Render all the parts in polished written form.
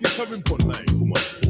97.9 Kumasi.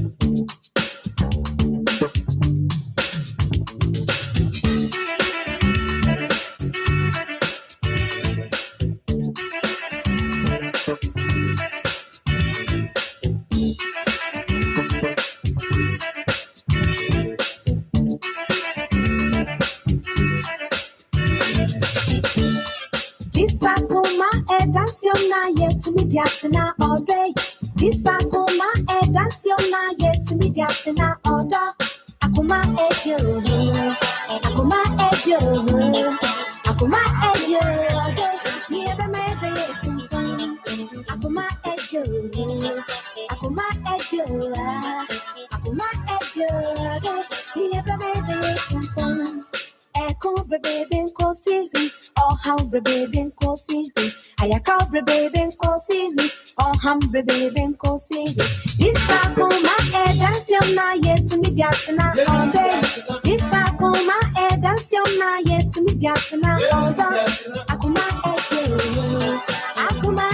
To me, Jacksona all day. This Akoma, dance your night, yet to me, Jacksona all day. Akoma, Akoma, Akoma, Akoma, never made it to Akoma, Akoma, Akoma, never made it to Echo, baby, go see me. Oh, how baby, go see me. I call baby, go see me. Oh, humble baby, go see me. This Akoma, dance your night, yet to me, Jacksona all day. This Akoma, dance your night, yet to me, Jacksona all day. Akoma, Akoma, Akoma,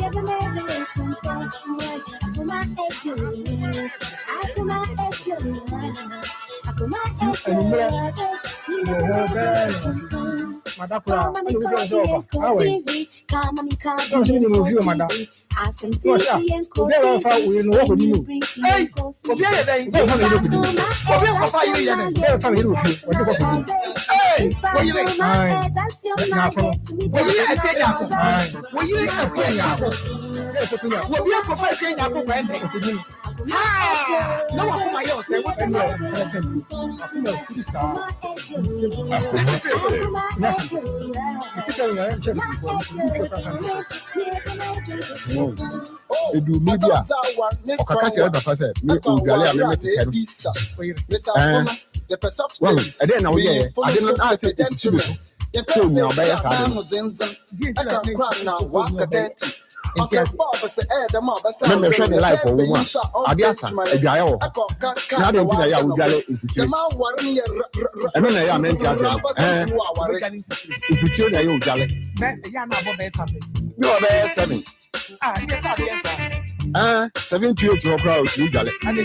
never made it to Akoma, Edu media. Okakati ya papa se me ugali amemete kero. Well, I didn't know yeah. I didn't know say it's true. So me obey sa. Remember share the life for woman. Adiasa eduaye wo. Na dey ntina ya ugali ifuchire. Eno na ya menti aze. Ifuchire na ya ugali. Na ya na abo be tabe. You obey 7. Yes, sir. 7 to 8 crowd ugali. And the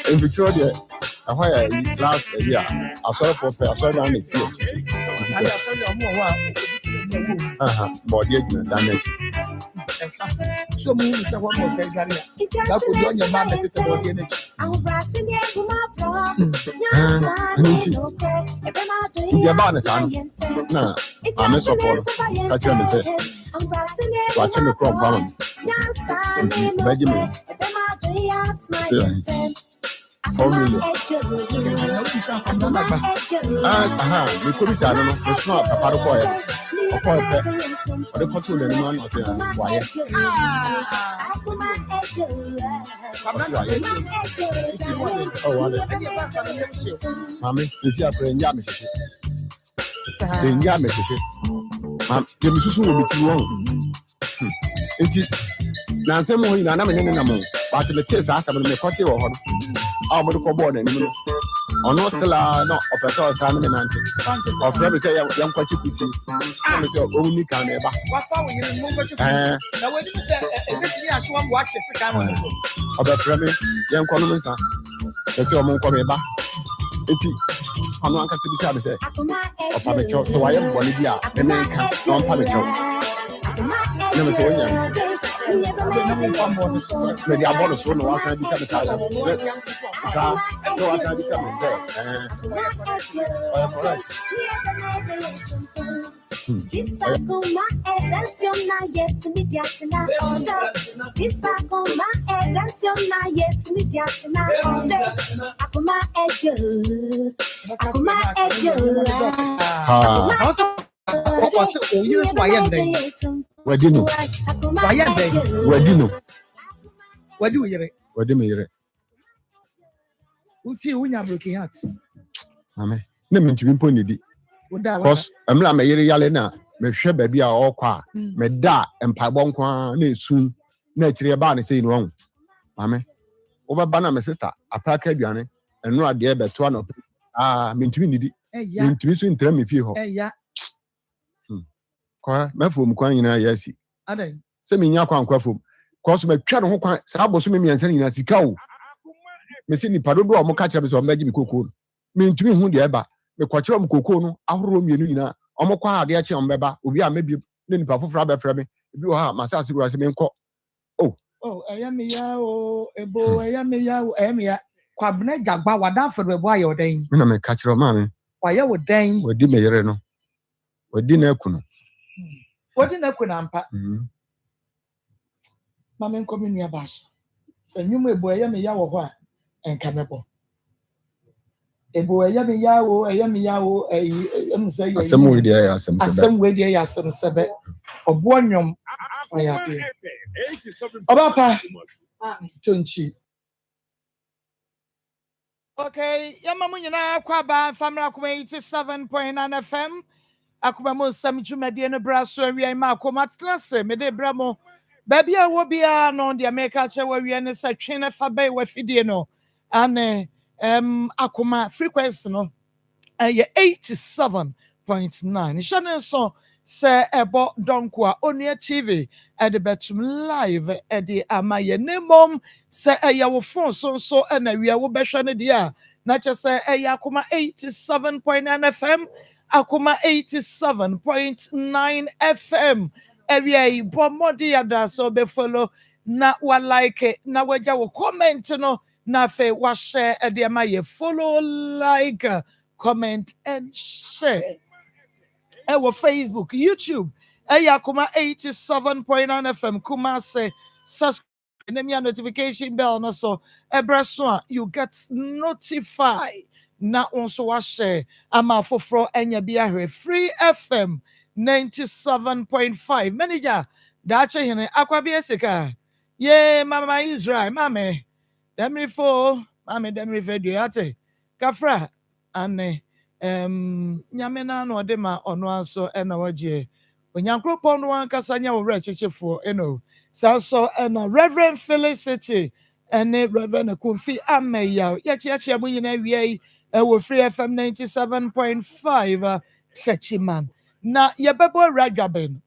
Ifuchire there. Why last year I saw for I saw down the sea. But yet damage. So move is one more day. That would be on your man that is about the energy. The bonus, no, I'm a support. Catch him and say, watching the crop farm. Benjamin, 4 million. We could say, I don't know, it's not a part of oil. Or the control anyone of the wire. Oh, Mammy, is your friend Yamish? In Yamish, the musician will be too long. It is Nsem in an amendment, but the case asked about the party or how much for board and or not still not of a source and of never say young quite you see. Only can ever. What found you in Mumbai? Now, when you say, I should watch the camera of a Tremmy, young Commons. That's your mom coming back. I'm not going to be say of public church, so I am Bolivia, the man can't non public church. Never say young. Maybe I bought a son once I decided to This Akoma, dance your night, yet to me, Jacksona all day. This Akoma, dance your night, yet to me, Jacksona all day. Akoma, Akoma, what was it? Oh, you why am they? Where do you Why am they? Where do you know? Where do you? Where do you? Uti unya broken heart. Amen. No mean to be pointed. Because I'm not my yale na. Me share baby a all qua. Me da and pabon qua ne soon. Nature about saying wrong. Amen. Over banner my sister. A packet biane. And no idea but one of mean to be needy. Mean to be so in term if you hope. Yeah. Kwa mefom kwan nyina yasi. Adan. Se menya kwan kwafom. Kwa so metwa no ho kwan sa aboso me miensa nyina sika o. Me se nipa dodo a mo ka kire me so magi me kokoo. Me ntumi hu de eba. Me kwakire mo kokoo no ahoro mienu nyina. Omo kwa ade a kire mbeba. Obi a mebi ne nipa foforo abefra me. Ebi o ha masase gura se me nko. Oh, Eyamiya o ebo eyamiya o eyamiya. Kwabena jagba wada fere bo aye odan. me na me ka kire ma me. Waye wodan. Wadi me yere no. Wadi na aku no. Wadi na aku na mpa. Mama nko me nua baso. Enwum ebo eyamiya wo ho a enka mebo. Ebo eyamiya o emse ye. Asem we dey asem sebe. Asem we dey asem sebe. Obo nwom ayade. Obapa. Tonchi. Okay, yamamu nyina kwaba family akoma 87.9 FM. Akoma mo Nsem dwumade no braso awia ma akoma trase me de bramo. Baby a wo bia no de America che wawie ne se twene fa bai wafidie no. Ane akoma frequency no 87.9. Shane so se ebo donko a Onia TV at the betum live at the amaye nemom se wo phone so na wi wo behwe ne dia na che se akoma 87.9 FM akoma 87.9 FM ewia bomodi ada so be follow na wa like na waja wo comment no na fe wa share at the amaye follow like comment and share. Our Facebook, YouTube, Akoma 87.9 FM, Kumase, subscribe, name your notification bell, no so, Ebraswa, you get notified. Na also wa share, ama fofro enya biare, Free FM 97.5. Manager, dacha hene, akwabia seka. Ye, Mama Israel, mame, demri fo, mame demri video, ate, kafra, ane, nyame na no de ma ono anso na waje onyankropon no ankasa nya wo rechechefo so na Reverend Felicity ene Reverend Kofi Ameya ye mu nyina wie wo Free FM 97.5 Chechiman na ye bebo radwaben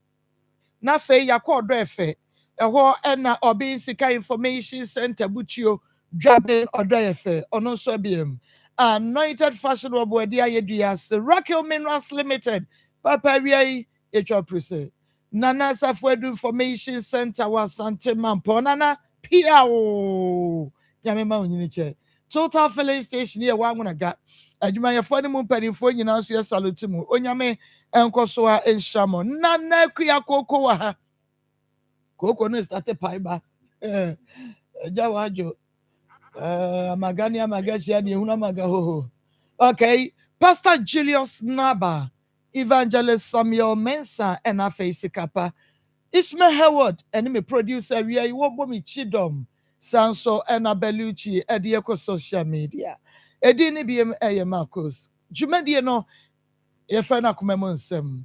na fe yakodo efe eho na obi sika information center butuo dwaben odo efe ono so biem Anointed Fashion Wabuadia Yedias, Raquel Minerals Limited, Papa Ria, Prese, Nana Safwedu Information Center was Sante Mamponana, Piao, Yamima Uniche, Total Filling Station here, one I got. Adumaya Fonimu Perifon, you know, so salutimu, Onyame, and Kosoa and Shamo, Nana Kria Cocoa. Coco no started paiba. Jawajo. Magania Magasia Huna Magaho. Okay, Pastor Julius Naba, Evangelist Samuel Mensah, and Afaisi Kappa, Ishmael Howard, and me producer, we are Wobomi Chidom, Sanso, and Abelucci, at the eco social media. Edini BM A. Marcos, Jumediano, your friend Akoma Nsem,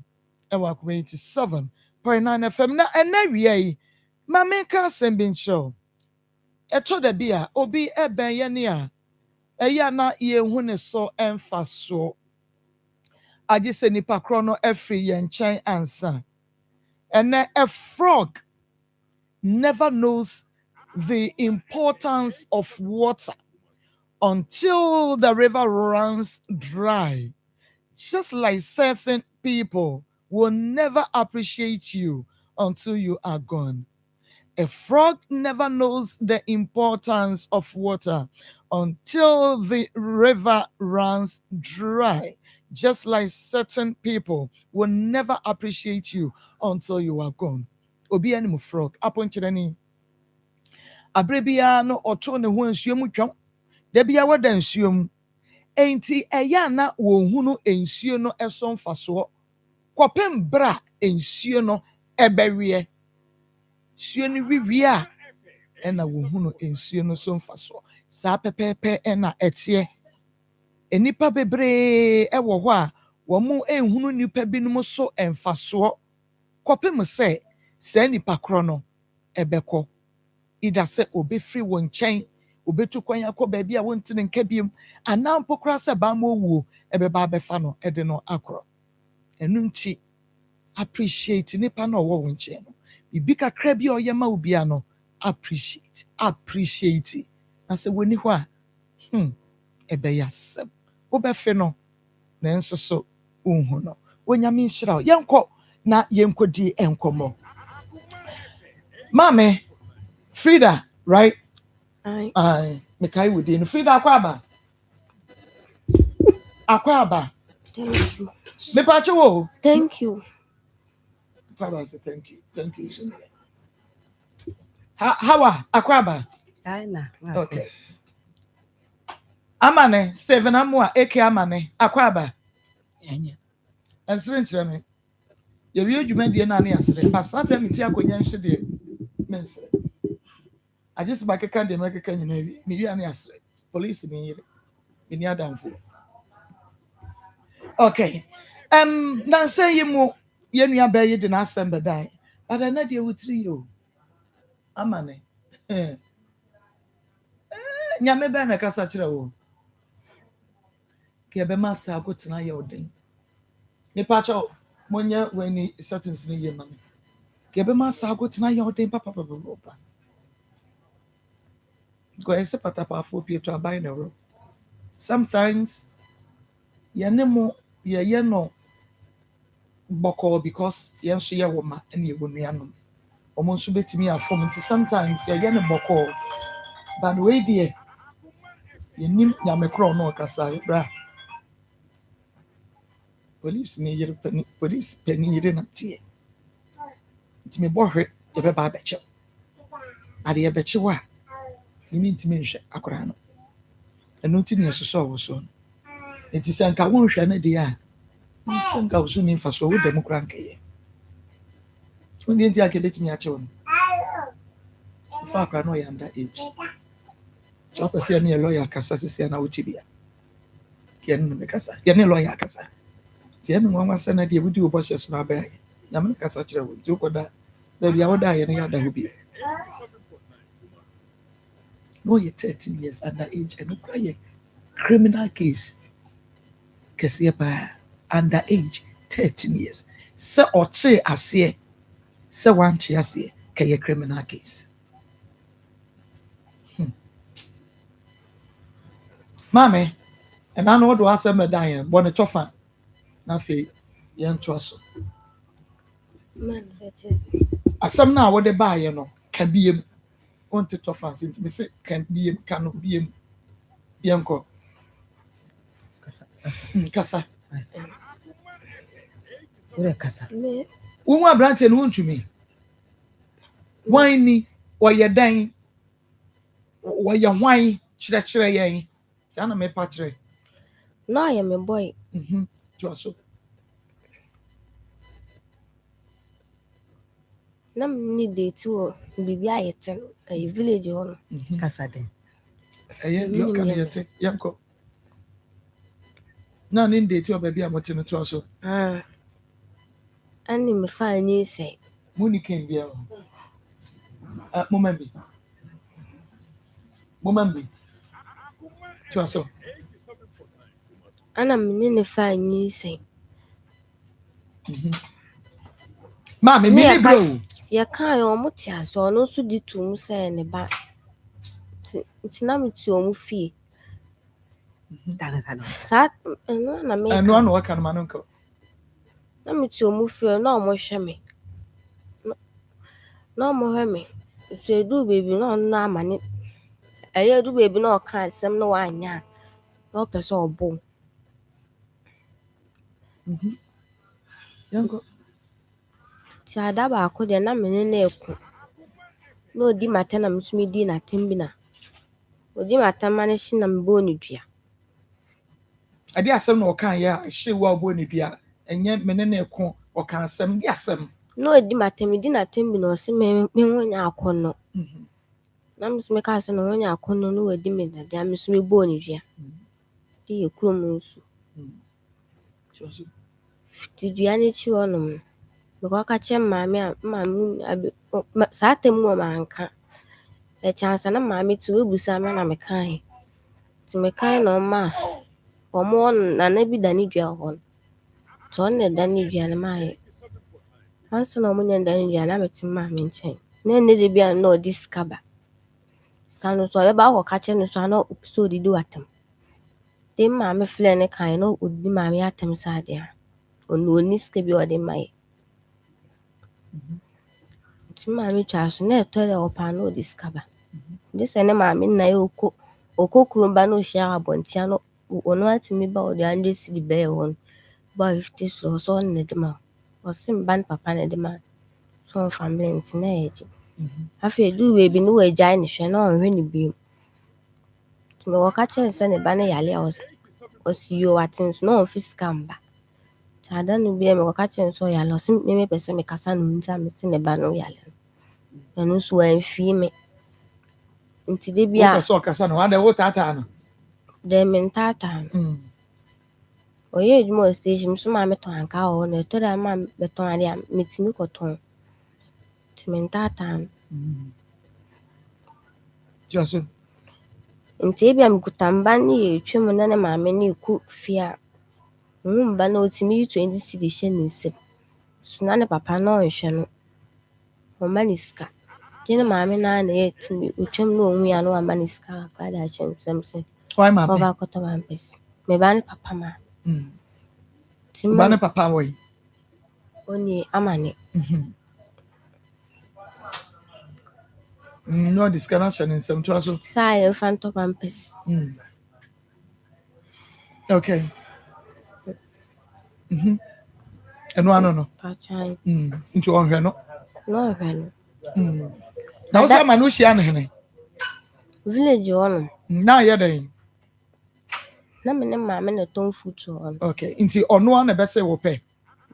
and walk 87.9 FM. Now, and now we Mameka Sembin Show. Eto de bia obi eben ye ne a eya na ye hu ne so emfa so age se nipa kro no efri ye nchen ansa ene a frog never knows the importance of water until the river runs dry. Just like certain people will never appreciate you until you are gone. A frog never knows the importance of water until the river runs dry. Just like certain people will never appreciate you until you are gone. Obi animu frog. Aponchirani. Abrebia no oto ne ho nsuom twam. Da bia wada nsuom. Enti eya na wo hunu nsuo no eso mfaso. Kopem bra nsuo no ebewie. Nsuo no wiwie a ena wo hunu nsuo no so mfaso. Saa pepepe ena etie. Enipa bebre ewo ho a wo mu enhunu nipa binum so emfaso. Kopem se nipa kro no ebekọ. Ida se obefri wo nchen obetu kwan yakọ ba bia wontine nka biem ana mpokra se ba ma owu ebeba abefa no ede no akro. Enu nti appreciate nipa na ɔwɔ wo nkyɛn no biribi kakra bi a ɔyɛ ma wo bia no appreciate na sɛ wɔni hɔ a ɛbɛyɛ asɛm wobɛfe no nanso so wonhu no onyame nhyira wo yɛnkɔ na yɛnkɔdi nkɔmmɔ maame Frida right aye mekai wo din Frida akwa aba Thank you. mepache wo Thank you. Papa say thank you so much. How akwa aba okay amane Stephen Amua eke amane akwa aba enye ensere nkyerɛ me yɛwie dwuma die na ne yɛsere asabra meti akonya nhwe de mensere agye ba keka de mekeka nyina wi me wi ane yɛsere police ni yire ni adamfo okay na say yi mu yenua ba yi de na asɛm bɛdan ada na de wutiri yo amane nyame bɛ na kasa kyerɛ wo ke be masa akotena yɛ odin nipa cho monya wani settings ni yɛ mame ke be masa akotena yɛ odin papa go ese patapa fo pie to abai na ro sometimes yanemo ye no boko because yen so ye woma na ye wonuanom omo nso betimi afom nti sometimes ye no boko but we dey yenim nyamekro no kasa bra police ni yere police pani yere na tie nti me bohwe ye be ba beche ade ye beche wa ni mi ntimi nhwe akora no enu nti ne soso wo so nti sanka wo nhwe na de a sanka wo so ni fa so wo dem kora nkaye so ni nti ake betimi ache wo fa akora no ya nda age so pese ne lawyer kasa sisi na wo tibia kian no me kasa kian lawyer kasa ti enu nwa nwa na de wudi wo boshe so na ba ya me kasa kire wo ti ko da bia wo da ye ne ya da ho bi no, you're 13 years underage and a criminal case. Kesiapa underage 13 years. Se oche asye, se wanchi asye, kaya criminal case. Mame, and I know what was a medallion, bonnet tofa. Nafi, young trosso. Asam now what they buy, you know, can be him. Want to fancy into me say can be cannot be yanko kasa wo branch and won to me wine or your dan or your wine chire yen sana me patre no I am a boy to so nam ni date wo bibi ayeten a village hall kasa den you can yet yanko na ni date o baby amote to so ani me fa ni say muni ken bia moment to so ana me ni fa ni say Mami, mini bro. Ya kan yo muti aso no so di tum say ne ba. Ti na me ti o mu fie. Dala. Sa no na me. No no waka no manonko. Na me ti o mu fie na o mo hwe me. Na o mo hwe me. So do baby na na amane. Aye do baby na o kan asem na wa anya. Na o pese obo. Yanko. Ti ada ba ko de na me ne na eku. Na odi mata na msumi di na tembi na. Odi mata mane shi na mbo ni dua. Ade asem na o kan ya hye wa obo ni dua. Enye me ne na eku o kan asem di asem. Na odi mata me di na tembi na o se me honya akono. Na msumi ka se na honya akono no odi me na dia msumi bo ni dua. Di ekuro mu nsu. Ti dua ni chi onum. Because kache mami sa temu ma anka e chance na mami ti we busa ma na me kan ti me kan no ma omo na na bi dani dua ho to na dani dua na ma ansa na ɔmo nya dan dua na mete maame nkyɛn na ɛnɛ de bia na ɔde sika ba sika no so ɔbɛba akɔka kyerɛ no so a na ɔpɛ sɛ ɔdidi w'atam de maame filɛ ne kan na ɔdidi maame atam saa adeɛ a ɔni sika bi a ɔde ma yɛ nti maame twa so na ɛtɔ dɛ ɔpɛ a na ɔde sika ba de sɛ ne maame nna yɛ ɔkɔ kurom ba na ɔhyia abɔntea no ɔno atumi ba ɔde 100 cedi bɛyɛ hɔ no ba 50 so ɔsɛ ɔno na de ma wo ɔse mba ne papa na de ma so ɔmfa mmerɛ nti na yɛgye afei duu baabi ne wɔagyae ne hwɛ na ɔnhwɛ ne bio nti mewɔka kyerɛ sɛ ne ba no yale a ɔse yo wate nso na ɔmfa sika mba nti ada no bi dɛ mewɔka kyerɛ sɛ ɔyale ɔse mepɛ sɛ mekasa no nti a mese ne ba no yale no ɛno nso wamfii me nti de bi a wopɛ sɛ ɔkasa no wade wotaataa no dɛ mentaataa no ɔyɛ adwuma wɔ station so ma metɔn anka wɔ hɔ na ɛtɔ dɛ ma bɛtɔn ade a metumi kɔtɔn nti mentaataa no Twa so nti ebi a mekuta mba ne yɛtwa mu na ne maame ne ɛkɔ fie a ɔhu mba na ɔtumi yi 20 cedi hyɛ ne nsam so na ne papa na ɔnhwɛ no ɔma ne sika gye ne maame naa na yɛtumi ɔtwam na ɔhu a na wama ne sika kakra de ahyɛ ne nsam sɛ why maame ɔba akɔtɔ pampers meba ne papa ma nti ba ne papa wɔ yi ɔnie ama ne na ɔde sika no ahyɛ ne nsɛm toa so saa yɛmfa ntɔ pampers okay ɛno ano no patwan nti ɔnhwɛ no na ɔhwɛ no na wo sɛ ma no wohyia ne hene village hɔ no na yɛ dɛn na me ne maame na tɔn foto hɔ no okay nti ɔno a na ɛbɛsɛ wo pɛ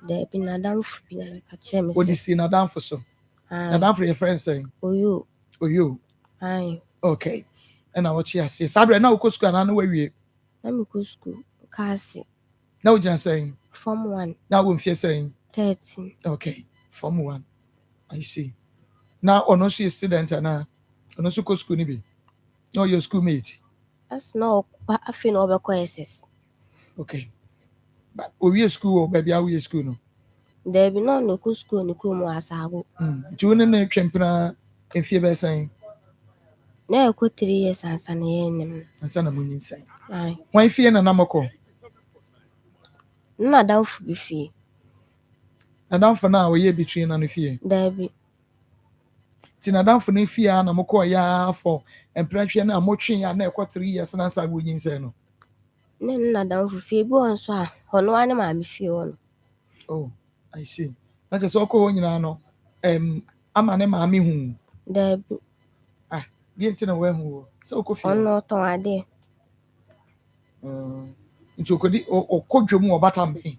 daabi n'adamfo bi na meka kyerɛ me ɔde sɛ si n'adamfo so n'adamfo yɛ frɛ sɛn oyo oyo ae okay ɛna wɔte aseɛ saa berɛ na wokɔ sukuu anaa na wawie na mekɔ school kaase na wogyina sɛn form 1 na womfie sɛn 13 okay form 1 I see na ɔno nso yɛ student anaa ɔno nso kɔ sukuu no bi na ɔyɛ school mate as na ɔkɔ afei na ɔbɛkɔ SS okay but owie sukuu wɔ baabi a woyɛ sukuu no daabi na ɔno kɔ school ne kurom wɔ Asaago nti wo ne ne twɛmpena mfie bɛɛ sɛn na ɛkɔ 3 years ansa na yɛnim no ansa na monyi sɛn ae wɔn fie na na mɔkɔ na n'adamfo bi fie n'adamfo no a ɔyɛ bitwi na no fie daabi nti n'adamfo no fie a na mokɔ yɛ afɔ mprɛhwɛ no a motwe a na ɛkɔ 3 years na ansa wonyi sɛn no ne n'adamfo fie bi wɔ nso a ɔno a ne maame fie hɔ no oh I see na kyerɛ sɛ ɔkɔ hɔ nyinaa no ama ne maame hu daabi deɛ nti na wahu wɔ sɛ wokɔ fie ɔno ɔtɔn adeɛ nti ɔkɔ dwom wɔ batambɛn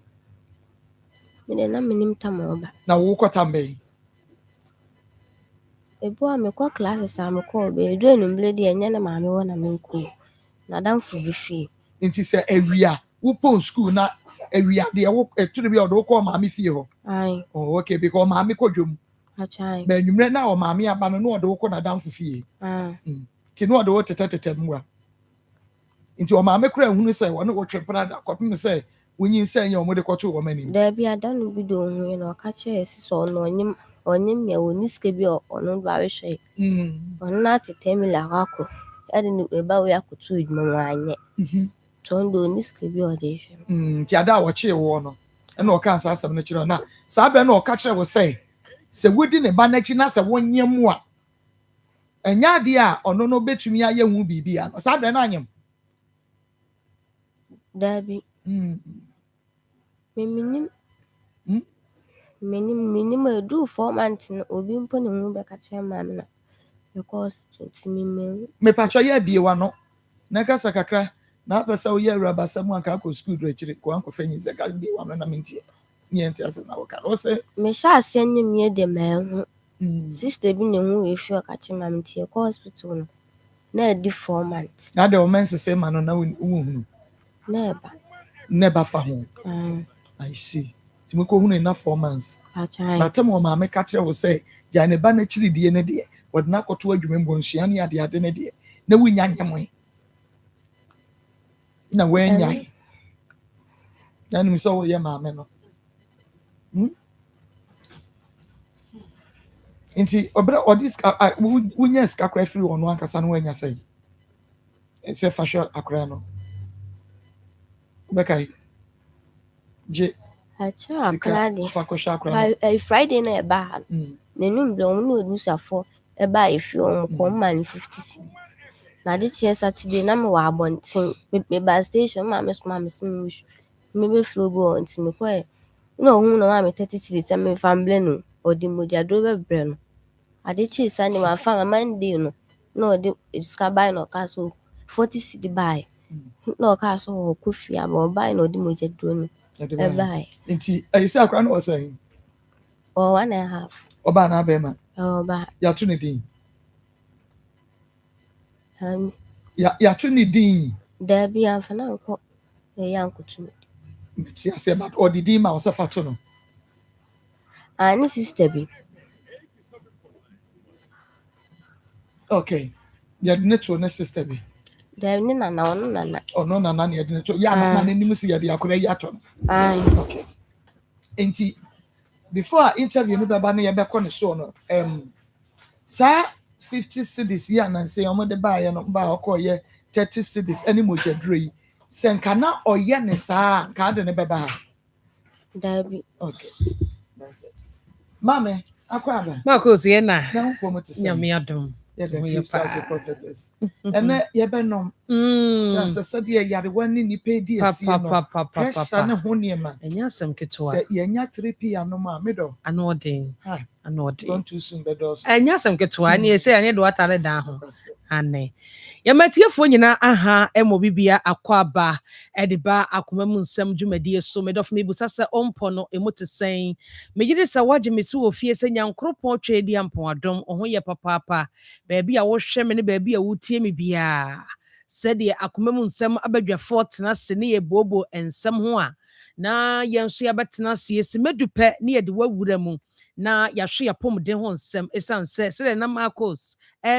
mede na menim tam ɔba na wokɔ tambɛn ebi a mekɔ classes a mekɔ bɛɛdu anummerɛ deɛ ɛnyɛ ne maame hɔ na menkɔ n'adamfo bi fie nti sɛ awia wopɔn school na awia deɛ ɛtoro bi a ɔde wokɔ maame fie hɔ ae okay because maame kɔ dwom atwae bɛnwummerɛ na ɔmaame aba no na ɔde wokɔ n'adamfo fie nti na ɔde wo tetɛtetɛ mmoa nti ɔmaame kora ahunu sɛ ɔne wotwe prada kɔpem sɛ wonyi nsɛn yɛ ɔmode kɔto wɔn anim daabi ada no bi de ɔhu na ɔka kyerɛ sɛ sɛ ɔno ɔnyem nea ɔni sika bi a ɔno do ahwehwɛ ɔno no ate 10 million akɔ ɛde ne ɛba wei akɔto adwuma mu anyɛ nti ɔno de ɔni sika bi a ɔde hwɛ nti ada a wɔkyee wɔ no ɛna ɔka saa asɛm no kyerɛ na saa bɛ na ɔka kyerɛ wo sɛ wodi ne ba n'akyi na sɛ wonyɛ mu a ɛnyɛ adeɛ a ɔno no bɛtumi ayɛ hu biribi a saa bɛ no anyem daabi menim ɛduru 4 months no obi mpo ne ho bɛka kyerɛ maame na mekɔ hospital nti memmehu mepatwɔ yɛ abiewa no na kasa kakra na apɛ sɛ woyɛ awurabasa mu anka akɔ sukuu do akyire kɔ ankɔfa nyi sɛ ka biewa no na mentie nyɛnti asɛ na wɔka no sɛ mehyɛ aseɛ nyɛ mmiɛ de maahu sister bi ne ho ɛfi ɔka kyerɛ maame nti yɛkɔ hospital no na ɛdi 4 months na de ɔma nsesɛ ma no na wohunu na ɛba na ɛba fa ho I see nti mekɔhunu ina 4 months batam wɔ maame ka kyerɛ wo sɛ gyae ne ba no akyiridie no deɛ wɔde no akɔto adwuma mbɔnsua ne adeade no deɛ na wonya nyɛmoe na woanyae na nim sɛ woyɛ maame no Inti obra odis wunya ska kra free ono ankasa no anya say. It's a fashion akra no. Bekai. Je Acha sika akra de. fakosha akra no. By Friday na eba. Nenum blo no odusafo eba efi on ko man 50. Na de che Saturday na me wa abonten. Me ba station ma me so ma me sin me be flow go on ti me ko e. Na ohun na ma me 30 cedis me famble no. Odi mojadro be bre no. Ade che Sunday ma fa Monday no. Na odi ska buy no ka so 40 cedi buy. Na o ka so ko fia ma o buy no odi mojadro no. E buy. Inti ayisa akra no say. Or 1.5. Oba na be ma. Oba. Ya tu ne din. Ya tu ne din. There be am for now ko e yan kutu. Ti ase but odidi ma o se fa to no. Ani sister bi. Okay. Ya ne to ne sister bi. There ni na ono nana. Ono nana ne ne to. Ya na nim si ya de akora ya to. Ai. Okay. Enti before interview no baba no ye be ko ne so no sa 50 cedis ya na say omo de ba ye no ba okoye 30 cedis ani mojadro yi senka na oye ne sa ka de ne beba ha. There be. Okay. That's it. Mame akwa ba. Marcos ye na. Na ko mo to say. Nyame adom. Yeah, the prophetess. And then you be no. So said ye yare wani ni pay di esi no. Pressure na ho niema. Enya asem ketewa. Say ye nya 3p ano ma medo. Ano odin. Ha. Ano odin. Don't too soon bedos. Enya asem ketewa na ye say anye do atare dan ho. Ane. Ya matiefo nyina aha emo bibia akwaba ede ba akoma mu nsem dwumadie so medof me busa se ompo no emotesen megide se waje mesi wo fie se nyankropon twedi ampon adom oho ye papapa baabi a wo hwe me ne baabi a wotie me bia sede akoma mu nsem abadwafo tena se ne ye bobo ensem ho a na yenso ya betena se esi medupe ne ye de wawura mu na yahwe yapomden ho nsem esanse se na Marcos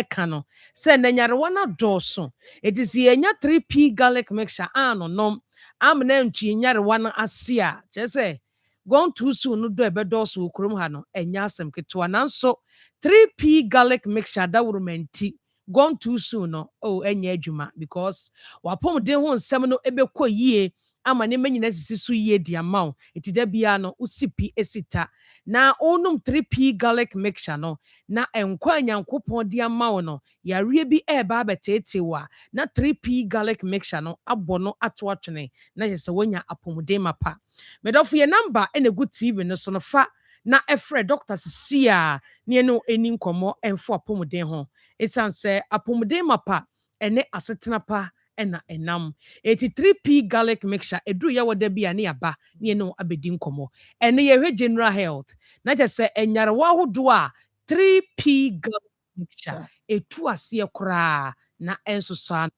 kano se na nyarewa na doso etisi enya 3p garlic mixture anonom amna ntwi nyarewa na asia chese gone too soon no do ebedoso okrom ha no enya asem ketewa nanso 3p garlic mixture da wurumanti gone too soon no enya adwuma because wapomden ho nsem no ebekọ yie ama ne manyina sisi so yie di amount etida bia no usipi esita na onum 3p garlic mixture no na enkwa nyankopon di amount no yare bi eba betetewa na 3p garlic mixture no abono ato atwene na yese wonya apomuden mapa medofo ye number enegu tv no so no fa na efre doctor sia ne no eni nkomo enfo apomuden ho esanse apomuden mapa ene asetena pa ena enam 83p garlic mixture edru ya woda bia ne aba ne no abedi nkomo ene ye general health na je se enyarewa hodo a 3p garlic mixture etu ase kora na ensoso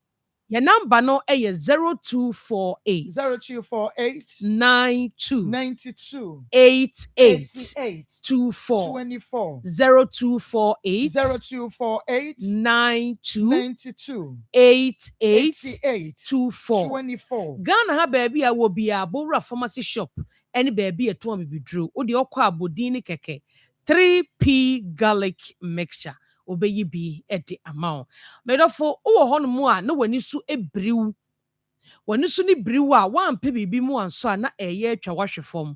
your number no eye 0248 92 88 24 0248 92 88 24 Ghana ha baby a wo bia bowra pharmacy shop any baby eto bibidru wo de okọ abodin ni keke 3p garlic mixture obeyi bi ede amount medofo wo ho no mu a na wani su ebriw wani su ni briw a wampe bibi mu anso na eye atwa wahwefom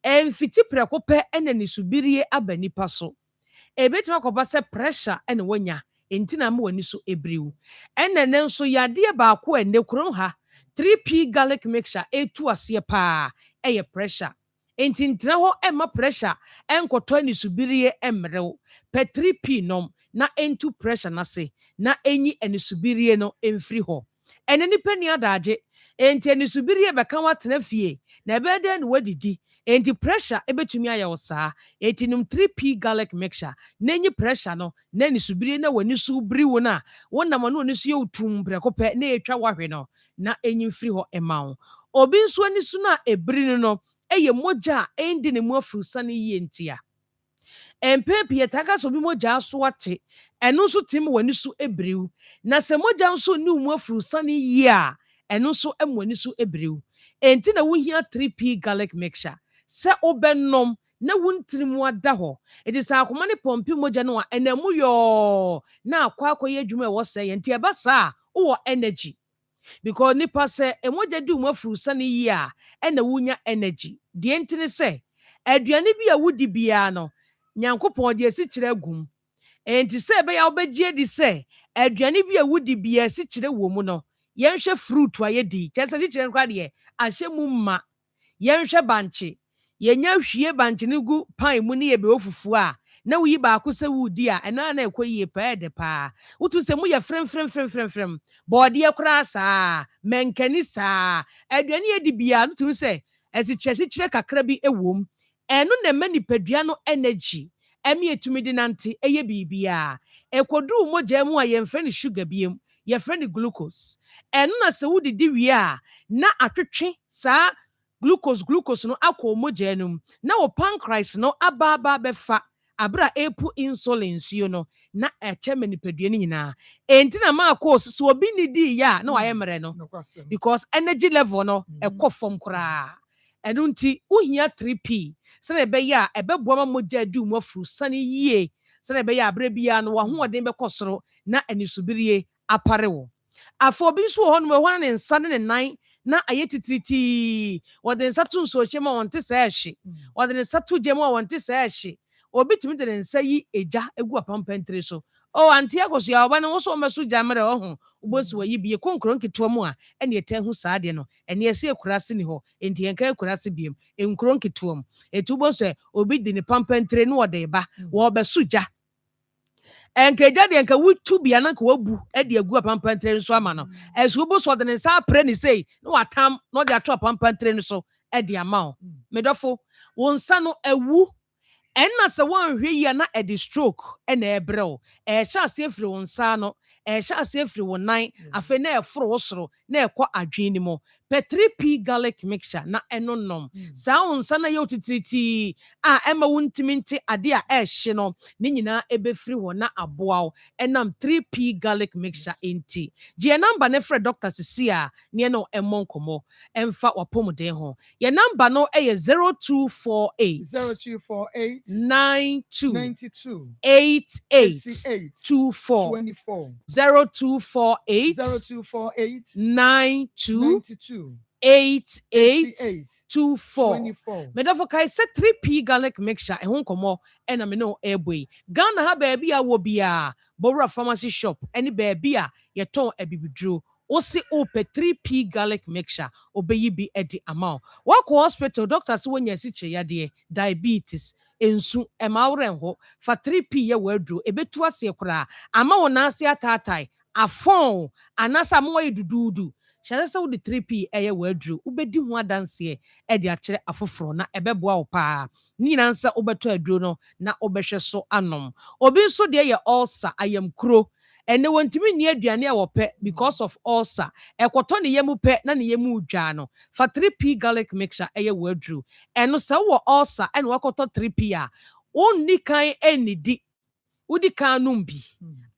emfiti preko pe ena ni subirie abani paso ebetima koba se pressure ena wanya entina ma wani su ebriw ena ne nso yade ba ko ende kurom ha 3p garlic mixture etu ase pa eye pressure entintra ho emma pressure enkoto ni subirie emrew pe 3p nom na entu pressure na se na enyi enisubirie no emfiri ho ene ni pani adaje enti enisubirie beka watena fie na ebede na wadidi enti pressure ebetumi ayawo saa enti num 3p garlic mixture na enyi pressure no na enisubirie na wani su briwo na wona ma no oni su yewtum prekope na etwa wahwe no na enyi mfiri ho emawo obi nso ani su na ebiri no eye moja endi ne mu afrusa ne yie ntia empepi yetaka so bi moja aso ate eno so tim wani so ebriw na se moja nso ni mu afrusa ne yie a eno so emwani so ebriw enti na wo hia 3p garlic mixture se obennom na wuntiri mu ada ho it is akoma ne pompi moja no a enamu yo na akwa adwuma e wo sɛ yɛ nti eba saa wo energy because nipa say emoja di umafuru sane yi a na wunya energy de ntine sɛ aduane bi a wudi bia no nyankopɔn de asi kyerɛ agum enti sɛ be ya obegye di sɛ aduane bi a wudi bia asi kyerɛ wɔ mu no yɛnhwɛ fruit a yɛdi kyerɛ sɛ kyerɛ nkwa de ahyɛ mu ma yɛnhwɛ banche yɛnya hwie banche ne gu pan mu ne yɛbɛ ofufu a na wuyi baako sɛ wudi a ɛna na ɛkɔ yie pɛɛ de paa wotu sɛ mu yɛ frem bɔɔde koraa saa menkani saa aduane yɛdi bia no tu sɛ ɛsikyerɛ kakra bi ɛwom ɛno na ɛma nipadua no energy ɛmi etumi di nante ɛyɛ bibia ɛkɔdu mogya mu a yɛmfrɛ no sugar biem yɛfrɛ no glucose ɛno na sɛ wodidi wie a na atwetwe saa glucose no akɔ mogya no mu na wo pancreas no aba bɛfa abra epu insulin suo no na ɛkyɛ me nipadua no nyinaa enti na ma course so obi ni di ya na wayɛ mmerɛ no because energy level no ɛkɔ fam koraa ɛno nti wohia 3p sɛ ɛbɛyɛ a ɛbɛboa ma mogya di mu afuru sane yie sɛ ɛbɛyɛ abra bia no wahoɔden bɛkɔ soro na anisubirie apare wo afɔ obi nso wɔ hɔ no ɛhɔ ne nsa ne nan na ayɛ titiriti wɔde nsa to nso hyɛ ma wɔnte sɛ ɛhye wɔde nsa to gye ma wɔnte sɛ ɛhye obi tumi de nsa yi eja egu apampantire so anti akoso ya oba no wo so meso jamere ho ubosu wa yi bie konkron keto mu a ene eta hu saa de no ene ese ekurase ni ho enti enka ekurase biem enkron keto mu etu boso obi de ne pampantire no wode ba wo beso ja enka ja de enka wutu bia na ka wabu de agu apampantire so ama no esu boso de ne sa pre ni sei no watam no de ato apampantire no so de ama o medofo wo nsa no awu ɛnna sɛ wɔnhwɛ yi na ɛde stroke ɛna ɛbrɛw ɛhyɛ ase afiri wo nsa no ɛhyɛ ase afiri wo nan afei na ɛforo wo soro na ɛkɔ adwene ni mu pɛ 3p garlic mixture na ɛno nom saa wo nsa na yɛ otitiriti a ɛma wo ntimi nte ade a ɛhye no ne nyinaa ɛbɛfiri hɔ na aboa wo ɛnam 3p garlic mixture enti gye namba ne frɛ Dr. Sisi a ne no ɛmmɔ nkɔmmɔ ɛmfa wapɔmuden ho yɛ namba no ɛyɛ 0248 92 88 24 0248 92 8824 medafo kai se 3p garlic mixture ehun komo ena me no eboy Ghana ha baabi a wo bia Bowra pharmacy shop eni baabi a yeton abibiduro osi ope 3p garlic mixture obeyi bi edi amount wako hospital doctor se wonya siche yade diabetes ensu emawrenho fa 3p ye waduro ebetu ase kura ama wona ase atatai afon anasa mo yidududu hyɛ sɛ wode 3p ɛyɛ waduro wobɛdi ho adanseɛ ɛde akyerɛ afoforo na ɛbɛboa wo paa ne nyinaa nsa wobɛtɔ aduro no na wobɛhwɛ so anom obi nso deɛ yɛ ulcer ayamkuro ɛne wɔntumi nni aduane a wɔpɛ because of ulcer ɛkɔtɔ ne yɛmu pɛ na ne yɛmu dwa no fa 3p garlic mixture ɛyɛ waduro ɛno sɛ wowɔ ulcer ɛne wakɔtɔ 3p a wonni kan ɛnnidi wodi kan nom bi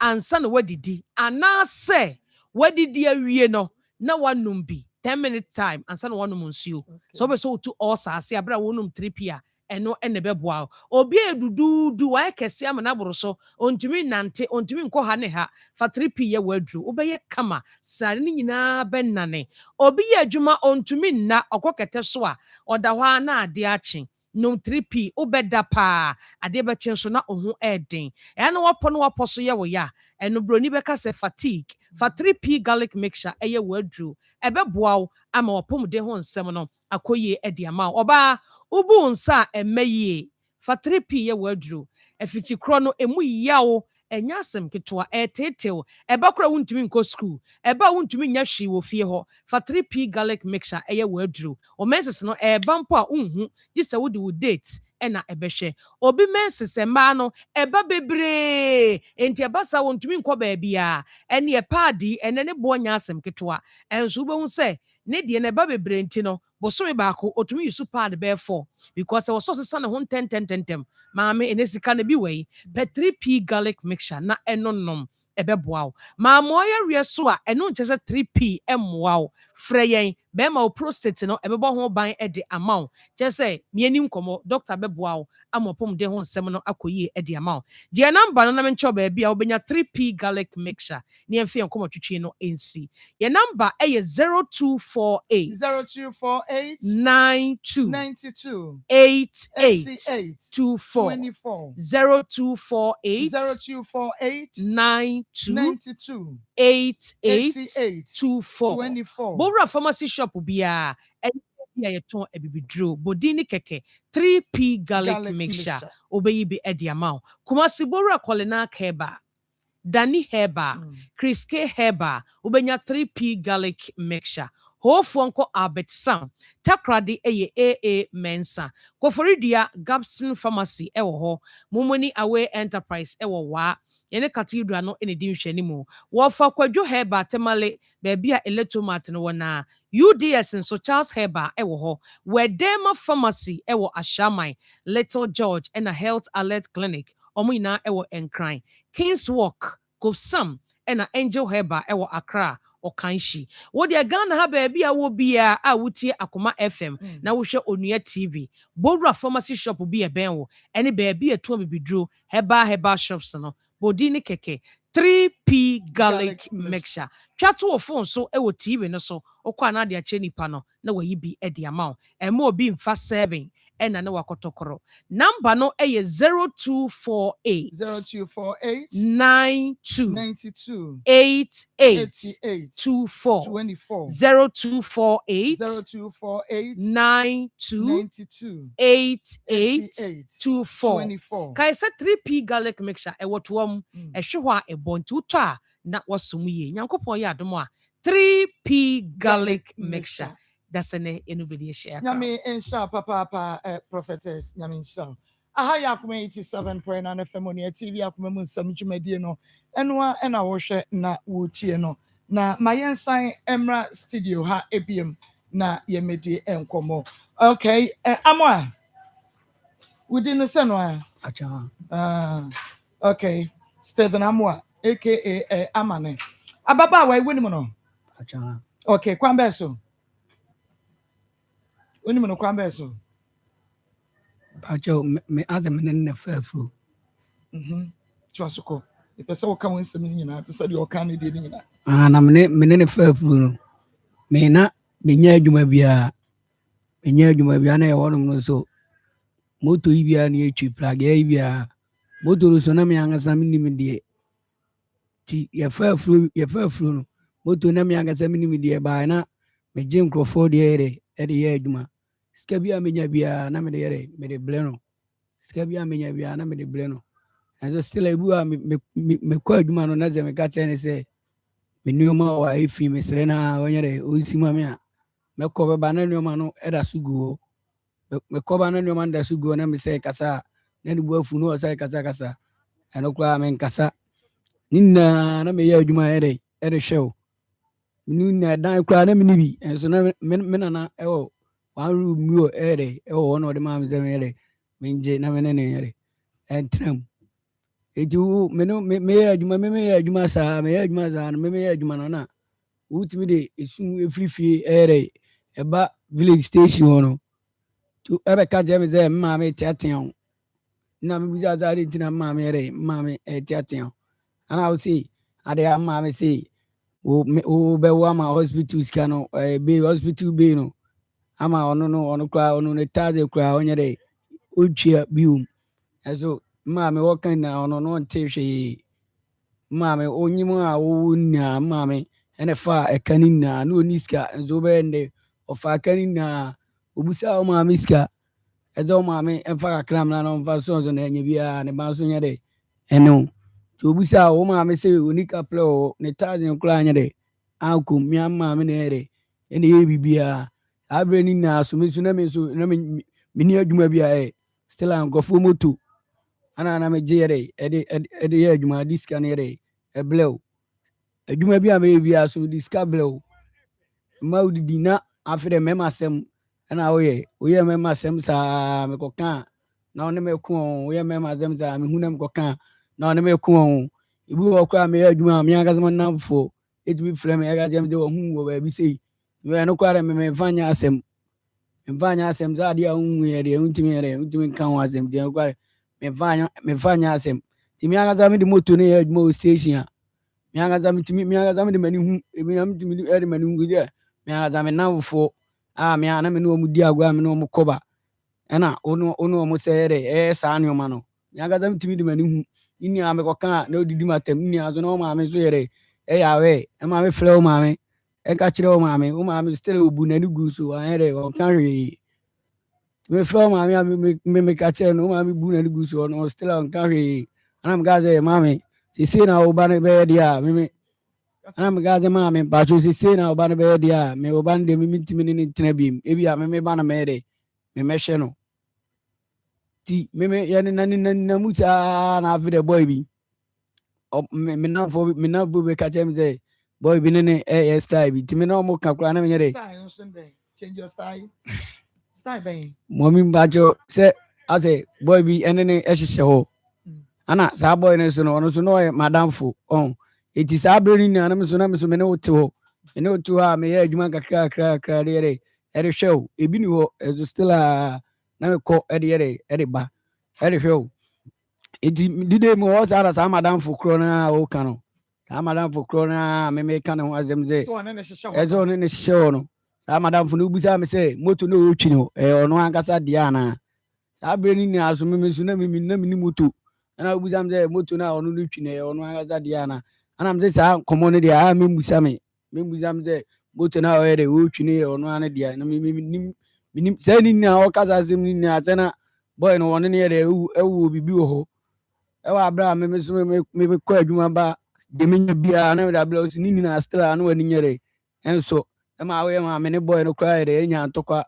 ansa na wadidi anaasɛ wadidi awie no na wanum bi 10-minute time ansa na wanum nsuo so be so to ulcer ase abra wonum 3p a eno ene beboa obi edududu wa kese am na boro so ontumi nante ontumi nkɔ ha ne ha fa 3p ye wadru obeye kama sare ni nyina benane obi ye adwuma ontumi nna ɔkɔkɛtɛ so a ɔda hɔ na ade akye no 3p obeda pa ade be kyen so na oho ɛden ɛno wɔpɔ no wɔpɔ so ye wo ya ɛno broni bɛka sɛ fatigue fa 3p garlic mixture ɛyɛ wadru ɛbɛboa wo ama wɔpɔmde ho nsɛm no akɔyie ɛde ama ɔba ubu nsa ɛmɛyie fa 3p yɛ wadru ɛfichi kro no emu yawo ɛnya asɛm ketewa ɛtetew ɛbakora wontumi nkɔ school ɛba wontumi nya hwee wɔ fie hɔ fa 3p garlic mixture ɛyɛ wadru o menses no ɛba mpo a unhu gisa wode wo date ɛna ɛbɛhwɛ obi menses ɛma no ɛba bebree enti ɛbasa wontumi nkɔ baabi a ɛne ɛpaadi ɛne ne bo nya asɛm ketewa ɛnso wobɛhu sɛ ne deɛ ne ba bebree enti no bosome baako otumi yusu pad bɛfo because was so sane ho tentem maame enesika na bi wei pe 3p garlic mixture na enonom ebeboa maamo ya wie so a eno nche se 3p emmoa frɛ yɛn bema o prostate no ebebo ho ban e de amount je say mieni nkomo doctor beboa wo amopom de ho nsem no akoyi e de amount je number no na mencho ba bia obenya 3p garlic mixture ne emfe nkomo twetwe no NC your number e 0248 0248 92 92 88 24 24 0248 0248 92 92 88 24 24 Bora pharmacy shop bia bia yeton ebibidro bodini keke 3p garlic mixture obeyi bi edi amount Kumasi Bora Kolena Heba Dani Heba Kriske Heba ubenya 3p garlic mixture Hofuanko Albert Sam Takradi eye AA Mensa Koforidia Gabson Pharmacy ewo ho Mumoni Away Enterprise ewo wa yene cathedral no ene di nhwani mu wofa kwadwo heba temale baabia electromat no wona UDS nso Charles Heba ewo ho Wedema Pharmacy ewo Ashaman Little George and a Health Alert Clinic omo ina ewo Enkran Kings Walk Kosam and a Angel Heba ewo Accra Okanshi wo de Ghana ha baabia wo bia a wutie Akoma FM na wo hwe Onua TV Bowra Pharmacy shop bi e ben wo ene baabia to bibidro Heba shops no Bodini keke 3p garlic mixture. Twato wo phone so e wo TV no so okwa na de ache nipa no na wayi bi e de amount. E mo bi mfa 7 e na wakotokoro. Number no e 0248 0248 92 92 88 24 24 0248 0248 92 88 24 Kai say 3p garlic mixture e wotom e hwe ho a e bontu to a na wasom ye nyankopon ye adom a 3p garlic mixture that's an anybody share nyame insha papa prophetess nyame insha aha ya Akoma 87.9 FM on TV Akoma mu nsam dwumadie no enwa na wo hwe na wo tie no na mayensan emra studio ha ebiem na yemedi enkomo okay amwa wudi no se no acha okay Stephen Amwa aka Amane ababa wa iwu ni mo no acha okay kwambe so oni mo no kwambe so Pacho me azem ne fafu Twasuko the person will come in some nyina to say your can dey nyina na me ne fafu no me na menya adwuma bia na e wono no so moto yi bia na etwi plug yi bia moto no so na me angasa minim de ti ye fafu no moto na me angasa minim de ba na me je nkrofo de ere ye adwuma ska bia menya bia na me de yere me de bleno ska bia menya bia na me de bleno and so still ebu a me kwa adwuma no na ze me ka chene se me nuoma wa efi me sere na onyere osima me a me ko be ba na nuoma no eda suguo me ko ba na nuoma nda suguo na me se kasa na ni bu afu no sai kasa eno kwa me nkasa ninna na me ya adwuma ere hwew ninna dan kwa na me ni bi and so na me na ewo waru mio ere ewo no de ma me zeme ere menje na me ne ere entram eju me ya adwuma sa no me ya adwuma no na utimi de esun efrifie ere eba village station no to ebe ka je me ze ma me tiaten na me biza za de tina ma me ere ma me tiaten ana o si ade ma me si o be wa ma hospital scan be hospital be no ama ono kwa ono ne taze kwa onye de otwia bium eso maame wokan na ono no nte hwe maame onyimu a wo nya maame ene fa ekani na no niska enzo be nde ofa kani na obusa o maame ska ezo maame enfa kakra mna no mfa so na nya bia ne ba so nya de eno to obusa o maame se onika plo ne taze kura nya de anko mia maame na ere ene ye bibia abreni na so me na mini adwuma bia still angofo moto ana na me jere ede ye adwuma diska na ere eblew adwuma bia me bia so diska blew ma udidi na afre mema sem ana oye mema sem sa me koka na one me ku oye mema sem sa me hunam koka na one me ku ibu okra me adwuma me agazama namfo etubi frame aga jem de wo hu wo ba bi sei we no kware me mfanya asem za dia unwu ye de untimi kan wa asem de kware mfanya asem timi agaza me de moto ne ye mo station a me agaza me de mani hu me am timi de mani hu de me agaza me nawfo me ana me no mu di agwa me no mu koba ena ono mo se de sa anoma no me agaza me timi de mani hu ini ame ko kan na odidi matem ini azo no ma me so ye de yawe ma me fle o ma me ka kire o ma me still obu na ni gu so ahere o kan hwe me fle o ma me ka kire no ma me bu na ni gu so no still on kan hwe ana me ga ze ma me sisi na o ba ne be dia me ana me ga ze ma me ba so sisi na o ba ne be dia me o ba ne me ntimi ni ntena bim e bia me ba na me de me hwe no ti me ya ni na musa na afi de boy bi me na bo be ka chem say boy bi ne style bi ti me na mo ka kura na me nyere change your style ben mommy bajo say ase boy bi ene ne ehihye ho ana sa boy ne so no madam fo eti sa bere ni na me so me ne wote ho ha me ya adwuma kakra de ere hwe ebi ni ho ezo still na me ko ere ba ere hwe eti dide mo sa madam fo kro na o kan sa madam fo kro na me kan ho azem ze so ne hye ho no sa madam fo no busa me say moto no otwi no ono ankasa dia na sa bere ni aso me so na me ni moto ana busa me say moto na ono no twi na ono ankasa dia na ana me say sa komo ne dia me busa me say moto na o de otwi ne ono ana dia na me say ni na o kasa azem ni na atena boy no ono ne de ewu bibi wo ho ewa abra me so me ko adwuma ba de me nya bia na me da bla ni na still ana wani nyere enso ma we ma me ne boy no cry de nya ntokwa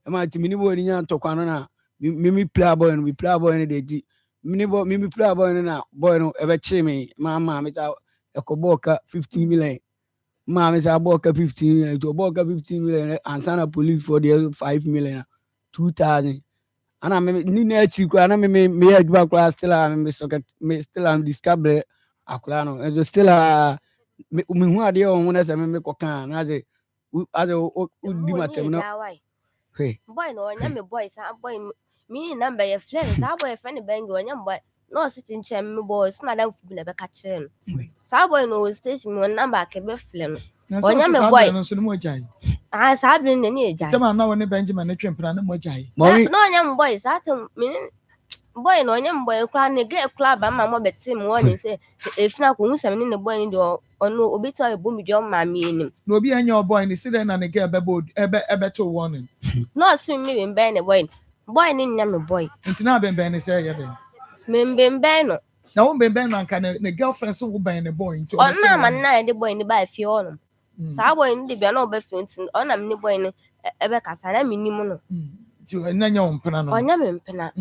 ma ti mi ni boy ni nya ntokwa no na mi play boy no de ti mi play boy no na boy no e be chi me ma me sa ekoboka 15 million ma me sa boka 15 million to boka 15 million ansana police for the 5 million 2000 ana me ni na chi kwa na me adwa kwa still me socket me still am discover akula no and still me hu ade o na se me kokan na ze as di matem no boy no onya me boy sa boy mi number ye friend sa boy friend bang onya boy no sit in chem me boy na da fu na be ka kire no sa boy no station me number ke be friend onya me boy no so no mo jai sa bi ne ne jai tema na woni Benjamin na twempra na mo jai no onya boy sa to me boy no onya boy kra ne ge kra ba ma mo beti me woni say efina ko Nsem ne boy ni do ono obeti o bu mi do ma mi enim no obi anya boy ni say na ne ge ebe to warning no sim me ben ne boy ni nya me boy ntina ben ni say ye de me ben no na wo ben no anka ne girlfriend so wo ben ne boy nti o na ma na de boy ni ba fi ono sa boy ni de bia na oba fi nti o na me boy ni ebe kasa na me nim no ti na nya wo mpena no onya me mpena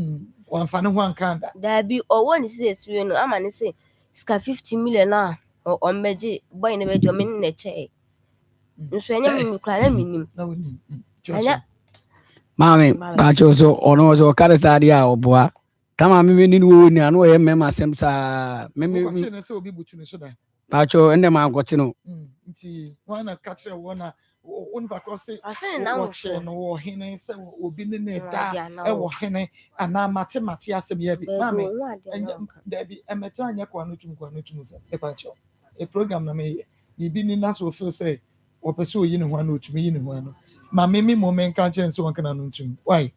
wan fa ne ho anka da da bi o woni say eswe no ama ne say ska 50 million na o meje boy ni bejo me ne che nso enya me kura na me nim na woni anya mami ba cho so ono so kare stadi a oboa kama mimi ni wo ni anu ye mema sem sa mimi ko che ne say obi butu ne so da ba cho ende ma gote no nti wana catch wo na on ba ko say na wo che no wo hene say obi ne da e wo hene ana mate asem ye bi mami da bi emeta anya kwa no tum say e ba cho e program na me bibi ni na so feel say wo pese oyi ne ho na otum yi ne ho no ma mimi moment kan chen so kan no tum why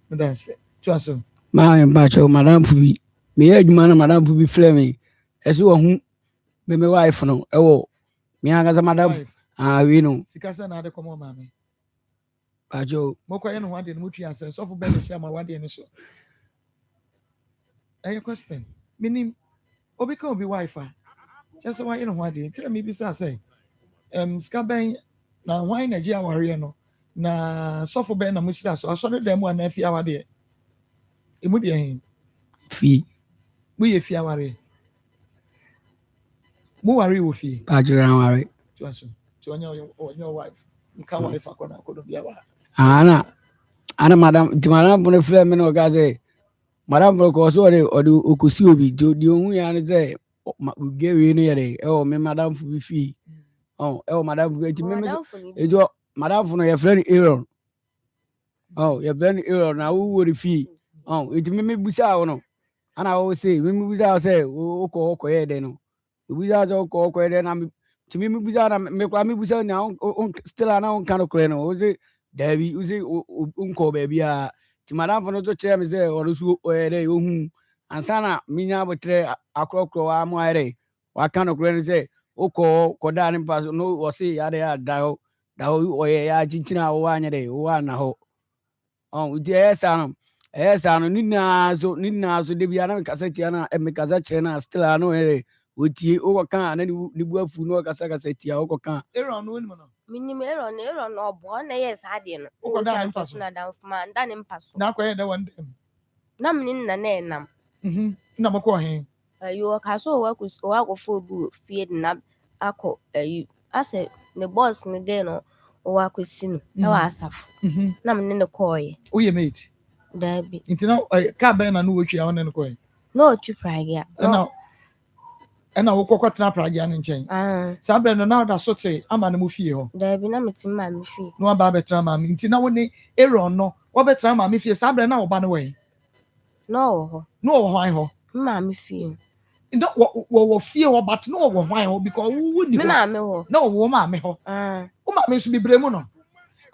me dan say to aso ma ba cho madam fubi me ye adwuma na madam fubi flame me ese wo hu me wife no e wo me anga madam we no sikasa na de komo mami ba cho mo kwa ye no ho de no mutwi asen so fo be ne share ma wade ne so a question meaning obi ka obi wife just why you know what dey tell me bi say ska ben na why Nigeria warrior no na so fo ben na mo sira so no dem wa na fi awade e mu de hin fi mu ye fi aware mu wari wo fi ba cho ran ware to your wife nka wife akona ko bia wa ana madam bo flame no ga say madam bo ko so ode okusi obi di ohun ya ne say gewe ni yere me madam fu bi fi madam fu ti me ejo madam for your friend Aaron. Oh, your friend Aaron. Now who would fee? Oh, it may be bizarre no. And I always say, we move out say, oh, okay, then. We are all okay, then I'm to me bizarre. Make me bizarre now. Still, I know kind of crano. Was it Debbie? Was it uncle baby? To madam for no to chair me say, or so day, and sana, Mina would tray a crock or I'm wire. What kind of crano say? Oko, Kodan pass no, or say, yada, dao, or ya, Jinchina, one day, one ho. Oh, yes, yes, I Nina, so the Biana Cassetiana and Mekazachena still I know with you overcome and you will no Casacasetia overcome. Aaron women. Minimum or born, yes, I didn't. Wokɔ da ne mpa so. Down for man, done in pass. Na akɔyɛ dɛ wɔn dɛm. Nam in the name. Na mɔkɔ he. You are castle work with or full boo, feared nab, ako, you. I said, the boss in the day no, or work with sin. No, I suffer. Nam in the coy. Woyɛ mate. There be Nti na ka bɛn na no wɔtwi a wɔn ne kɔɛ. no to pray. Ɛna wokɔ tena pragia ne nkyɛn. Saa bɛn no na ɔda so te ama ne mu fie hɔ. There be na metim ma me fie. Na ɔba abɛtena maame. Nti na wo ne Aaron no wɔbɛtena maame fie. Saa bɛn na ɔba no wɔ. No, Na ɔwɔ hwan hɔ. ma me fie. Na wɔ fie hɔ but na ɔwɔ hwan hɔ because wo ni Me hɔ. ma me ho. Na ɔwɔ maame hɔ. Wo maame nso bibre mu no.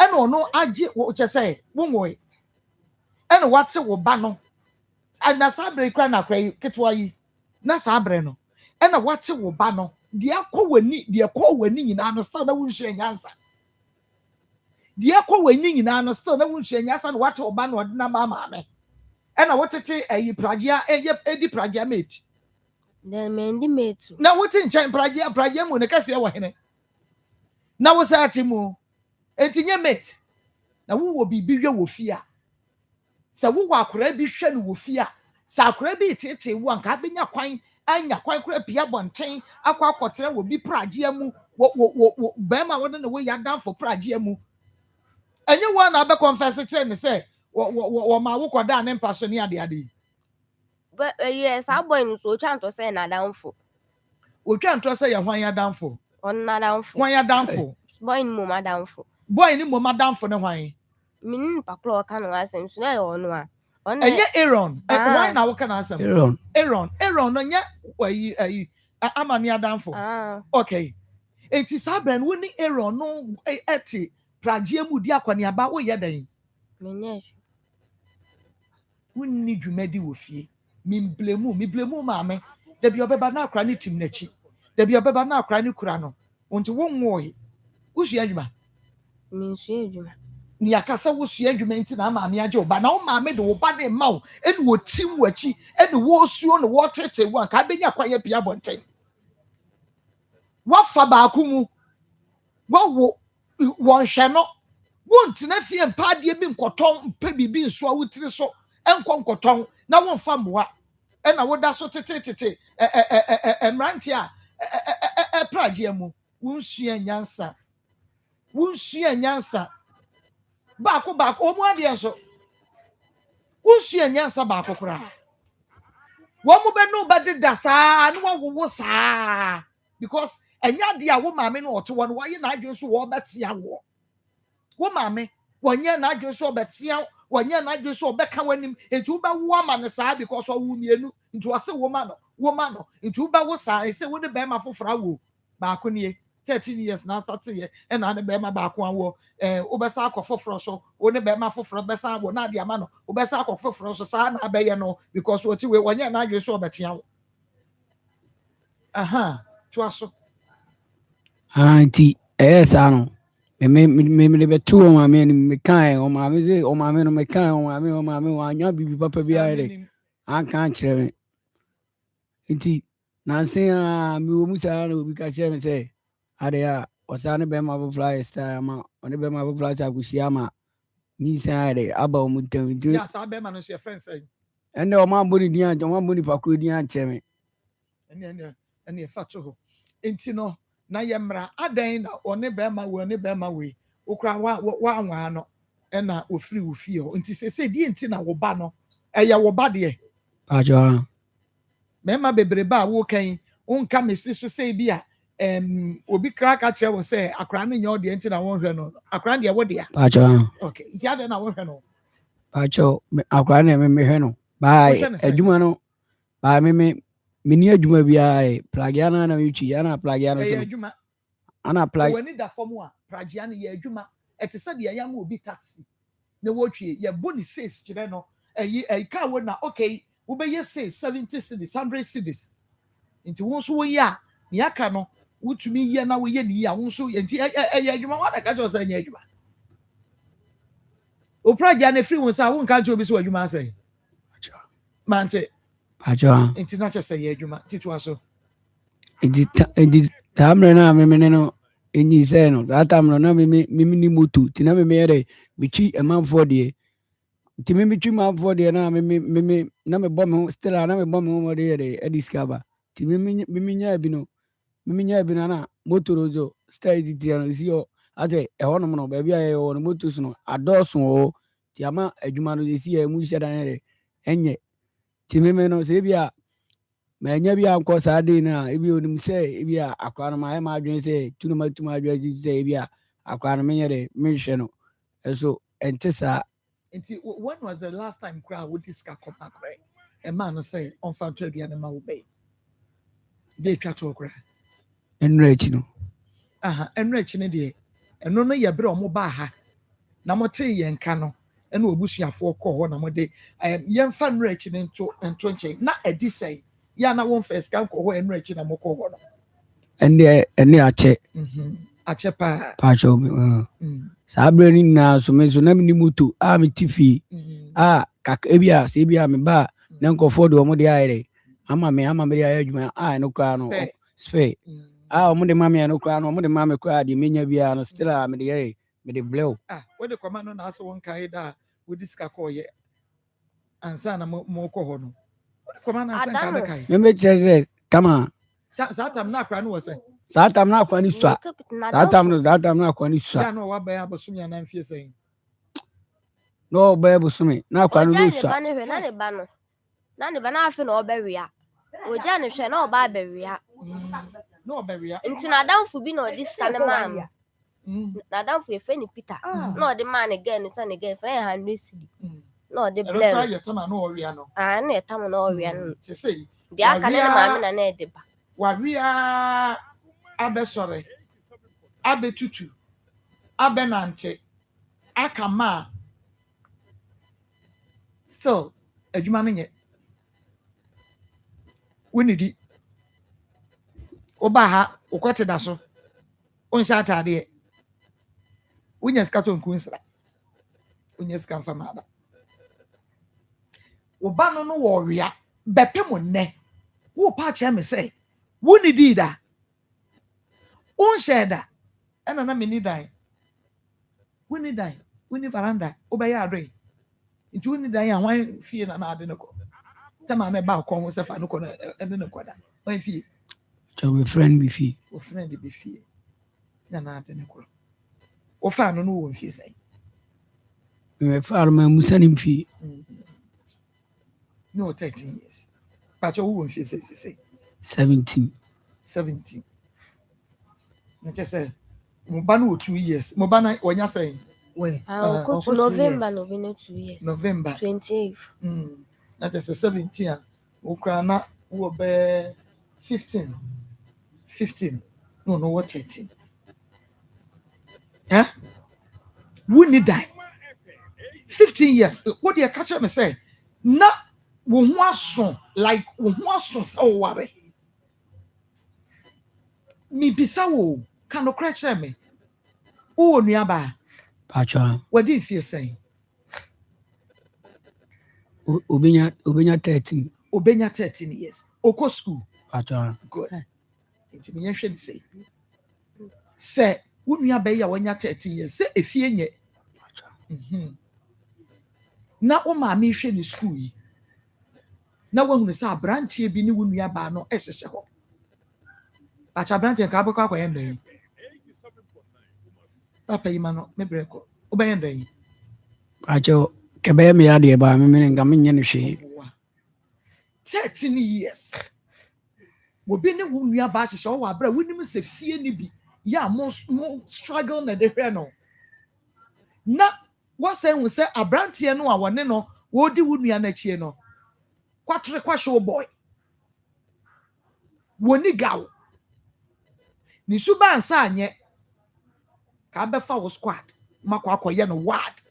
Ɛna ɔno agye wo kyɛ sɛ wo ngɔe. Ɛna wate wo ba no. Na saa bere kra na kra yi ketewa yi. Na saa bere no. Ɛna wate wo ba no. Deɛ kɔ w'ani nyinaa no still na wunhyia nyansa. Deɛ kɔ w'ani nyinaa no still na wunhyia nyansa na wate wo ba no ɔde na maame. Ɛna wotete ayi pragia edi pragia mate. Then mendi mate. Na wote nkyɛn pragia mu ne kɛse wɔ hene. Na wo sa ate mu. Enti nye mate. Na wo wɔ bibi hwɛ wɔ fie a. Sɛ wo wɔ akora bi hwɛ no wɔ fie a. Sɛ akora bi tete wo anka benya kwan anya kwan kora pia bɔnten akɔtena wɔ bi pragia mu wo bɛma wɔde ne wo ya down for pragia mu. Enye wo na abɛ confess kyerɛ ne sɛ wo ma wo kɔda ne mpa so ne ade. But yes, I boy no so trying to say na down for. O twa ntɔ sɛ yɛ hwan ya down for. On na down for. Hwan ya down for. Boy no ma down for. Boy ni mo ma down for ne hwan. Min paklo ka no asem so na ono a. Enye Aaron. Why na wo ka na asem? Aaron no nya ayi amani ya down for. Okay. Enti saa brand wo ni Aaron no eti pragia mu di akwani aba wo yɛ dan. Menye. Wo ni dwumadi wo fie. Mi blemu maame. Da bi obeba na akra ne tim nachi. Da bi obeba na akra ne kura no. Wonti wo nwoe. Wo sua adwuma. Min sua adwuma. Ni akasa wo sua adwuma nti na maame agye oba. Na wo maame de wo ba ne ma wo. Eni wo tim wachi. Eni wo suo no wo tete wo anka benya kwanye pia bonten. Wo fa ba akumu. Wo hwe no. Wo ntina fie mpaade bi nkoton mpa bibi nso a wotiri so. Enkɔ nkoton na wo mfa mmoa. Ena wo da so tete emranti a pragia mu wunsua nyansa baako omu ade so wunsua nyansa baako kura wo mu be no be da saa no wo saa because enya de a wo maame no oto wo no waye na adwo so wo betia wo maame wonye na adwo so betia wonye na adwo so obeka wanim etu ba wo ama ne saa because wo mienu nti wase wo ma no nti ba wo saa ese wo de be ma fofora wo baako nie 13 years na start ye e na ne be ma baako awo wo be saa akofoforo so wo ne be ma foforo be saa wo na de ama no wo be saa akofoforo so saa na be ye no because wo ti we wonye na adwo so obetia wo to aso anti saa no me be tu o maame ni me kan o maame no me kan o maame wa anya bibi papa bi ayre an kan kyerɛ me nti nanse a me wo musa na obi ka kyerɛ me sɛ ade a osa ne be ma bo fly star ma one be ma bo fly sa kusia ma ni san ade aba o mutam nti ya sa be ma no she friend say ene o ma boni dian o ma boni pakro dian kyerɛ me ene fa to ho nti no na yemra adan na one be ma we okra wa anwa no ena ofiri wo fie ho nti sese die nti na wo ba no eye wo ba de ajo me ma bebre ba wo kan unka mesi so sei bi a obi kra ka kyerɛ wo sɛ akra no nyɛ ɔdeɛ nti na wɔnhwɛ no akra deɛ wɔdeɛ Pacho. okay nti adɛn na wɔhwɛ no Pacho. Akwa na me hwɛ no. Bye. Wohwɛ no sɛn? Adwuma no. Bye me ni adwuma biara plagiana na me twi ana plagiana ɛyɛ so. adwuma Ana sɛ plag. w'ani da fam a pragyea no yɛ adwuma ɛte sɛ deɛ yɛama obi taxi na wɔtwie yɛbɔ ne sales kyerɛ no ɛyi kaa wɔ na okay wobɛyɛ sales 70 cedis 100 cedis nti wo nso woyɛ a ne aka no wotumi yɛ na woyɛ ne yie a wo nso nti ɛyɛ adwuma wɔn adaka kyerɛ sɛ ɛnyɛ adwuma opragyea no efiri wo nsa a wonka nkyerɛ obi sɛ adwuma asɛn mante Pacho. nti na kyerɛ sɛ ɛyɛ adwuma titoa so Edi tamre na me no enyi sɛ no that time no na me ni moto ti na me yɛre me twi emanfo de ti me twi manfo de na me na me bɔ me still na me bɔ me mo de yɛre e discover ti me nya bi no me nya bi na moto rozo style ti no si o ase e ho no no ba bia yɛ no moto so no adɔso o ti ama adwuma no si yɛ mu hyɛ dan yɛre enye ti me no se bia manya bi ankɔ saa de na ebi onim sɛ ebi akwa no ma ma adwen sɛ tunu ma tuma adwen sɛ ebi akwa no menyɛ de menhwɛ no ɛso ɛnte saa nti when was the last time crowd would discuss Akoma cry a man say on found to the ma obey they twa to cry ɛnura akyi no aha enra akyi ne de ɛno no yɛ bere ɔmo ba ha na mo te yɛ nka no ɛna obusuafoɔ kɔ hɔ na mo de yɛmfa nra akyi ne nto nkyɛn na edi sɛ ya na won first kan kɔ hɔ enra akyi na mo kɔ hɔ no ɛne akyɛ akyɛ pa pacho saa bere ni na so me so na me ni moto a me ti fi kaka ebi sɛ ebi me ba na nkɔfo de ɔmo de ayɛ ama me de ayɛ adwuma no kra no spare ɔmo de ma me no kra no ɔmo de ma me kra de menya bia no still me de yɛ me de blow wo de kɔma no na asɛ won kai da wo disika kɔ yɛ ansa na mo kɔ hɔ no wo de kɔma na asɛ nka be kai me kyerɛ sɛ kama saa tam na akra no wɔ sɛ saa tam na akwa ni sua saa tam na akwa ni sua ya no wa ba ya bosom ya na mfie sɛ no ba bosom na akwa no ni sua na ne ba na afi na ɔbɛwea ogya ne hwɛ na ɔba abɛwea na ɔbɛwea nti na adamfo bi na ɔde sika ne man na adamfo efe ni Peter na ɔde man ne girl ne sɛ ne girl fɛ yɛ 100 cedi na ɔde blem ɛbɛkra yɛ tam na ɔwea no na yɛ tam na ɔwea no te sɛ de aka ne maame na ɛde ba wawea abɛsɔre abɛtutu abɛnante aka ma still adwuma no nyɛ wonidi woba ha wokɔte da so wonhyɛ ataadeɛ wonya sika tɔ nku nsra wonya sika mfa ma aba woba no wɔ ɔwea bɛpɛ mo nnɛ wopa kyerɛ me sɛ wonidi da wonhyɛ da ɛna na meni dan woni dan woni varanda wobɛyɛ adwe nti woni dan a hwan fie na ade no kɔ tama na ba kɔ ho sɛ fa no kɔ no ɛde no kɔ da hwan fie so my friend be fie o friend be fie na ade no kɔ o fa no wɔ fie sɛ me fa ma musa ni fie no 13 years pa cho wɔ fie sɛ 17 na kyɛ sɛ mo ba no 2 years mo ba na wɔnya sɛ when November no be 2 years November 28 na kyɛ sɛ 17 a wo kra na wo bɛ 15 no what 13 woni die 15 years what dey catch me say na wo ho aso like wo ho aso sɛ wo ware mi bisa wo ka no kra kyerɛ me wo nua ba pacho wadi fie sɛn obenya 13 obenya 13 years okɔ school pacho good nti me yɛhwɛ ni sɛ wo nua ba yi a wanya 13 years sɛ efie nye na o maame hwɛ ni school yi na wahunu sɛ abranteɛ bi ne wo nua ba no ɛhyehyɛ hɔ pacho abranteɛ ka abɛkɔ akɔyɛ ndɛn papa yi ma no me brɛkɔ wobɛyɛ ndɛn pacho kɛbɛyɛ me adeɛ ba me nka menyɛ no hwee 13 years will be no near batches or abra, we didn't say fear ni be. Yeah, most struggle na de no. Na what say we say a brand here no one no, what do we near next year no? Quatre quasho boy. Woni gaw. Ni suba ansa anye. Ka befa wo squad. Makwa akoye no ward.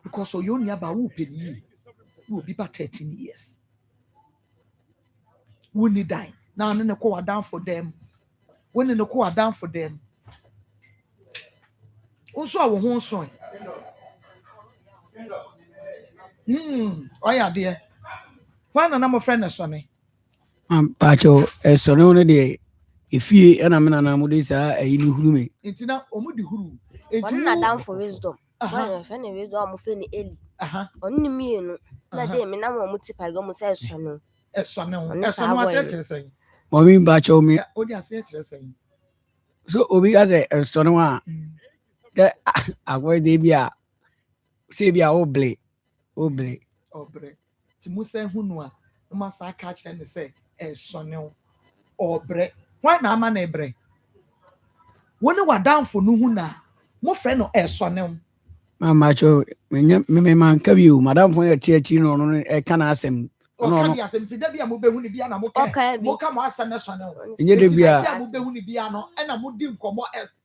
Because so you near ba wo peni. Will be about 13 years. We need die. Now I'm gonna call down for them. When in the call down for them. Also, our home son. Oh yeah, dear. Why not my friend sonny? Pacho, so no day. If you and I'm an amudis are a hulu. It's not omudi huru. One not down for wisdom. One if any wisdom of any ellie. Only me, no. Na day, me now multiply go says son. Son, I said to say. Mommy Bacho me. Oh, yeah, say to say. So, Obi as a son one. That I wear they be a Sabia oble. Oble. Timuse Hunua, no must I catch and say, son, or bre. Why not man a bre? When you were down for Nuhuna, more friend or son. Macho, me man can you, Madame for your teaching on a can ask him. Oh, can you ask him to be a mobile piano? Okay, Moka Massa National. And you be a mobile piano and a mudim come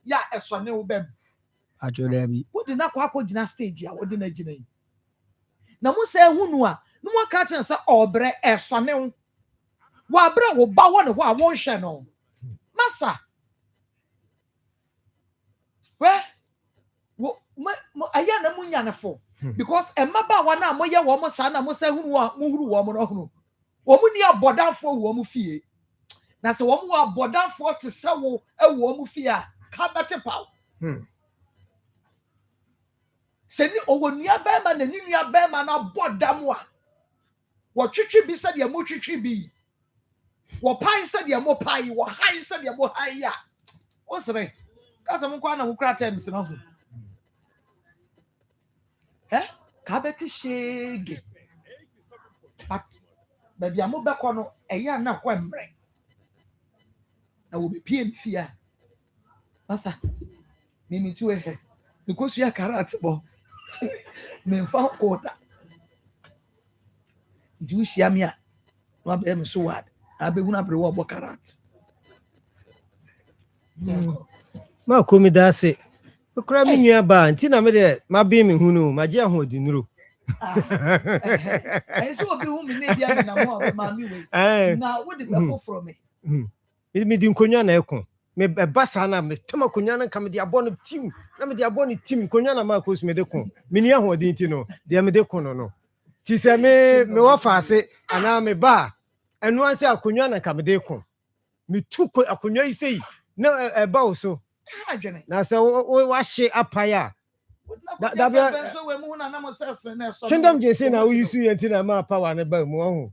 ya a son will be. Acho Debbie. What did not quack on stage? I wouldn't imagine. Now, who say Hunua? No more catching say or bre a son. Why, bro, will bow one who I won't channel. Massa. Well, I am a munyana for because a maba one now, moya woman son, I must say who are moved woman or who. Woman, you are bored for woman fear. Now, so one who are bored for to sell a woman fear. Come back pow. Send it over near Bearman and near Bearman are bored damn one. What chichi be said your muchi be. What pie said your more pie, what high said your more high. What's the name? Because I'm going to cry times. Eh? Kabeti shege. But baby, I'm back on a year now. Quembre. I will be peeing fear. Master, me too. Because you are karate. Me found quarter. Do you see me? No, I'm so hard. I'll be one of the war carrots. Ma komi dase. Okra mi nua ba nti na me de ma be me hunu ma je ahodi nuru. I saw be who me na bia na mo ma mi we. Na what the before from me. Me di nkonwa na ekon. Me basa na me tema konwa na kam de abo no team. Na me de abo no team konwa na ma ko su me de kon. Me ni ahodi nti no de me de kon no. Ti se me wo faase ana me ba. Enu anse akonwa na kam de kon. Me tu akonwa yi sei na ba wo so. Now, so what she apaya? Kingdom just say now you see until my power and about more.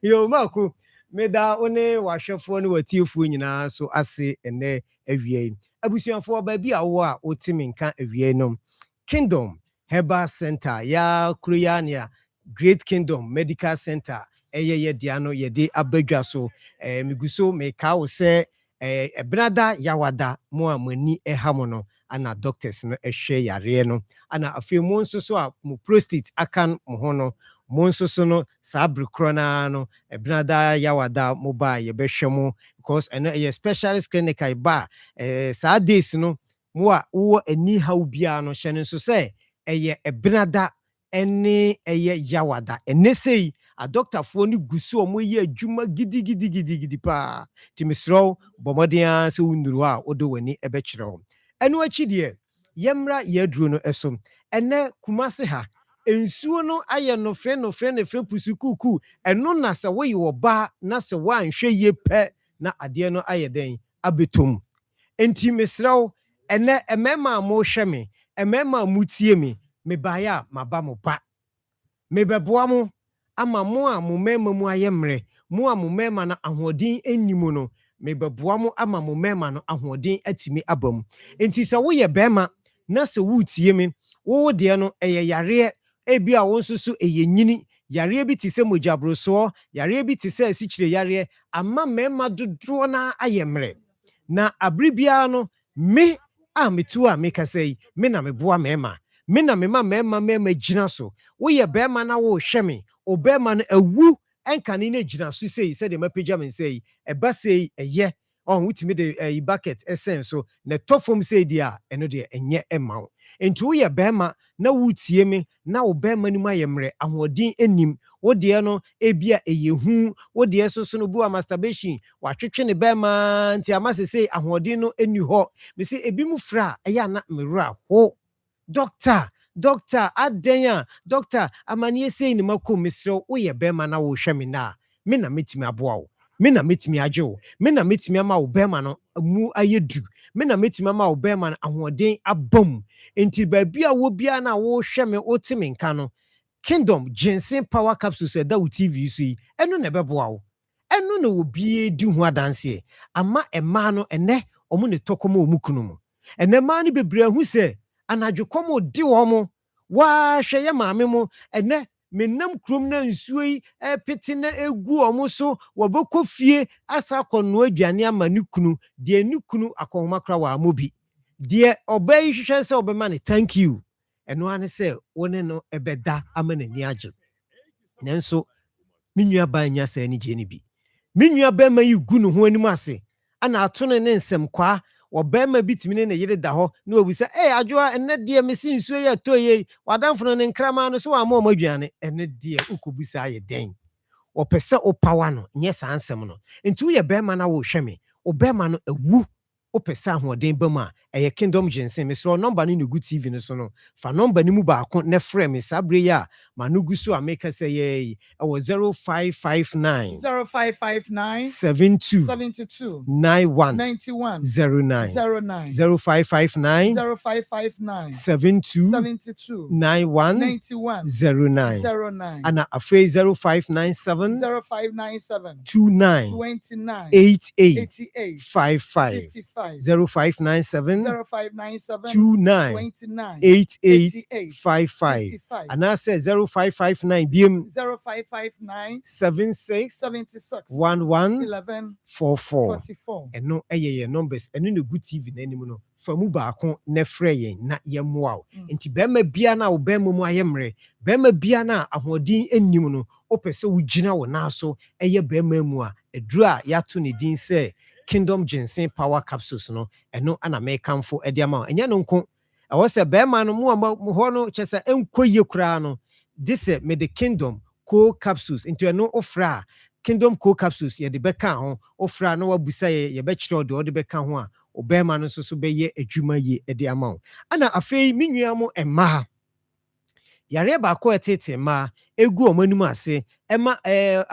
Yo, Marco, made that only wash your phone with you for so I say and there every abusian for baby our or Timin can't every Kingdom Herbal Center, ya Kruyania, Great Kingdom Medical Center, Diano, ye de Abejaso, Miguso, make cow say. Brother yawada mo amani hamono ana doctors no ehwe yare no ana afi mo nso so a mo prostate akan mo hono mo nso so no sabri krona no brother yawada mo ba ye behwe mo because eno specialist clinic ai ba sa days no mo a wo ani haw bia no hye nso se brother ene yawada ene sei a doctor for ni gusu omo ye adwuma gidi pa timisro bomodia se unuru a odo wani ebekire eno achi de yemra yaduro no esom ene kumase ha ensuo no aye no fe pusukuku eno na se wo ye oba na se wanhwe ye pe na ade no aye den abetom enti misro ene emema mo hweme emema mutie me baya maba mo ba me beboa mo ama mo a mo mema mu ayemre mo a mo mema na ahodin ennimu no me beboa mo ama mo mema no ahodin atimi abam enti se wo ye bema na se wutie me wo de no eye yare ebi a wo nso so eye nyini yare bi te sɛ mojabrosoɔ yare bi te sɛ asikyire yare ama mmarima dodoɔ na ayɛ na abere no me a metu a mekasa yi me na meboa mmarima me na mema mmarima gyina so woyɛ barima na wohwɛ me o barima no awu ɛnkane no gyina so sei sɛdeɛ mapagya me nsa yi ɛba sei ɛyɛ wotumi de bucket ɛsɛn so na ɛtɔ fam sei deɛ a ɛno deɛ ɛnyɛ ɛma wo nti woyɛ barima na wotie me na wo barima no mu ayɛ mmerɛ ahoɔden anim wo deɛ no ebia ɛyɛ hu wo deɛ so no bu a masturbation watwetwe ne barima nti ama sɛ ahoɔden no ani hɔ me sɛ ebi mu fra ɛyɛ na mmerɛ ho doctor adɛn a doctor amanneɛ sei ne makɔ mesrɛ woyɛ barima na wohwɛ me na me na metumi aboa wo me na metumi agye wo me na metumi ama wo barima no mu ayɛ du me na metumi ama wo barima no ahoɔden abam nti baabi a wo bia na wohwɛ me wote me nka no Kingdom ginseng power capsules ɛda wo TV so yi ɛno na ɛbɛboa wo ɛno na obiara di ho adanseɛ ama ɛmaa no ɛnɛ ɔmo ne tɔkɔm a ɔmo kunu mu ɛnɛ maa no bebree hu sɛ anadwokɔm odi wɔ mo waahwɛ yɛ maame mo ɛnɛ menam kurom na nsuo yi pete na egu ɔmo so wɔbɛkɔ fie asa akɔnoa aduane ama ne kunu deɛ ne kunu akɔnhoma kora wɔ amo bi deɛ ɔbaa yi hwehwɛ sɛ ɔbɛma ne thank you ɛno ane sɛ wone no ɛbɛda ama n'ani agye nanso me nua baa nya sɛ ne gye ne bi me nua bɛrima yi gu ne ho anim ase ana ato ne nsɛm kwaa ɔbɛrima bi tumi ne yere da hɔ na obisa adwoa ɛnɛ deɛ mesi nsuo yɛ tɔ yɛ wadamfo no ne nkrama no so wama ɔmo aduane ɛnɛ deɛ wokɔbusa ayɛ dɛn ɔpɛ sɛ wopawa no nyɛ saa nsɛm no nti woyɛ bɛrima na wohwɛ me ɔbɛrima no awu wopɛ sɛ ahoɔden ba mu a ɛyɛ Kingdom ginseng mesrɛ nɔmba no ne gu TV no so no fa nɔmba no mu baako na frɛ me saa bere yi a ma no gu so a meka sɛ yɛyi ɛwɔ 0559 72 91 09 0559 72 91 09 ana afei 0597 29 88 55 0597 29 88 55 and I say 0559 BM 76 11 44 and no numbers and in the good TV anymore for mu baako na frɛ yɛn na yɛmmoa wo nti bɛrima bia na wo bɛrima mu ayɛmmerɛ bɛrima bia na ahoɔden anim no wopɛ sɛ wogyina wo naa so ɛyɛ bɛrima mu a aduru a yɛato ne din sɛ Kingdom ginseng power capsules no ɛno ana mekamfo ɛde ama wo ɛnyɛ no nko ɛwɔ sɛ bɛrima no mu a hɔ no kyɛ sɛ ɛnkɔ yie koraa no de sɛ mede Kingdom co capsules nti ɛno ofra a Kingdom co capsules yɛde bɛka ho ofra na wabusa yɛbɛkyerɛ ɔde ɔde bɛka ho a ɔbɛrima no nso so bɛyɛ adwuma yie ɛde ama wo ana afei me nua mo ɛmmaa yare baako ɛtete mmaa egu ɔmo anim ase ɛma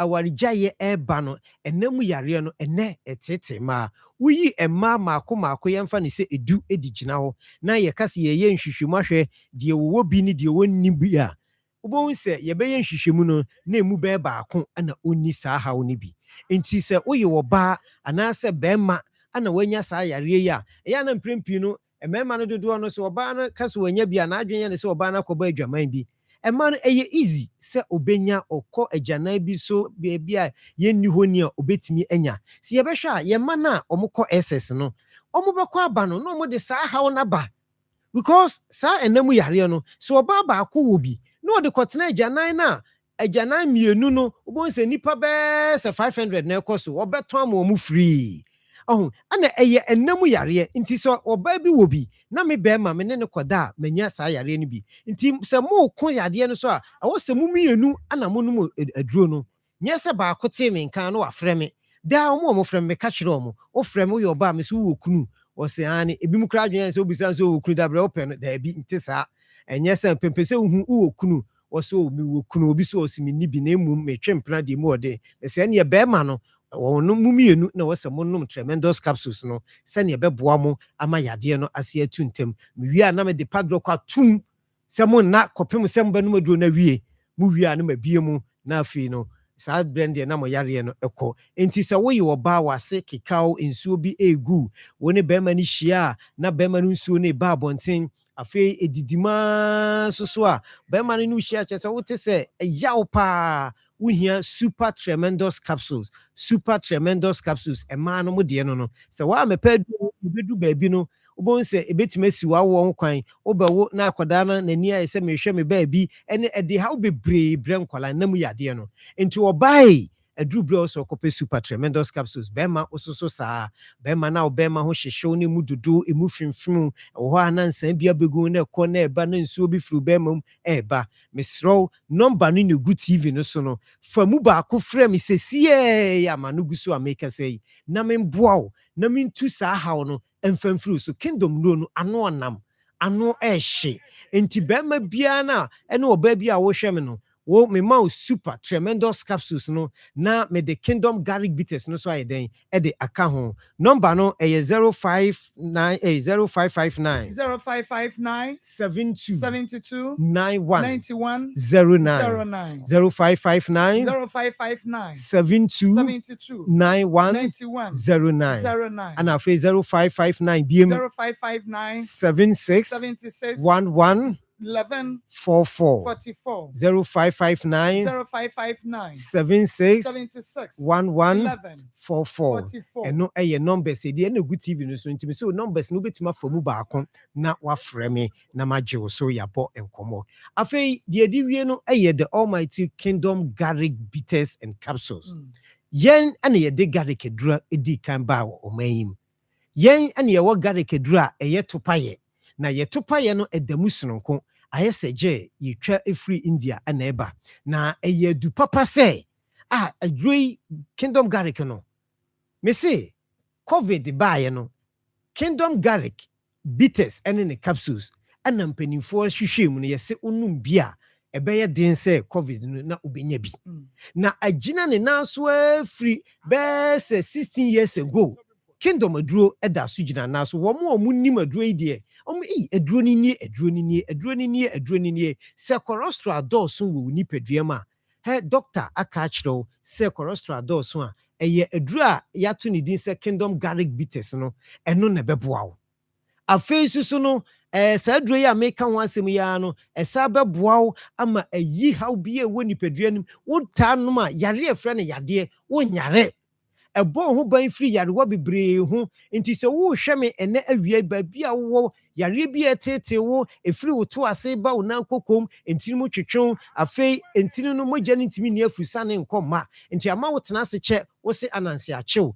awaregyaeɛ ɛba no ɛnam yare no ɛnɛ ɛtete mmaa woyi mmaa maako yɛmfa ne sɛ edu edi gyina hɔ na yɛka sɛ yɛyɛ nhwehwɛmu ahwɛ deɛ wɔwɔ bi ne deɛ wɔnni bi a wobɛhu sɛ yɛbɛyɛ nhwehwɛmu no na emu bɛyɛ baako ana onni saa haw ne bi nti sɛ woyɛ ɔbaa anaasɛ bɛrima ana wanya saa yare yi a ɛyɛ na mprempii no mmarima no dodoɔ no sɛ ɔbaa no ka so wanya bi a n'adwene yɛ ne sɛ ɔbaa no akɔbɔ adwaman bi ɛma no ɛyɛ easy sɛ obenya ɔkɔ agyanan bi so baabi a yɛnni hɔ ni a obetumi anya sɛ yɛbɛhwɛ a yɛma no a ɔmokɔ SS no ɔmobɛkɔ aba no na ɔmode saa haw no aba because saa ɛnam yare no sɛ ɔbaa baako wɔ bi na ɔde kɔtena agyanan no a agyanan mmienu no wobɛhu sɛ nnipa bɛɛ sɛ 500 na ɛkɔ so ɔbɛtɔn ama ɔmo free ana ɛyɛ ɛnam yare nti sɛ ɔbaa bi wɔ bi na me bɛrima me ne ne kɔda a manya saa yare no bi nti sɛ moko yadeɛ no so a ɛwɔ sɛ mo mmienu ana mo nom aduro no nyɛ sɛ baako tee me nka no wafrɛ me daa ɔmo frɛ me ka kyerɛ ɔmo wofrɛ me woyɛ ɔbaa me so wowɔ kunu ɔsɛ ane ebi mu kora adwene sɛ obisa nso wɔ kunu dabrɛ wopɛ no daabi nte saa ɛnyɛ sɛ pɛmpɛ sɛ wohu wowɔ kunu ɔsɛ mi wɔ kunu obi so ɔsɛ mi ni bi na emu metwe mpena deɛ mu ɔde ɛsɛ ne bɛrima no wɔn mu mmienu na wɔsɛ mo nom tremendous capsules no sɛnea ɛbɛboa mo ama yadeɛ no ase atu ntɛm mewie a na mede padrock atum sɛ mo nna kɔpem sɛ mo bɛnom aduro na wie mo wie a na mabie mu na afei no saa brand deɛ na mo yareɛ no ɛkɔ enti sɛ woyɛ ɔbaa wase kekaw nsuo bi egu wo ne bɛrima no hyia a na bɛrima no nsuo no ba abɔnten afei edidima so a bɛrima no ne hyia kyɛ sɛ wote sɛ ɛyaw paa wohia super tremendous capsules ɛmaa no mo deɛ no sɛ waa mepɛ du baabi no wobɛhu sɛ ɛbɛtumi asi wawɔ ho kwan wobɛwo na akwadaa no n'ani ayɛ sɛ mehwɛ me baabi ɛne ɛde haw bebree brɛ nkwadaa na mu yadeɛ no nti ɔbae aduru berɛ ɔsɛ ɔkɔpɛ super tremendous capsules bɛrima wososo saa bɛrima na bɛrima ho hyehyew ne mu dodo emu fimfim ɛwɔ hɔ a na nsan bi abɛgu na ɛkɔ na ɛba na nsuo bi firi bɛrima mu ɛɛba mesrɛw nɔmba no ne gu tv no so no fa mu baako frɛ me sɛsiɛ ama no gu so a meka sɛ yi na memboa wo na mentu saa haw no ɛmfamfiri so kingdom no ano ɔnam ano ɛhye enti bɛrima biara no ɛne ɔbaa bi a wohwɛ me no wo me ma super tremendous capsules no na me the kingdom garlic bitters no so ayɛ den ɛde aka ho number no ɛyɛ 0559 72 91 09 0559 72 91 09 and after 0559 BM 76 11 44 0559 76 11 44 ɛno ɛyɛ numbers ɛdi ɛna gu tv no so ntimi so numbers no betima famu baako na wafrɛ me na magye wo so yabɔ nkɔmɔ afei deɛ di wie no ɛyɛ the almighty kingdom garlic bitters and capsules yɛn ɛna yɛde garlic adura edi kan ba wɔ ɔman yɛn ɛna yɛwɔ garlic adura ɛyɛ topayɛ na yɛtopayɛ no ɛdamu sononko ayɛ sɛ gye yɛtwa efiri India ana ɛba na ɛyɛ du papa sɛ adroi kingdom garlic no me say covid baayɛ no kingdom garlic bitters ɛne ne capsules ɛna mpanimfoɔ hwehwɛ mu no yɛsɛ onum bi a ɛbɛyɛ den sɛ covid no na obenya bi na agina ne naso afiri bɛsɛ 16 years ago kingdom aduro ɛda so gyina naso wɔn nim aduro yi deɛ aduro ni nie sɛ cholesterol dɔɔso wɔ nipadua ma he doctor aka kyerɛw sɛ cholesterol dɔɔso a ɛyɛ aduro a yɛato ne din sɛ kingdom garlic bitters no ɛno na bɛboa wo afei so no saa aduro yi a meka ho asɛm yi no ɛsa bɛboa wo ama ayi haw bi a ɛwɔ nipadua nim wotaa nom a yare ɛfrɛ no yadeɛ wonyare ɛbɔ ho ban firi yarewa bebree ho nti sɛ wo hwɛ me ɛnɛ awia baabi a wo yare bi ɛtete wo ɛfiri wo to ase ba wo nan kokom ntini mu twetwe afei ntini no mogya no ntimi ni afusa ne nkɔma nti ama wo tena ase kyɛ wo se ananse akyew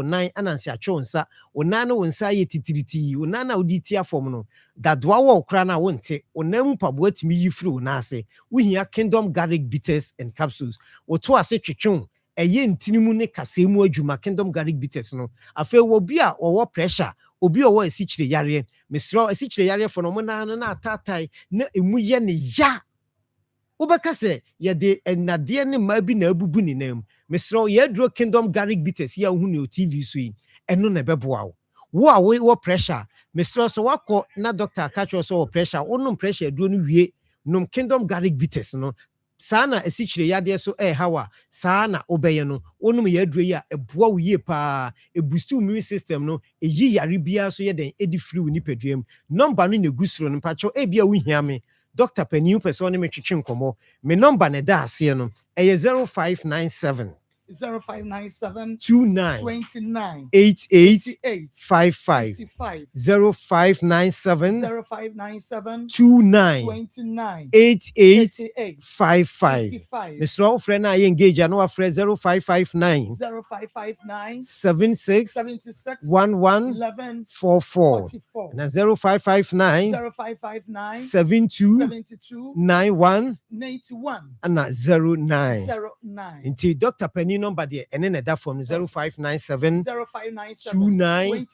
nan ananse akyew nsa wo nan no wo nsa yɛ titiriti wo nan na wo di ti afom no dadoa wo kra na wo nte wo nan mu paboa timi yi firi wo na ase wo hia kingdom garlic bitters and capsules wo to ase twetwe ɛyɛ ntini mu ne kase mu adwuma kingdom garlic bitters no afei wo bi a wo pressure obi a wo asikyire yare mesrɛ asikyire yare fo no mo na atatai na emu ye ne ya wo bɛka sɛ yɛde ɛnadeɛ ne ma bi na abubu ne nam mesrɛ yɛdro kingdom garlic bitters ya hu ne o tv so yi ɛno na bɛboa wo a wo pressure mesrɛ so wakɔ na doctor ka kyerɛ so wo pressure wo nom pressure aduro no wie nom kingdom garlic bitters no sana esikyire yadeɛ so hawa sana obɛyɛ no onum yɛaduro yi a ɛboa wo yie paa ebustu immune system no eyi yare bia so yɛ den edi free wo nipadua mu number no na gu soro no mpacho bia wo hia me doctor paniu person ne me twetwe nkɔmɔ me number na da ase no ɛyɛ 0597 29 88 55 0597 29 88 55 Mr. Friend I engage and our friend 0559 76 11 44 and 0559 72 91 and 09 until Dr. Penny number there and then that from 0597 29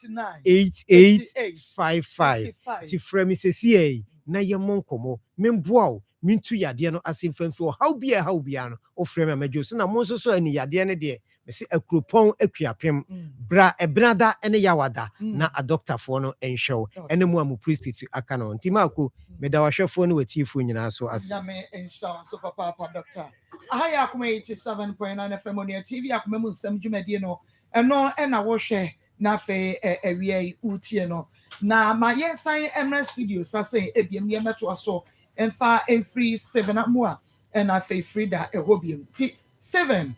88 55 to frame CCA na ye monkomo memboa mintu yade no asemfamfo how bia no o frame amajo so na mo so ani yade ne de me se akropon akuapem bra ebrada ene yawada na a doctor for no enshow ene mu amu priest aka no ntima ako me da wahwefo no watifo nyina so as me enshow so papa doctor ahaya akoma 87.9 FM on TV akoma mu nsem dwumadie no eno na wo hwe na fe ewie utie no na ma yensan emra studio sase ebiem ye meto aso emfa free Steven Amua and afe Frida ehobiem ti Steven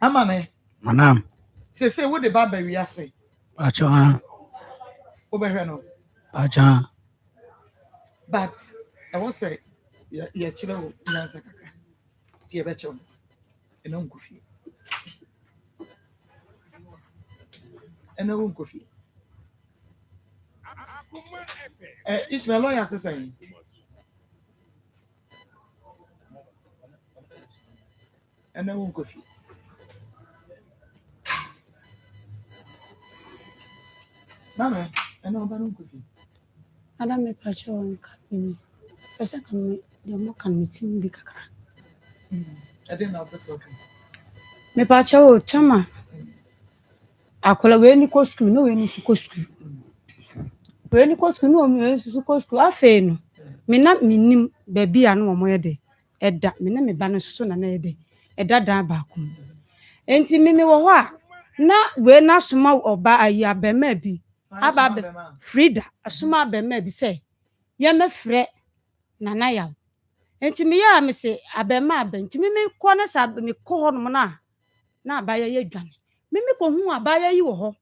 amane Manam. say what the baba wi ase Pacha. obehwe no Pacha. but I want say ya chira wo nyansa kaka ti e be chew eno nkofi eno nkofi Ismail lawyer say eno nkofi mama eno ba nkofi Adam me pacho nkapini. Pesa kami de mo kan meeting bi kakra. I didn't know this okay. Me pacho chama. Akola we ni ko school no we ni ko school. We ni ko school no we ni ko school afa no. Me na minim ba bia no mo ye de. Eda me na me ba no so na na ye de. Eda dan ba ko. Enti me wo ho a na we na soma oba ayi abema bi. Aba be Frida asoma abema bi say ye me frɛ nana yaw. Enti me ya me se abema aba enti me ko na sa me ko ho no na abaya ye dwane. Me ko hu abaya yi wo ho.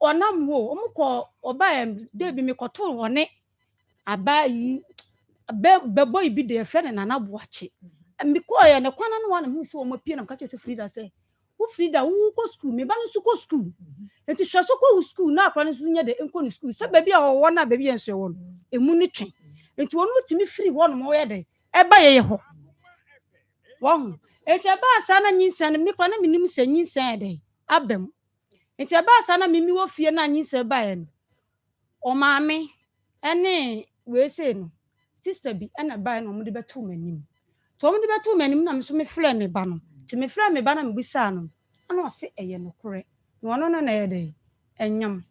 Onam ho omko oba de bi me koto wone abayi beboy bi de frɛ nana boache. Me ko ye ne kwana no wana hu se o mapie na ka che se Frida se wo Frida wo ko school me ba no su ko school. Enti hwe so ko school na akwa no su nya de enko ni school se baby a wo na baby enso wo no emu ni twen. Enti wonu timi free wo no mo ye de eba ye ho wo enti eba asa na nyinsa me kwa na minim se nyinsa de abem enti eba asa na mimi wo fie na nyinsa ba ye no o maame ene we se no sister bi ena ba ye no mo de beto manim to mo de beto manim na me so me frɛ me ba no ti me frɛ me ba na me bisa no ana o se eye no kore no no na ye de enyam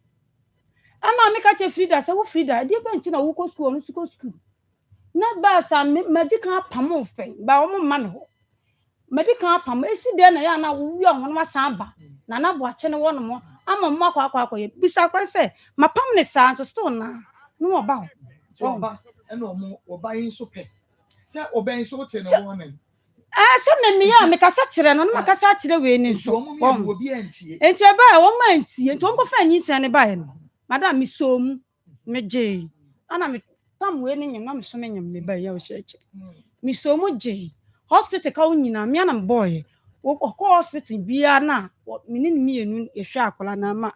ama me ka che Frida se wo Frida de ba nti na wo ko school no su ko school na ba sa medical pam fe ba wo ma me ho medical pam esi de na ya na wo wi ho no wasan ba na boache ne wo no mo ama mo akwa ye bisa kwere se mapam ne sa nso still na no oba ho oba eno mo oba yin so pe se oba yin so te no wo ne se me ya me kasa kire no ma kasa kire we ni so obi antie enti ba wo ma antie enti wo ko fa nyinsa ne ba ye no madam mi so mu me je ana me tam we ni nyam na me so me nyam me ba ye o sheche mi so mu je hospital ka unyina me ana boy wo ko hospital bia na me ni mienu ye hwe akola na ma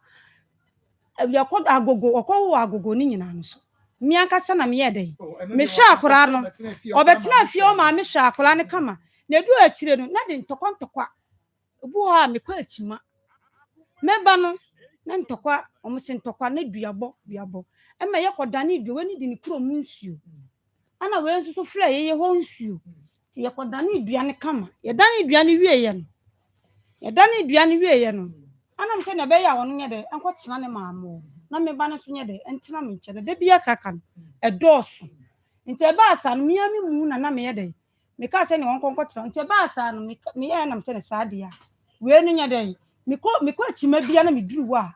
ya ko agogo wo agogo ni nyina no so me akasa na me ye dey me hwe akora no obetina fie o ma me hwe akora ne kama na du akire no na de ntokwa obu ha me kwa akima meba no na ntokwa omo se ntokwa na duabo ema ye kodane du we ni di ni kuro mu nsuo ana we nso so fra ye ho nsuo ti ye kodane duane kama ye dane duane wie ye no ana mse na be ya wono nye de enko tena ne maamo na meba no so nye de entena me nche de bia kaka edoso nti eba asa no mia mi mu na me ye de me ka se ne won konko tena nti eba asa no me ye na mse ne saade a we no nye de me ko achima bia na me duru wa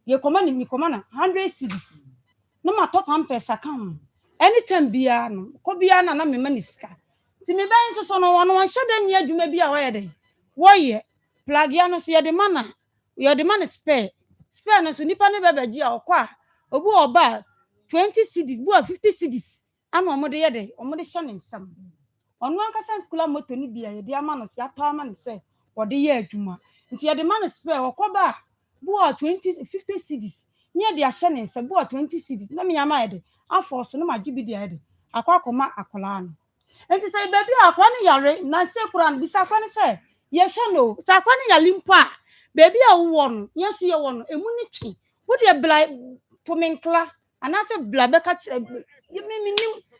ye koma na 100 cedis no ma top am pesa kam anytime bia no ko bia na me ma ni sika ti me ban so no wono won hyede nya adwuma bia wo ye de wo ye plug ya no so ye de mana spare no so nipa ne bebeji a okwa obu oba 20 cedis bu 50 cedis ama omo de ye de omo de hye ne nsam onu ankasa kula moto ni bia ye de ama no ya to ama ne se wo de ye adwuma nti ye de mana spare okwa bu 20 50 cedis nye de ahye ne nsam bu 20 cedis na me nyama ye de afọ so no ma gibi de ye de Akoma akola no enti say baby akwa ne yare na se kura no bisa akwa ne se ye hwe no sa akwa ne yale mpa baby a wo no yesu ye wo no emu ni twi wo de bla to menkla ana se bla be ka kire mi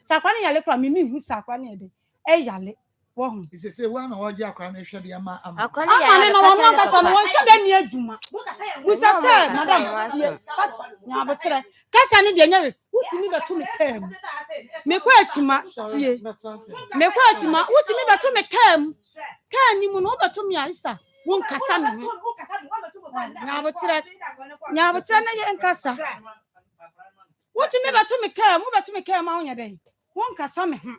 sa akwa ne yale kura mi hu sa akwa ne de yale wo hu ise se wa na wo je akwa ne hwe de ama akwa ne yale no won kasa no won hwe de ni adwuma bisa se madam nya botre kasa ne de nya wutimi beto me kam me kwa atima tie me kwa atima wutimi beto me kam kan ni mu no beto me sister won kasa me ho nyabotre na ye nkasa wotumi beto me kaa mu beto me kaa ma wonya den won kasa me ho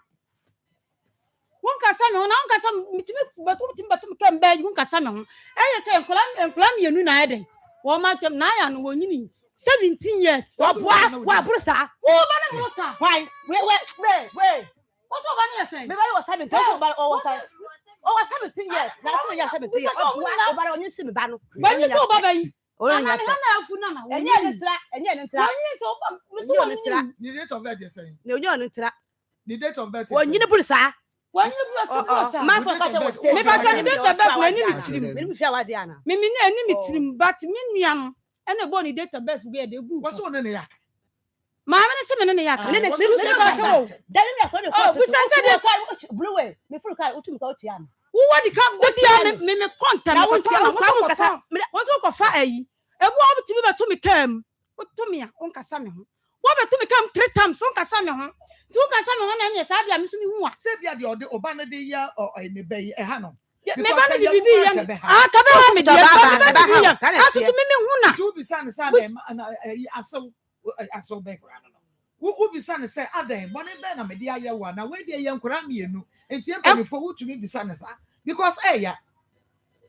won kasa me ho na won kasa mitumi beto me kaa mba won kasa me ho eye te nkula me yenu na eden wo ma twem na ya no wonyini 17 years wa brusa wo ba na brusa why wait what's over here say me bari was 17 was 17 years na so ya 17 years o bari onyi si me ba no ba ni so ba ba yi ana na afu na enye ni ntra onyi so ba me so onyi ntra The date of birth, you're saying. ne onyi ni ntra The date of birth. onyi ni brusa onyi brusa my for ka te me ba tani date of birth we ni mitirim me fi awade ana me ni ani mitirim but me nua no ene bo ni date of birth we dey bu What's on the yak? maame ne se me ne yaka ne ka te wo da me ko ne ko busa se de blue way me furu ka utumi ka otia no wo wadi ka otia me konta na won tia wo kasa wo to ko fa ayi ebu obutimi beto me kam otumi a won kasa me ho wo beto me kam 3 times won kasa me ho ti won kasa me ho na me sa bia me so me hu a Say, be the order, Obana de ya or a bay, a hanum. me ba ni bibi ya ka be ha me dia asu tu me hu na To be son, son, and I so background. Who be son say, Adam, one and then I'm a dear one. Now, where the young Kuramian, and see for who to me be son, because, yeah.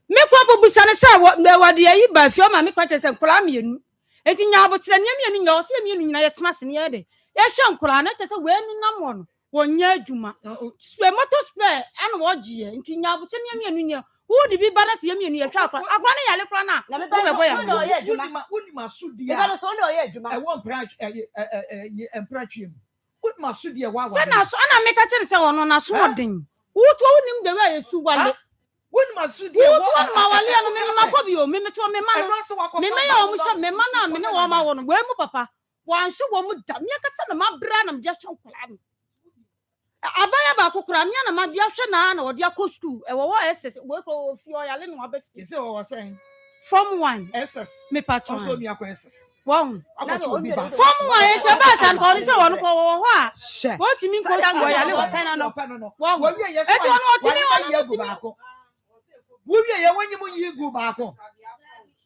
me kwa bu sane sa wa de yi ba fio ma me kwa tese nkura mienu enti nya abotre ne mienu nya o se mienu nyina yetena se ne yede ye hwe nkura na tese we nu namo no wonya adwuma spe moto spe ana wo giye enti nya abotre ne mienu nya wo de bi ba na se mienu ye hwe akwa ne yale kura na me ba boy ya Wouldn't my sudia. me ba so no ye adwuma I want branch emprachim. Put my sudia wa. se na so ana me ka kire se wono na so odin wo to wonim de we yesu wale Wouldn't my sudia wo ma wale no me ma ko bi o me to me ma no me ya o mu sha me ma na me ne wo ma wo no we mu papa wan so wo mu da me ka se na ma bra na me dia hwe nkura no abaya ba kokura me na ma dia hwe na wo dia ko school e wo SS we ko fi o yale no abesi You say what was saying? form 1 SS. me patron Also, me akwa SS. won I got to be back. form 1 e te ba san ko ni se won ko wo ho a she wo ti mi ko school o yale wo No. Wow. Well, yes, Eti ono otimi one go back. We are when you go back.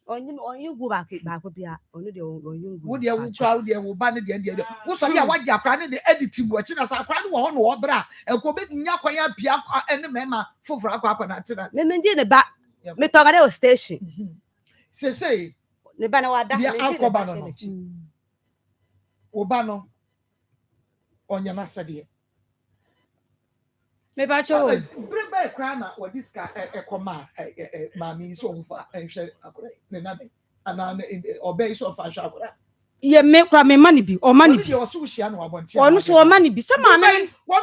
onyi gu ba ko bia onu de onyi gu Would you crowd there will ban the end? What's on your what you're crying the editing watching us? I cried one or bra and go back Nyakwa Pia and the mema for Aqua. me ndi ne ba me to gare o station Say, ne ba na wa da ya ne Akoma no. Obano on your nasadi. me ba cho Bring back crana or this guy Akoma, mammy so far and share and obey so far. ye me kwa me mani bi o mani bi Your sushi and one. onu so o mani bi se ma me One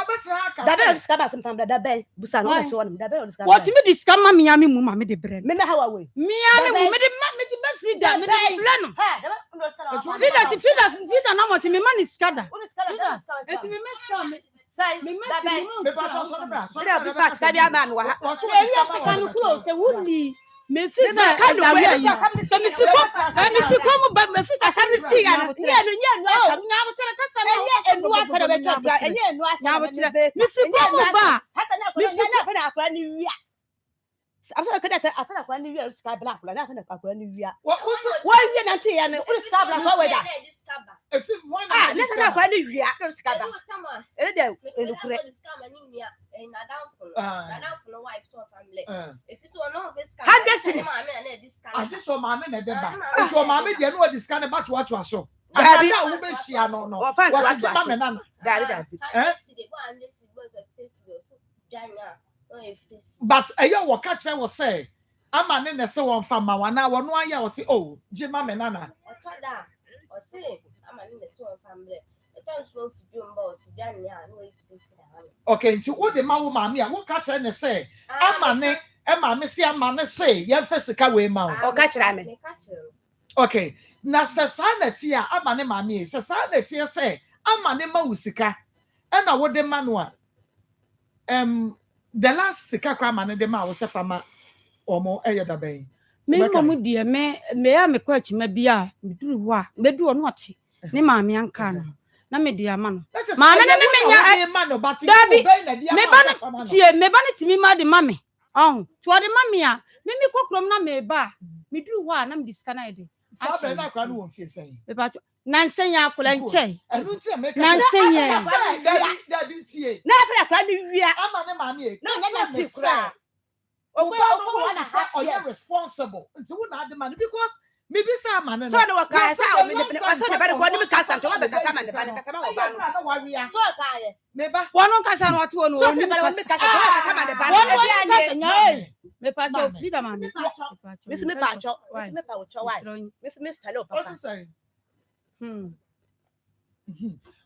better. da be discover some time da be busa no so one da be discover what me discover ma me ya me mu ma me de bre me how away me ya me mu me de ma me de be free da me de ble no ha da be discover free da na mo ti me mani skada eti me discover me say me da be Me pass on the brass. so da be fast da be man wa e wi afika no close e wuni me fi sa ka do we yi so me fi ko mo ba me fi sa asam si ga no nya no asam nya mo tere ka sa na enye enu asa da be twa enye enu asa nya mo tere me fi ko mo ba hata na ko nya fa na akwa ni wia after ka da after akwa ni wia sky black la na fa na akwa ni wia What was it? why wia na ti ya ne uri sky black wa da It's one. ah na na akwa ni wia no sky black e de elukure I just saw my men at the back. It's your mammy, you know, this kind of batch what was so. Daddy. I will be Shiano. No, o fa what's twa it, Mamma? daddy But a young will catch was say, I'm an in the so on from Mawana, 1 year was say, oh, Jim Nana. Okay, to what the mammy, I won't catch any say. I'm a missy, I'm man say, yes, physical way mount. o ka kira me Okay, na society a amane mami society say amane ma usika e na wo de manua the last sika kra mane de ma wo se fama omo eye da ben me mo die me ya me kwa chima bia me duru ho a me du ono ate ne maame anka no na me dia ma no maame ne me nya ma no but me ba ne tie me ba ne timi ma de mame oh to de mame a Mimi kokrom na me ba. Me do ho a na me diska na ide. Sabe na kwa no won fie sen. Me ba Nansen ya akola nche. Enu nti make Nansen ya. Dabi tie. Na afra kwa ni wia. Ama ne maami e. No nya ti kura. Are you responsible? Nti wo na ade man because me be say man no. So no waka sa o me so na ba go ni me kasa to ba kasa man ba kasa ma ba no. So ka ye. Me ba. Wono kasa no ate wono. So na ba me kasa to kasa man ba no. Me pa cho freedom man. Me so me pa cho. Me pa cho why. Me so me fellow papa. What's say? Me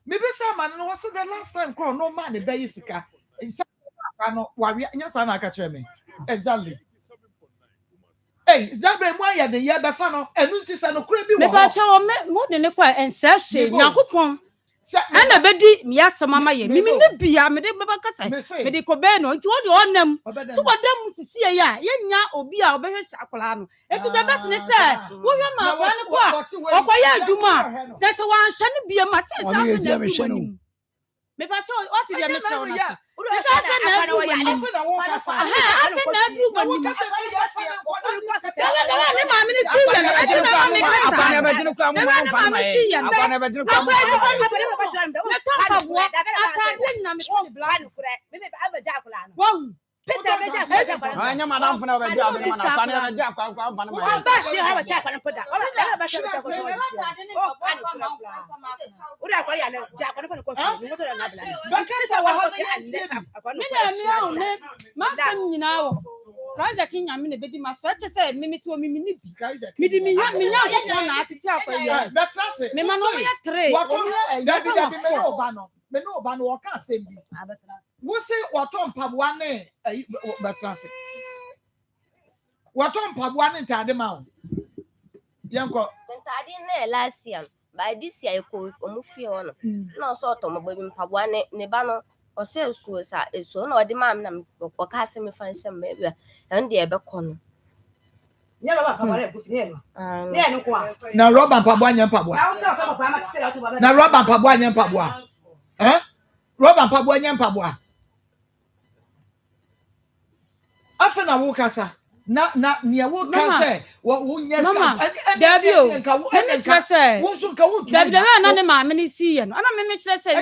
be say man no was the last time crown no man e be yisika. No wari nya sa na aka kire me. Exactly. Hey, is that brain why you the year be fa no? Enu nti se no kure bi wo. Me pa cho mo de ne kwa ensa hwe Nyankopon. Ana bedi mi asama ma ye. Mimi ne bia me de baba kasa. Me de ko be no nti wo de onam. So bodam sisi ya nya obi a obehwe sakola no. Eti de bes ne se wo hwe ma kwa ne kwa. Okoya aduma. De se wan hwe ne bia ma se sa na. Me pa cho what is your metro na. Raja Kenya me bedi maso eche se mimi ti o mimi ni bi mi di mi nya ko na atiti akwa ya me ma no ya 3 me no ba no ka asem bi wo se wato mpaboa ne betrase wato mpaboa ne ntade ma wo yanko ntade na last year by this year ko omufie ono na so to mo bi mpaboa ne ba no o se esuo sa esuo na odi mam na o ka se me fansham me bia and de ebe kono nya ba mpaboa le bufi ne no ne no kwa na rubber mpaboa nya mpaboa na rubber mpaboa nya mpaboa rubber mpaboa nya mpaboa afa na wo kasa na nia wo kasa wo nya scam Davio ne kasa wo so ka wo Davio na ne ma me ni si ye no ana me kire se so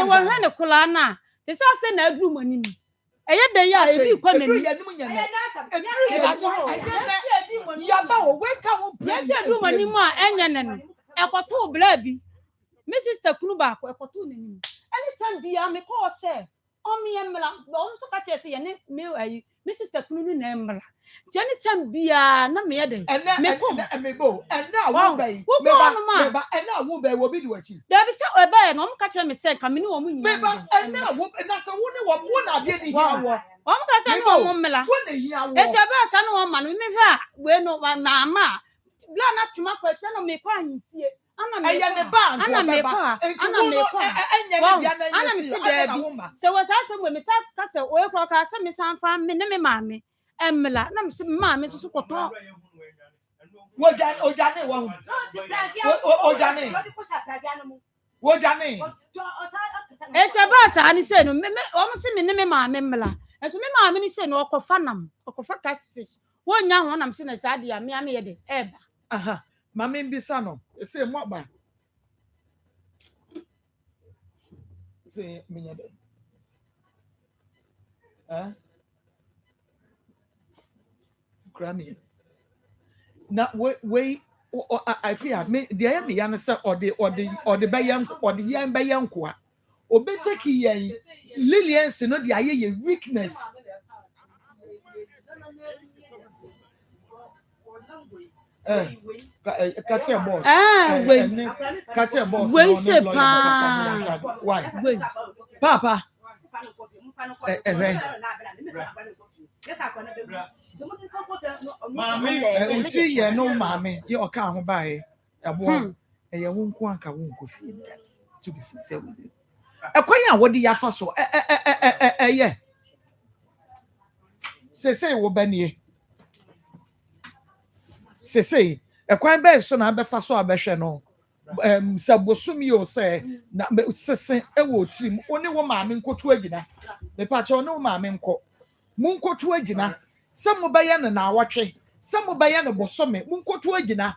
wo hwe ne kula na se sa fe na aduru manim eye de ya ebi kwa na ni ya ba wo we ka wo ya te aduru manim a enye ne no ekoto bla bi me sister kunu ba ko ekoto ne ni anytime bia me call say o me emla o so ka che se ye ne me ayi me sister kunu ni na emla ti anytime bia na me ye de me ko me bo na wo bai me ba na wo bai wo bi di wachi da bi se o bai no mo ka che me se ka me ni wo mu nyina me ba na wo na se wo ni wo na de ni hia wo o mo ka se no mo mela wo na hia wo e ti ba sa no ma no me hwa we no na ma bia na tuma kwa che no me kwa ahimfie ana me kwa ana me si da bi se wo sa se mo me sa ka se o e kwa ka se me sa fa me ne me ma me emla na me se ma me so koto ojane e ti ba sa ni se no me o mo se me ne me ma me mla e to me ma me ni se no okofa nam okofa catfish wo nya ho nam se na sa dia me ame ye de eba aha mama mbisa no se mo ba se minya de Grammy na we I clear me the me yan say or the bayan or the yan bayan kwa obe take yen Lillians no the aye weakness catch your boss catch your boss why papa uti ye no mame ye oka ho bae ebo ye wo nko anka wo nko fie to be sincere with you ekwan ya wodi ya fa so ye se wo banie se ekwan be so na be fa so abehwe no sabosum yo say na sese ewo tim oni wo maame nkoto agina me pa che oni wo maame nko mu nkoto agina Some mobile na watche, some mobile no bosome, munkoto agina.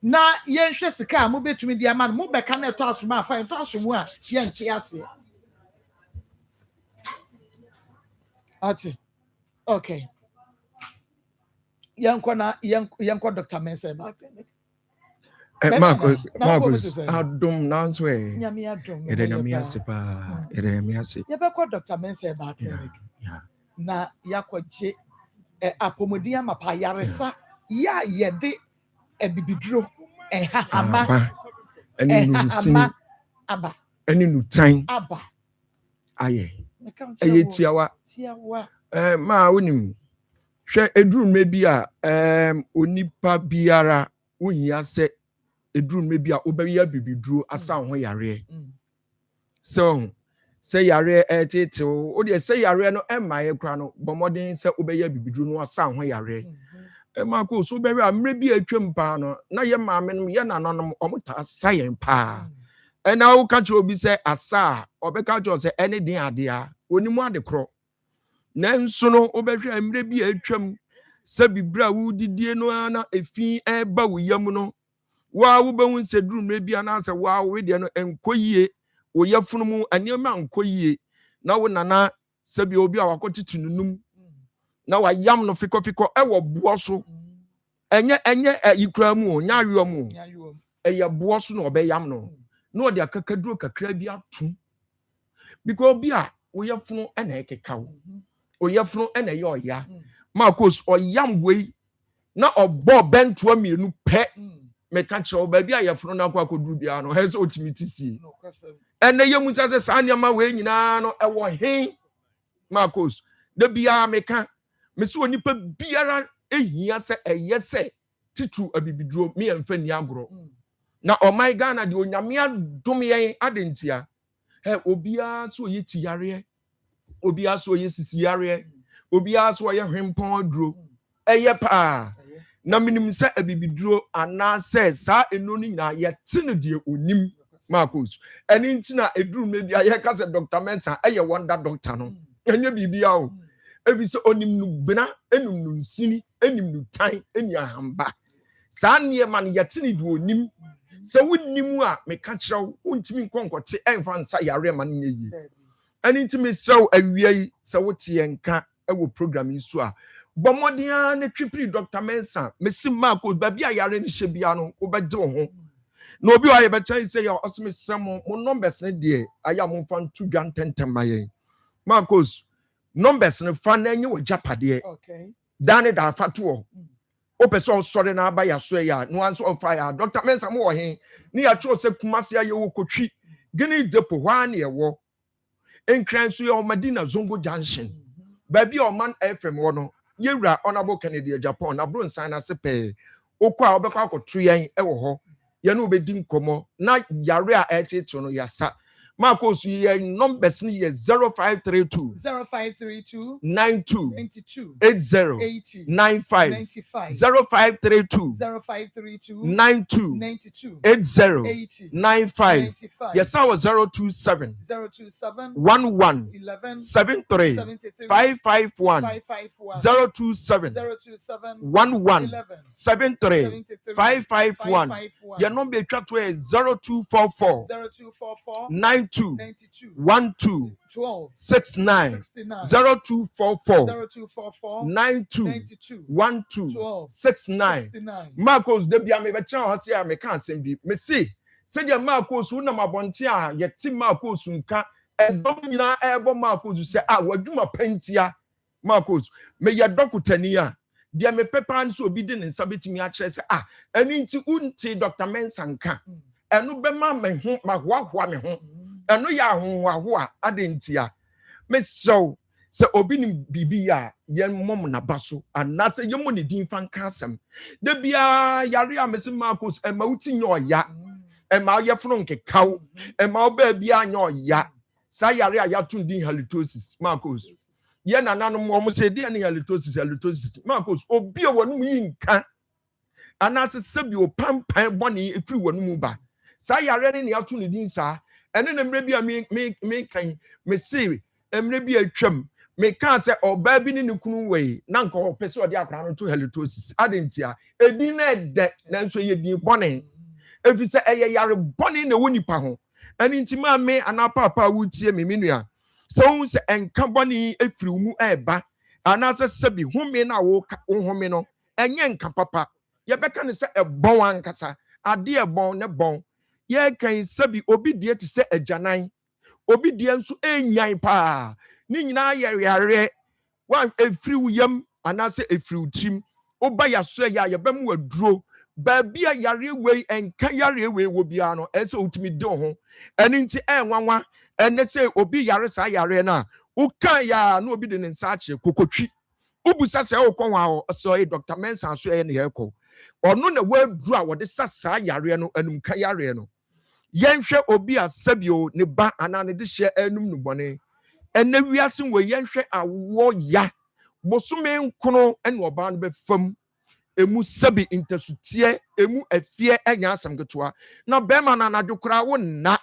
Na yenhwe sika mo betumi dia ma no mo beka na eto asoma afa eto asomu a yenche ase. Ati. Okay. Yanko Dr. Mensa back then. Marcus, adom nanso e. Nyame adom. Ede na mi ase pa. Ede na mi ase. Ye be kwa Dr. Mensa back then. Na yakwaje apomodi amapa yaresa ya yede ebibiduro ama eni nu sini aba eni nu tan aba aye eye tiawa ma wonim hwe eduru mebi a onipa biara ohia se eduru mebi a obeya bibiduro asa ho yare so say yare etete o de say yare no emaye kra no bomodin se obeya bibiduro no asa ho yare Marco, so very maybe a chimpano, na ye mamma, ye nanom, omuta, sayen pa. And now catch you be say, asa, or be catch you say anything idea, only more the crow. Nan sono, obeja, and maybe a chum, sabi bra, who did ye no ana, a fee, a bow yamuno. Wow, Uba said, room maybe an answer, wow, with you and koye, or yafunumu, and your man koye. Now, when Nana, sabi obi our cottage to num. Now I yam no fiko ewo buoso enye yikra mu nya ayo mu eye buoso no obe yam no no de akakaduro kakra bi atum because bi a wo yefunu na ekekawo wo yefunu na ye oya Marcos oyam wei na obo bentoa mienu pe meka che oba bi a yefunu na akwaduru bia no he so otimiti si ene yemu sase sa niam we nyina no ewo hen Marcos de bia meka meso onipa biara ehia se eyese titu abibiduro me emfa ni agro na oh my Ghana de onyame adom yen adentia obia so ye tiyare obia so ye sisiyare obia so ye hwempon aduro eye pa na minim se abibiduro ana se sa enoni na ye tine de onim Marcos eni ntina eduru me bia ye ka se Dr. Mensa eye wonder doctor no enye bibia o evi so onim nu bena enum nu nsini enim nu tan eni ahamba saa ne man yetini du onim se wonnim a meka kyerɛw wontimi nkonkote emfa nsa yare man nyeyi ani ntimi sew awiei se wote yenka ewo program yi so a bomodia na twipiri Dr. Mensa mesi Marcos ba bia yare ni hye bia no obede wo ho na obi wa ye becha say ya osme semo mo numbers ne de aya mo fa ntu dwa ntentemaye Marcos numbers ne fa na enye wo japade dane da fatuo o person sori na aba ya so ya no anso on fire Dr. Mensa mo wo he ni ya cho se kumase ya wo kotwi gini depo hwa na ye wo enkran so ya o Madina Zongo Junction ba bi o man FM wo no yewura honorable Kennedy Japan na bro nsan na sepe okwa obekwa akoto yen e wo ho ye no obedi nkomo na yare a etete no yasa Marcos ye numbers ni ye 0532 92 80 95 0532 92 80 95 yes I was 027 11 73 551 027 11 73 551 your number chat to 0244 92 12 69 0244 92 12 69 Marcos de bia me be chan ho se me kan asem bi me see se dia Marcos una mabonte a ye ti Marcos nka edom nyina ebo Marcos se wadwuma pantia Marcos me ye dokutani a dia me pepa nso obi de nsa betimi a kire se eni nti unti Dr. Mensa nka enu be ma me ho mahwa me ho eno ya ho adentia me so se obi ni bibi ya ye mom na baso anase ye mo ne din fan kasem de bia yare a mesi Marcos e ma uti nyo ya e ma ye funu nkekaw e ma oba bia nyo ya sa yare a ya tun din halitosis Marcos ye nananom mo se dia ni halitosis Marcos obi e wonu yi nka anase sebi o pampan boni efiri wonu mu ba sa yare ni ya tun din sa ene na mre bia me kan me se emre bia twam me can't say or baby in the kunu way, Nanko, Peso, the Akran to halitosis, Adentia, a dinner that Nanso ye bonnet. If it's a yare bonnet in the Winipaho, and intima me and our papa would see me minia. So and company a few mu eba, and as a sabi, whom may now walk on homino, and yanka papa. Ye beckon say a bon cassa, a dear bon a bon. Ye can sabi obedient to say a janine. Obedience to a nyai pa. Nina yare one a few yam and I say a few trim. Obaya say ya bemu a draw. Baby a yare way and kayare way will be ano and so to me do and into a one and let's say obi yare sa yare na. Ukaya no be in such a cocoa. Ubusa say o kon so a Dr. Mensa so any echo. Or no the word draw what the sasa yare no and kayare no. Yenhwe obi asabio ne ba anane de hye anum no bone enne wiase we yenhwe awo ya bosume nkono ene oba no befam emu sabi intasutie emu afie enya asam getoa na bema na anadwokra wo na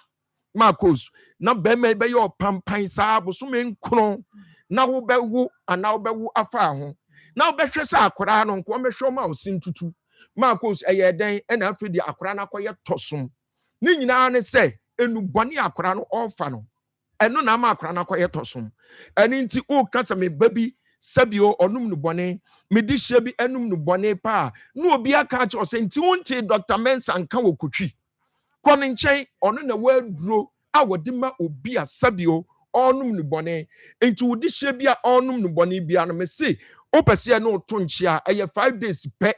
makos na bema be yo pampan sa bosume nkono na wo bewu ana wo bewu afa ho na wo behwe sa akora no nko mehwe ma osintutu makos eye den ena afidi akora na koye tosom ni nyina ne se enuboni akora no ofa no eno na ma akora na koye tosom eni nti o kasa me babi sabio onum nubone me di hye bi enum nubone pa no obi aka che o se nti wonte Dr. Mensa nka wokutwi kono nchen ono na waduro a wodi ma obi asabio onum nubone nti wodi hye bi a onum nubone bia no me se o pese no to nchia eye 5 days pe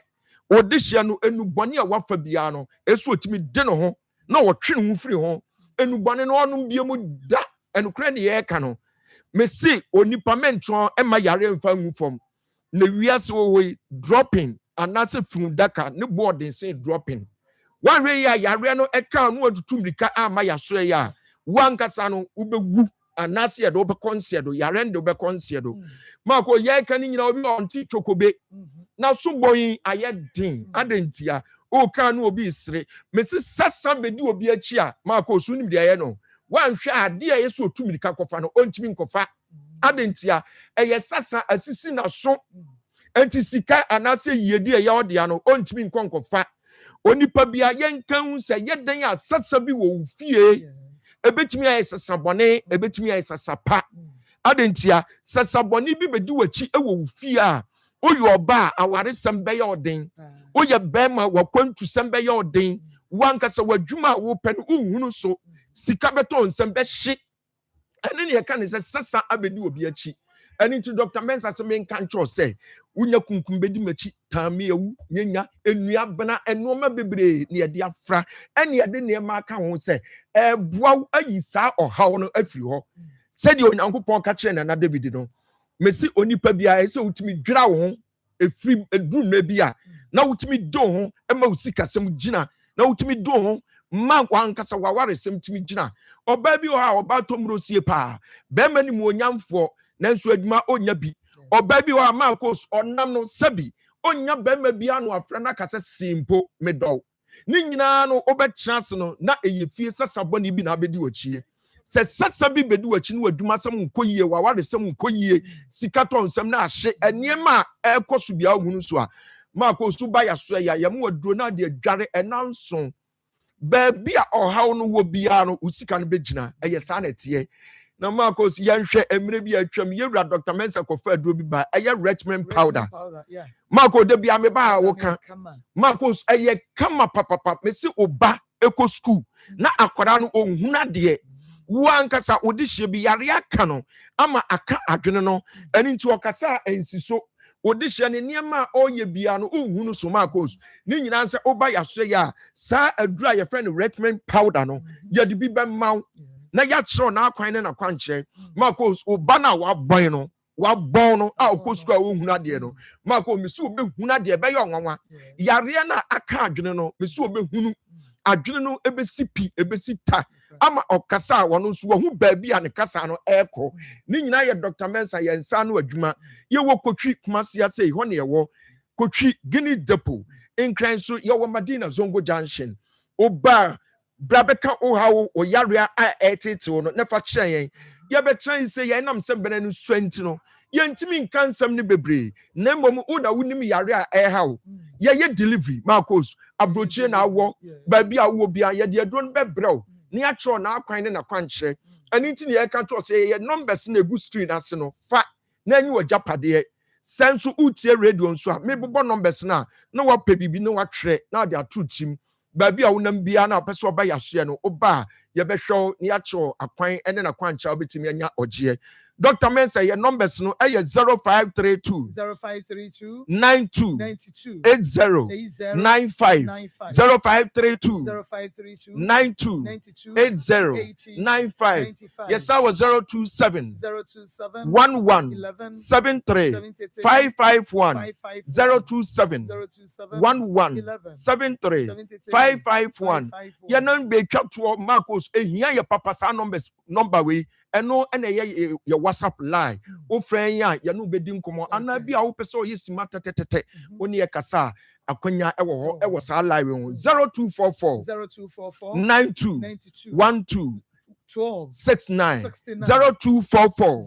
wodi hye no enubone a wafa bia no eso otimi de no ho na wotwe no mfiri ho enubane no onum bia mu da enukra ne ye ka no me see onipa mentro ema yare mfa ngufom na wiase wo dropping anase fundaka ne board say dropping one way ya yare no eka no atutumrika ama yaso ya wankasa no ubegu anase ye do be consider yare ndo be consider mako ye ka ni nyina obi onti chokobe na suboyin ayedin adentia o kan no obi sire me se sasa bedi obi achi a mako su nim de ye no wan hwe ade a yeso otumirika kofa no ontimi nkofa adentia eye sasa asisi na so enti sika anase yedi e ya ode ano ontimi nkonkofa onipa bia yenkan se yeden a sasa bi wo fie ebetimi aye sasa bone ebetimi aye sasa pa adentia sasa bone bi bedi wachi e wo fie a oyo oba aware sembe ya oden oye bema wakwantu sembe ya oden wankasa wadwuma wo pen uhunu so sika beto nsem be hye ene ne ka ne sasa abedi obi achi ene to Dr. Mensa se men kan cho se unya kunkum bedi machi tame ewu nyenya enua bana enoma bebre ne yede afra ene yede ne ma ka ho se boa ayi sa ohaw no afiri ho se de onyankopon ka kire na David no mesi onipa bia ese utimi dwira wo ho efiri edru na bia na utimi do ho ema usika sem gina na utimi do ho ma wankasa waware sem timi gina oba bi o ha oba tomrosie pa be mani mu onyamfo nanso adwuma onya bi oba bi o ha ma kos onam no sabi onya be ma bi anu afra na kasa simpo medo ni nyina no obetchance no na eyefie sasaboni bi na bedi ochie se sasa bi bedi ochi no adwuma sem nkoyie waware sem nkoyie sikaton sem na ahye eniema ekoso bia ohunu so a ma kos ba ya so ya yam waduro na de adware enanso baby a ohaw no wo bia no usika no begina eye sa na tie na Marcos yanhwe emre bi atwam yewura Dr. Mensa kofa aduro bi ba eye Richmond powder Marco de bia me ba wo kan Marcos eye kama papa me se oba eco school na akwara no ohuna de wankasa odi hye bi yare aka no ama aka adwene no eni nti okasa ensiso odi hye ne niema oye bia no ohunu so Marcos ni nyina nse oba yaso ya sa adura ye friend Richmond powder no ye de bi be maw na ya chiro na akwan na kwanche Marcos oba na wa boy no wa bon no a okosku a ohunu ade no Marcos misu obe hunu ade be ye onwanwa yare na aka adwene no misu obe hunu adwene no ebesi pi ebesi ta ama okasa wono nso wo hu baabi a ne kasa no eko ni nyina ye Dr. Mensa ye nsa no adwuma ye wo kotwi kumasi ase ho ne ye wo kotwi Guinea Depot nkran so ye wo Madina Zongo Junction oba brabeka ohawo oyarea a etete no ne fa kire yen ye be try say ye nam sem bene no swenti no ye ntimi nka nsem ne bebre na mmom wo na wonim yare a ɛha ye delivery Marcos abrochie na awo ba bi a wo bia ye de adro no bebrɛw ne atro na akwan ne na kwankyerɛ ani nti ne ye ka to say ye numbers na egu screen ase no fa na anyi wo japade senso utie radio nso a me bobo numbers na wa pɛ bibi na wa twɛ na de ato chim ba bi a wonam bia na pɛ so ba yaso no oba ye behwɛ ne atro akwan ene na kwankyerɛ obetimi anya ogye Dr. Mensa, your numbers no 0532 92 80 95 0532 92 80 95. Yes, I was 027 11 73 551 027 11 73 551. Your number be kept to Marcos. Here your papa sa numbers number way. Eno ene ye your WhatsApp line o friend ya no bedi nkomo ana bia wo pese o yesima tetetete oni ye kasa akwanya ewo ho ewo sa live 0244 92 12 69 0244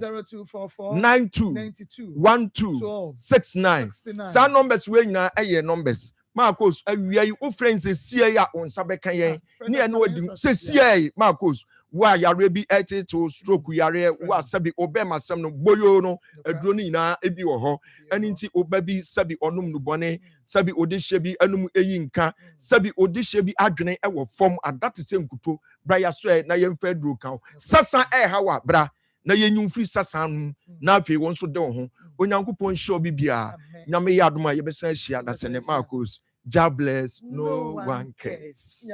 92 12 69 sa numbers we nyina eye numbers Marcos awia wo friends sie ya on sabeka yen ne eno odi sie Marcos wa yare bi to stroke yare wa sabi obema sam no boyo no aduro ni na ebi wo ho ani nti obabi sabi onum no bone sabi odihye bi anum eyi nka sabi odihye bi adwene e wo fom adate se nkuto bra ya so na yemfa aduro kan sasa hawa bra na yenyum free sasa na afi won so de wo ho onyankopon hye obi bia nyame ya adoma ye besan hia da sene Marcos. God bless, no one cares.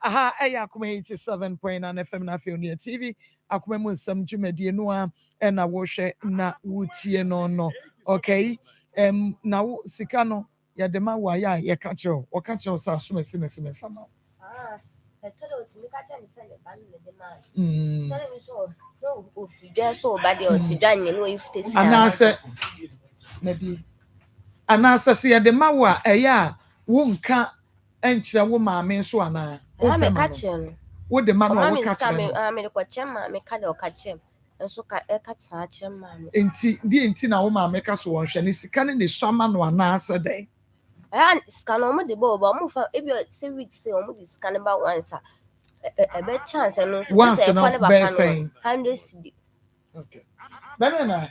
Aha, Akoma 87.9 FM na Fionia TV. Akoma mu nsam dwumadi no a na wo hwe na wutie no. Okay. Na wo sika no ya de ma wa ya ye ka kire o ka kire sa so mesi me fama. Etolo ti mi ka kire mi se le ba ni de ma. Tell me so. No, o fi je so ba de o si dwan no if te si. Anase na bi. Anase se ya de ma wa eya wo nka enkyere wo maame so ana. I me ka kire no. Wo de ma no wo ka kire no. Me ko kire ma me ka de o ka kire. Enso ka e ka tsa kire ma me. Enti na wo maame ka so won hwe ne sika ne so ama no anase dey. Sika no mo de bo mo fa e bi se week se mo de sika ne ba once a be chance no so say ko ne ba fa no 100 cedi. Okay. Banana.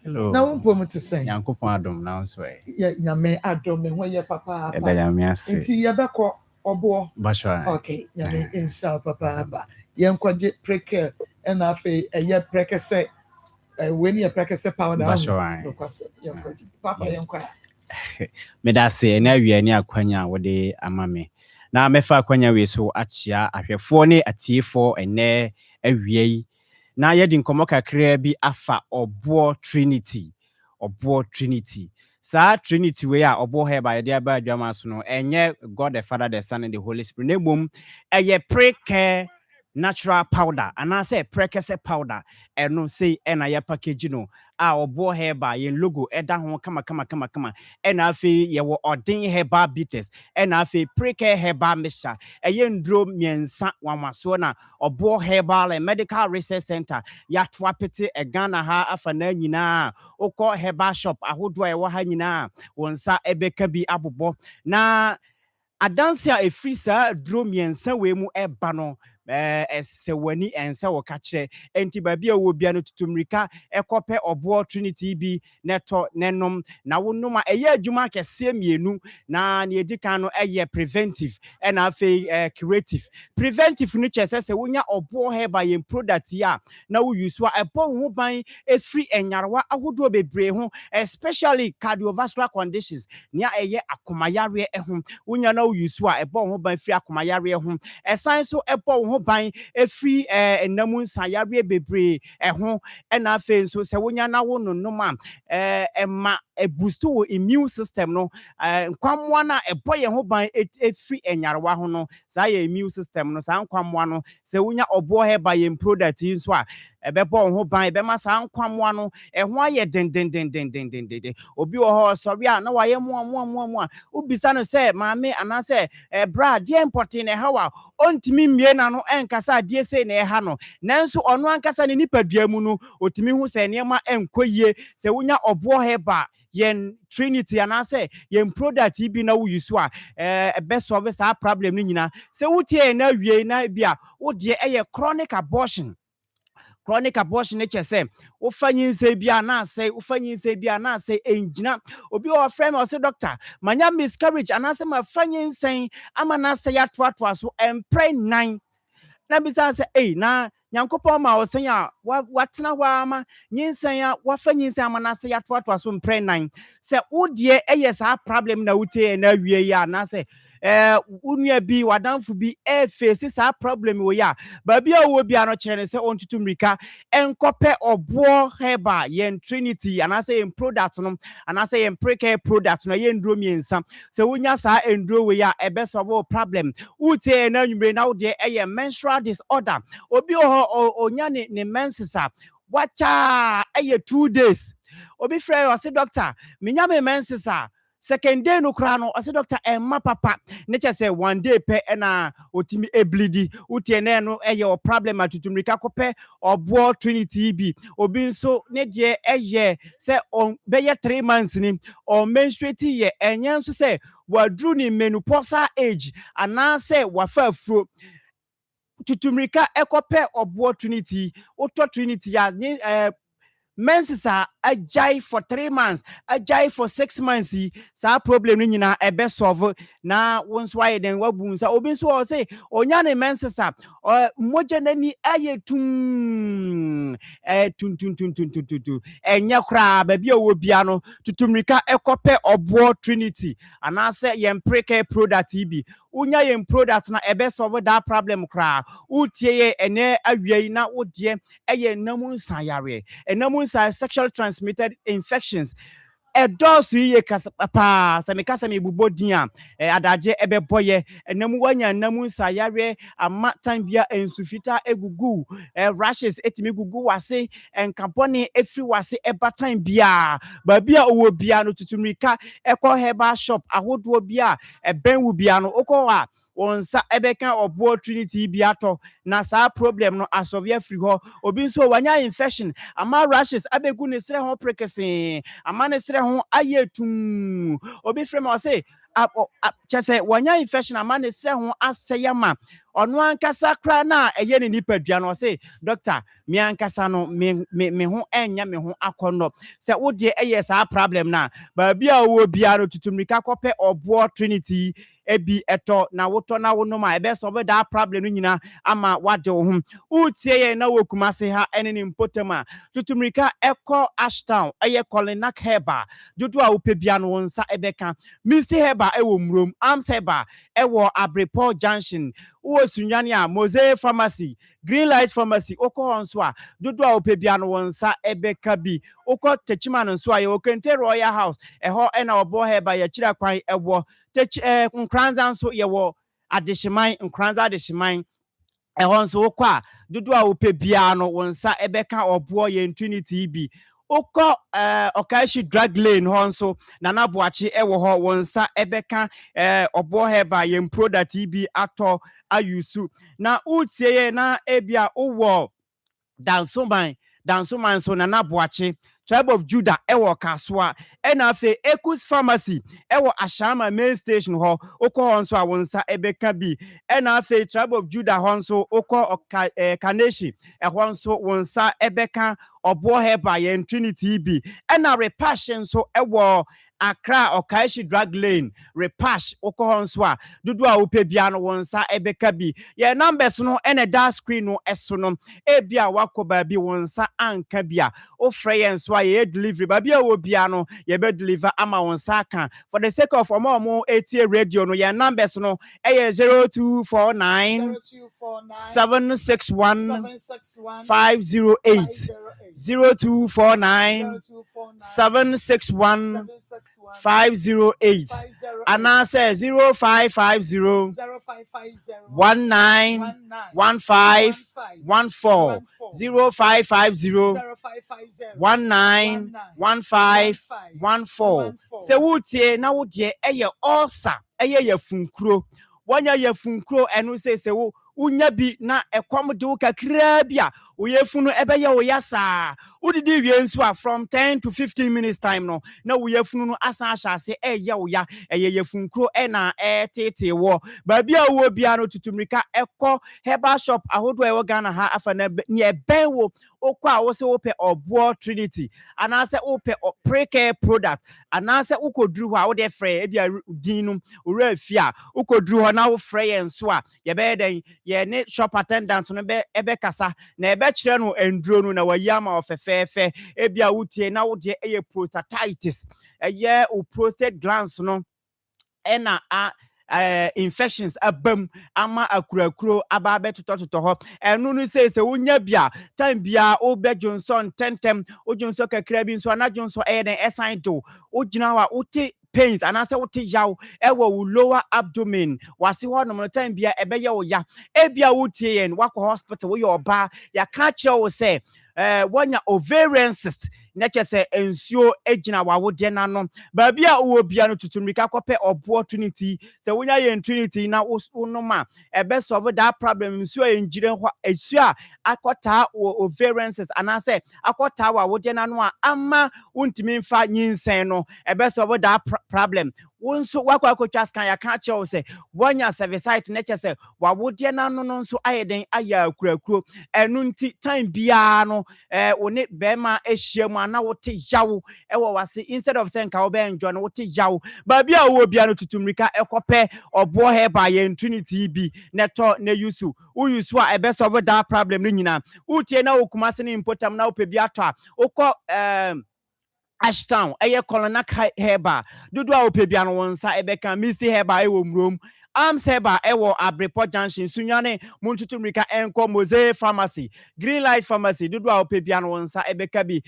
Hello. Na wo pom to say. Yankopon adom na so e. Ya nyame adom me ho ye papa. E da nyame ase. Enti ye be ko obo. Bashwa. Okay, nyame insha papa ba. Ye nkwaje preke na afi eye preke se when ye preke se powder. Bashwa. Ye nkwaje papa ye nkwa. Me da se na wie ni akwanya wo de amame. Na mefa akwanya we so achia ahwefo ne atiefo ene awie na yedi nkomo kakra bi afa obo Trinity sa Trinity we a obo heba yede aba adwama so no enye God the Father, the Son and the Holy Spirit nebom eye pre-care natural powder anase prekese powder eno say ena ya package no a obo heba ye logo eda ho kama ena afi ye wo odin heba bitters ena afi pre-care heba mesha eye ndro miensa wamaso na obo heba medical research center ya twapete Ghana ha afa na nyina okọ heba shop ahodo e wo ha nyina wonsa ebeka bi abobo na adansia efrisa dro miensa we mu eba no sewani ensa wo ka kire enti ba bia wo bia no tutumrika ekope obo Trinity bi neto nenom na wonom a eye adwuma kese mienu na ne edikan no eye preventive na afi curative preventive no chese se wonya obo heba yen product ya na wo use wa ebo ho ban efri enyarewa ahodo bebre ho especially cardiovascular conditions nia eye akomayare ho wonya na wo use wa ebo ho ban fri akomayare ho esan so ebo ho ban efri enamu nsayare bebre ho na afi so se wonya na wo nonoma ema boost wo immune system no nkwamwa na eboye ho ban efri enyarewa ho no sa ye immune system no sa nkwamwa no se wonya obo heba ye product nso a ɛbɛbɔ ho ban ɛbɛma saa nkwamoa no ɛho ayɛ den obi wɔ hɔ sɔre a na wayɛ moa wobisa no sɛ maame anaasɛ bra deɛ mpɔte na ɛha wa ɔntumi mmie na no ɛnkasa adeɛ sei na ɛha no nanso ɔno ankasa ne nipadua mu no ɔtumi hu sɛ nneɛma ɛnkɔ yie sɛ wonya ɔboɔ heba yen Trinity anaasɛ yen product yi bi na woyi so a ɛbɛ solve saa problem no nyina sɛ wotie na wie na bia wo de ɛyɛ chronic abortion ne kyɛ sɛ wofa nyinsɛ bia na asɛ wofa nyinsɛ bia na asɛ engyina obi wɔ frɛ me ɔsɛ doctor manya miscarriage anaasɛ ma fa nyinsɛn ama na asɛ yatoatoa so ɛmprɛ nan na bisa sɛ na nyankopɔn ma ɔsɛn a watena hɔ ama nyinsɛn a wafa nyinsɛn ama na asɛ yatoatoa so mprɛ nan sɛ wodeɛ ɛyɛ saa problem na wotie na wie yi a na sɛ unua bi wadamfo bi face saa problem wo ya baabi a wo bia no kyerɛ ne sɛ ontutu mrika enkɔpɛ ɔboɔ heba yen Trinity anase yen product no anase yen precare product no yen nduro miensa sɛ wonya saa nduro we ya ebe solve problem utie na nwumre na wo de menstrual disorder obi onya ne menses a wacha 2 days obi frɛ ɔse doctor menya me menses a second day no kra no ɔse doctor emma papa ne kyɛ sɛ 1 day pɛ ɛna otimi eblidi utie na no ɛyɛ o problem atutumrika kopɛ ɔboɔ Trinity bi obi nso ne de ɛyɛ sɛ on bɛyɛ 3 months ni on menstruate yɛ ɛnyɛ nso sɛ wadru ni menopausal age anaasɛ wafa afuro tutumrika ekopɛ ɔboɔ Trinity otɔ Trinity ya menses a ajai for 3 months ajai for 6 months saa problem no nyina ebe solve na wonso aye den wabu nsa obi nso o say onya ne menses a moja nani aye tum enya kra ba bia wo bia no tutumrika ekope obo Trinity anase yem precare product bi unya yem product na ebe solve that problem kra utie ene awie na wodie eye namu nsa yare enamu nsa sexual transmitted infections ɛdɔɔso yie kasa papa sɛ meka sɛ mebubo din a adagye ɛbɛbɔyɛ ɛnam wanya namu nsayare ama tan bia ensufita egugu rashes etimi gugu wase enkabɔne efiri wase ɛba tan bia baabia owo bia no tutumrika ɛkɔ herbal shop ahodoɔ bia ɛbɛn wo bia no okɔ a onsa ebeka obo Trinity biato na saa problem no asovia free ho obi nso wanya infection ama rashes abegu ne sre ho prekese ama ne sre ho ayetum obi frem o say chese wanya infection ama ne sre ho aseyama ono ankasa kra na eye ne nipadua no say doctor me ankasa no me ho enya me ho akono se wo de eye saa problem na ba bia wo bia no tutumrika kope obo Trinity ebi eto na woto na wono ma ebe solve that problem no nyina ama wade wo ho utie ye na wokuma se ha ene ne mpotama tutumrika eko Ashtown eye Kolinak heba dodo a wopebia no wonsa ebeka misi heba ewo mrom Arms heba ewo Abrepo Junction wo sunyane a Mose Pharmacy Greenlight Pharmacy okọ nso a dodo a wopebia no wonsa ebeka bi okọ Techima no nso a ye Okente Royal House eho ena obo heba ye kira kwan ewo nkranza nso yewo adehyeman nkranza adehyeman ehon so okwa dodo a wopebia no wonsa ebeka obo ye Trinity bi okọ Okaishi drug lane hon so nana boachi ewo ho wonsa ebeka obo heba ye product bi ato ayusu na utie ye na ebia owo dansoman so nana boachi Tribe of Judah ewo kaswa enafe Ekus Pharmacy ewo Ashama main station ho oko honso a wonsa ebeka bi enafe Tribe of Judah honso oko Kaneshi ehonso wonsa ebeka obo heba ye Trinity bi ena repassion so ewo Accra Okaishi drug lane repash oko honso a dodo a wopebia no wonsa ebeka bi ye numbers no ene da screen no eso no ebia wakoba bi wonsa anka bia ofre ye nso a ye delivery babia wo bia no ye be deliver ama wonsa kan for the sake of omo etie radio no ye numbers no eye 0249 761 508 0249 761 508 anaasɛ 0550 19 15 14 0550 19 15 14 sɛ wotie na wodeɛ ɛyɛ ɔsa ɛyɛ yɛfunkuro wɔnyɛ yɛfunkuro ɛno sɛ wo wonya bi na ɛkɔm de wo kakraa bi a woyɛfunu ɛbɛyɛ wo ya saa wodidi wie nso a from 10 to 15 minutes time no na woyɛfunu no asan ahyɛ ase ɛyɛ wo ya ɛyɛ yɛfunkuro ɛna ɛtete wɔ baabi a wowɔ bia no tutumrika ɛkɔ herbal shop ahodoɔ a ɛwɔ Ghana ha afa na neɛ ɛbɛn wo wokɔ a wo sɛ wopɛ ɔboɔ trinity anaasɛ wopɛ precare product anaasɛ wokɔduru hɔ a wode frɛ ebia din no owura fie a wokɔduru hɔ na wofrɛ yɛn so a yɛbɛyɛ dɛn yɛne shop attendant no ɛbɛkasa na ɛbɛkyerɛ no nduro no na wayi ama ɔfɛfɛɛfɛ ebia wotie na wodeɛ ɛyɛ prostatitis ɛyɛ o prostate glands no ɛna infections abam ama akurakuro aba abɛtotɔtotɔ hɔ ɛno no sɛ wonya bia time bia wobɛdwo nsɔ ntɛntɛm wodwo nsɔ kakra bi nso anadwo nsɔ ɛyɛ dɛn ɛsan do wogyina hɔ a wote pains anaasɛ wote yaw ɛwɔ wo lower abdomen wase hɔ nom no time bia ɛbɛyɛ wo ya ebia wotie yɛn wakɔ hospital woyɛ ɔbaa yɛka kyerɛ wo sɛ wɔnya ovarian cyst na kyɛ sɛ nsuo egyina wawodeɛ n'ano baabi a wowɔ bia no tutumrika kɔpɛ ɔboɔ trinity sɛ wonya yɛn trinity na wonom a ɛbɛsolve that problem nsuo a yɛngyire hɔ nsuo a akɔtaa ovarian cyst anaasɛ akɔtaa wawodeɛ n'ano a ama wontumi mfa nyinsɛn no ɛbɛsolve that problem wo nso wakɔ akɔtwa scan yɛka kyerɛ wo sɛ wɔnya cervicite na kyɛ sɛ wawodeɛ n'ano no nso ayɛ den ayɛ akurakuro ɛno nti time biara no wo ne bɛrima ahyia mu na wote yaw ɛwɔ wase instead of saying ka wobɛ enjoy no wote yaw baabi a wo bia no tutumrika ɛkɔpɛ ɔboɔ heba yɛn trinity bi neto na yusu wo yusu a ɛbɛ solve that problem no nyina wotie na wokuma se ne impotam na wopɛ bi atɔ a wokɔ Ashtown ɛyɛ Colonac heba dodo a wopɛ bia no wonsa ɛbɛka Misty heba ɛwɔ mrom Arms heba ɛwɔ Abreport Junction sunyane muntutumrika enko Mose Pharmacy Green Light Pharmacy dodo a wopɛ bia no wonsa ɛbɛka bi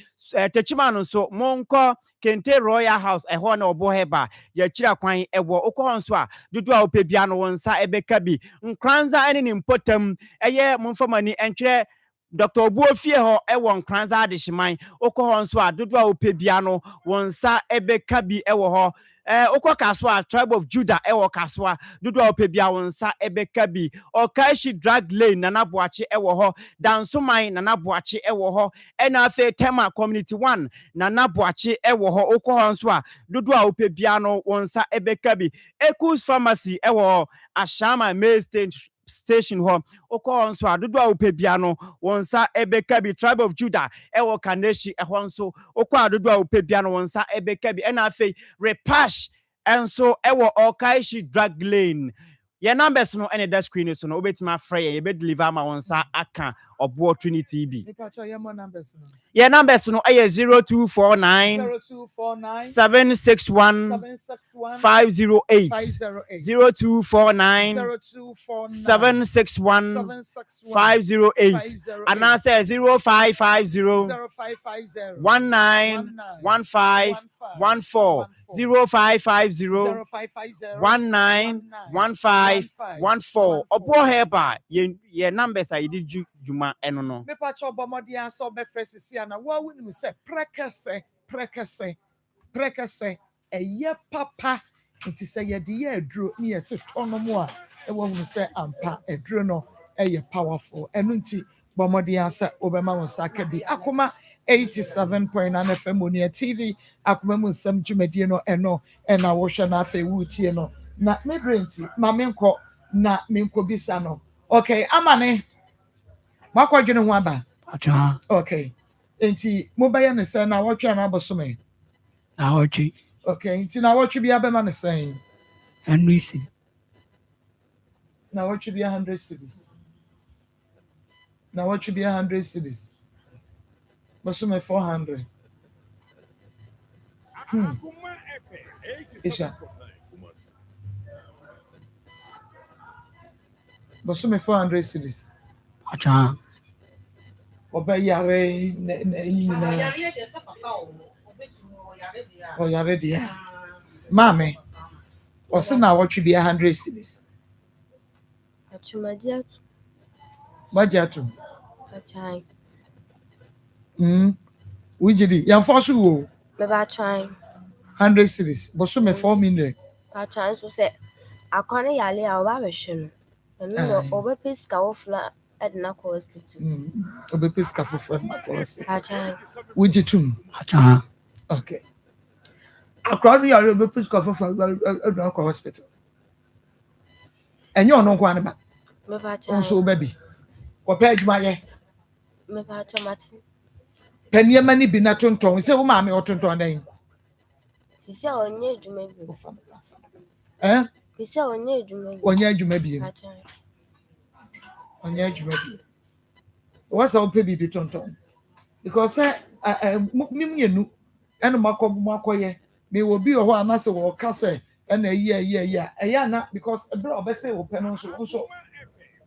techima no so monko Kente Royal House ɛhɔ na ɔbɔ heba yɛkyira kwan ɛwɔ okɔ nso a dodo a wopɛ bia no wonsa ɛbɛka bi nkranza ɛne ne mpotam ɛyɛ momfamani ɛntwerɛ Dr. Obuofie ho ewo nkranza adehyeman okọ ho nso a dodo a opɛ bia no wonsa ebeka bi ewo ho okọ kaswa Tribe of Judah ewo kaswa dodo a opɛ bia wonsa ebeka bi Okaishi Drag Lane Nana Boache ewo ho Dansoman Nana Boache ewo ho ɛna afa Tema Community 1 Nana Boache ewo ho okọ ho nso a dodo a opɛ bia no wonsa ebeka bi Ekus Pharmacy ewo Ashama Main Station hɔ okɔ nso a dodo a wopɛ bia no wonsa ebeka bi Tribe of Judah ɛwɔ Kaneshi ɛhɔ nso okɔ a dodo a wopɛ bia no wonsa ebeka bi ɛna afei Repash ɛnso ɛwɔ Okaishi Drag Lane your numbers no any that screen so no obetuma frɛ ye be deliver ma wonsa aka obo Trinity bi your numbers no ɛyɛ 0249 761 508 0249 761 508 and answer 0550 19 15 14 0550 19 15 14 obo heba ye numbers I did juma eno no me pa cho bomodi aso be fresi ana wa wonu se prekese eye papa nti se ye de ye aduro ne ye se tono mu a e wo hunu se ampa aduro no eye powerful eno nti bomodi asa obema won saka bi Akoma 87.9 FM on TV Akoma mu nsem dwumadie no eno na wo hwe na afa wutie no na me brenti ma me nkɔ na me nkɔ bisa no okay amane makwadwene ho aba acha okay enti mobaya ne sɛ na wɔtwe na abosome na wɔtwe okay enti na wɔtwe bia bɛma ne sɛn NC na wɔtwe bia 100 cedis na wɔtwe bia 100 cedis bosome 400 Isha bosome 400 cedis acha oba yare na yina o yare dia Mame, ɔse na wɔtwe bi 100 cedis. Atwumadi atu. Magye ato. Atwan. Wogye yɛmfa so wo. Meba atwan. 100 cedis. Boso me 4 million. Atwan so sɛ akɔne yale a ɔba bɛhwɛ no. No ɔbɛpɛ sika wofla ɛdena kɔ hospital. Ɔbɛpɛ sika foforɔ na kɔ hospital. Atwan. Wogye tum. Atwan. Okay. Akɔne yale ɔbɛpɛ sika foforɔ ɛdena kɔ hospital. Ɛnyɛ ɔno nko ane ba. Meba atwan. Nso wobɛbi. Kɔpɛ adwuma yɛ. Meba atwan mati. Pɛ nneɛma no bi na tontɔn. Sɛ wo maame ɔtontɔn dɛn? Sisi a onye adwuma bi. Sisi a onye adwuma bi. Onye adwuma bi. Atwan. Onye adwuma bi. What's up baby tontɔn? Because mimienu ɛna makɔyɛ. Me will be hɔ anase wɔ ka sɛ ɛna ɛyɛ na because ɛbrɛ ɔbɛsɛ wo pɛ no nso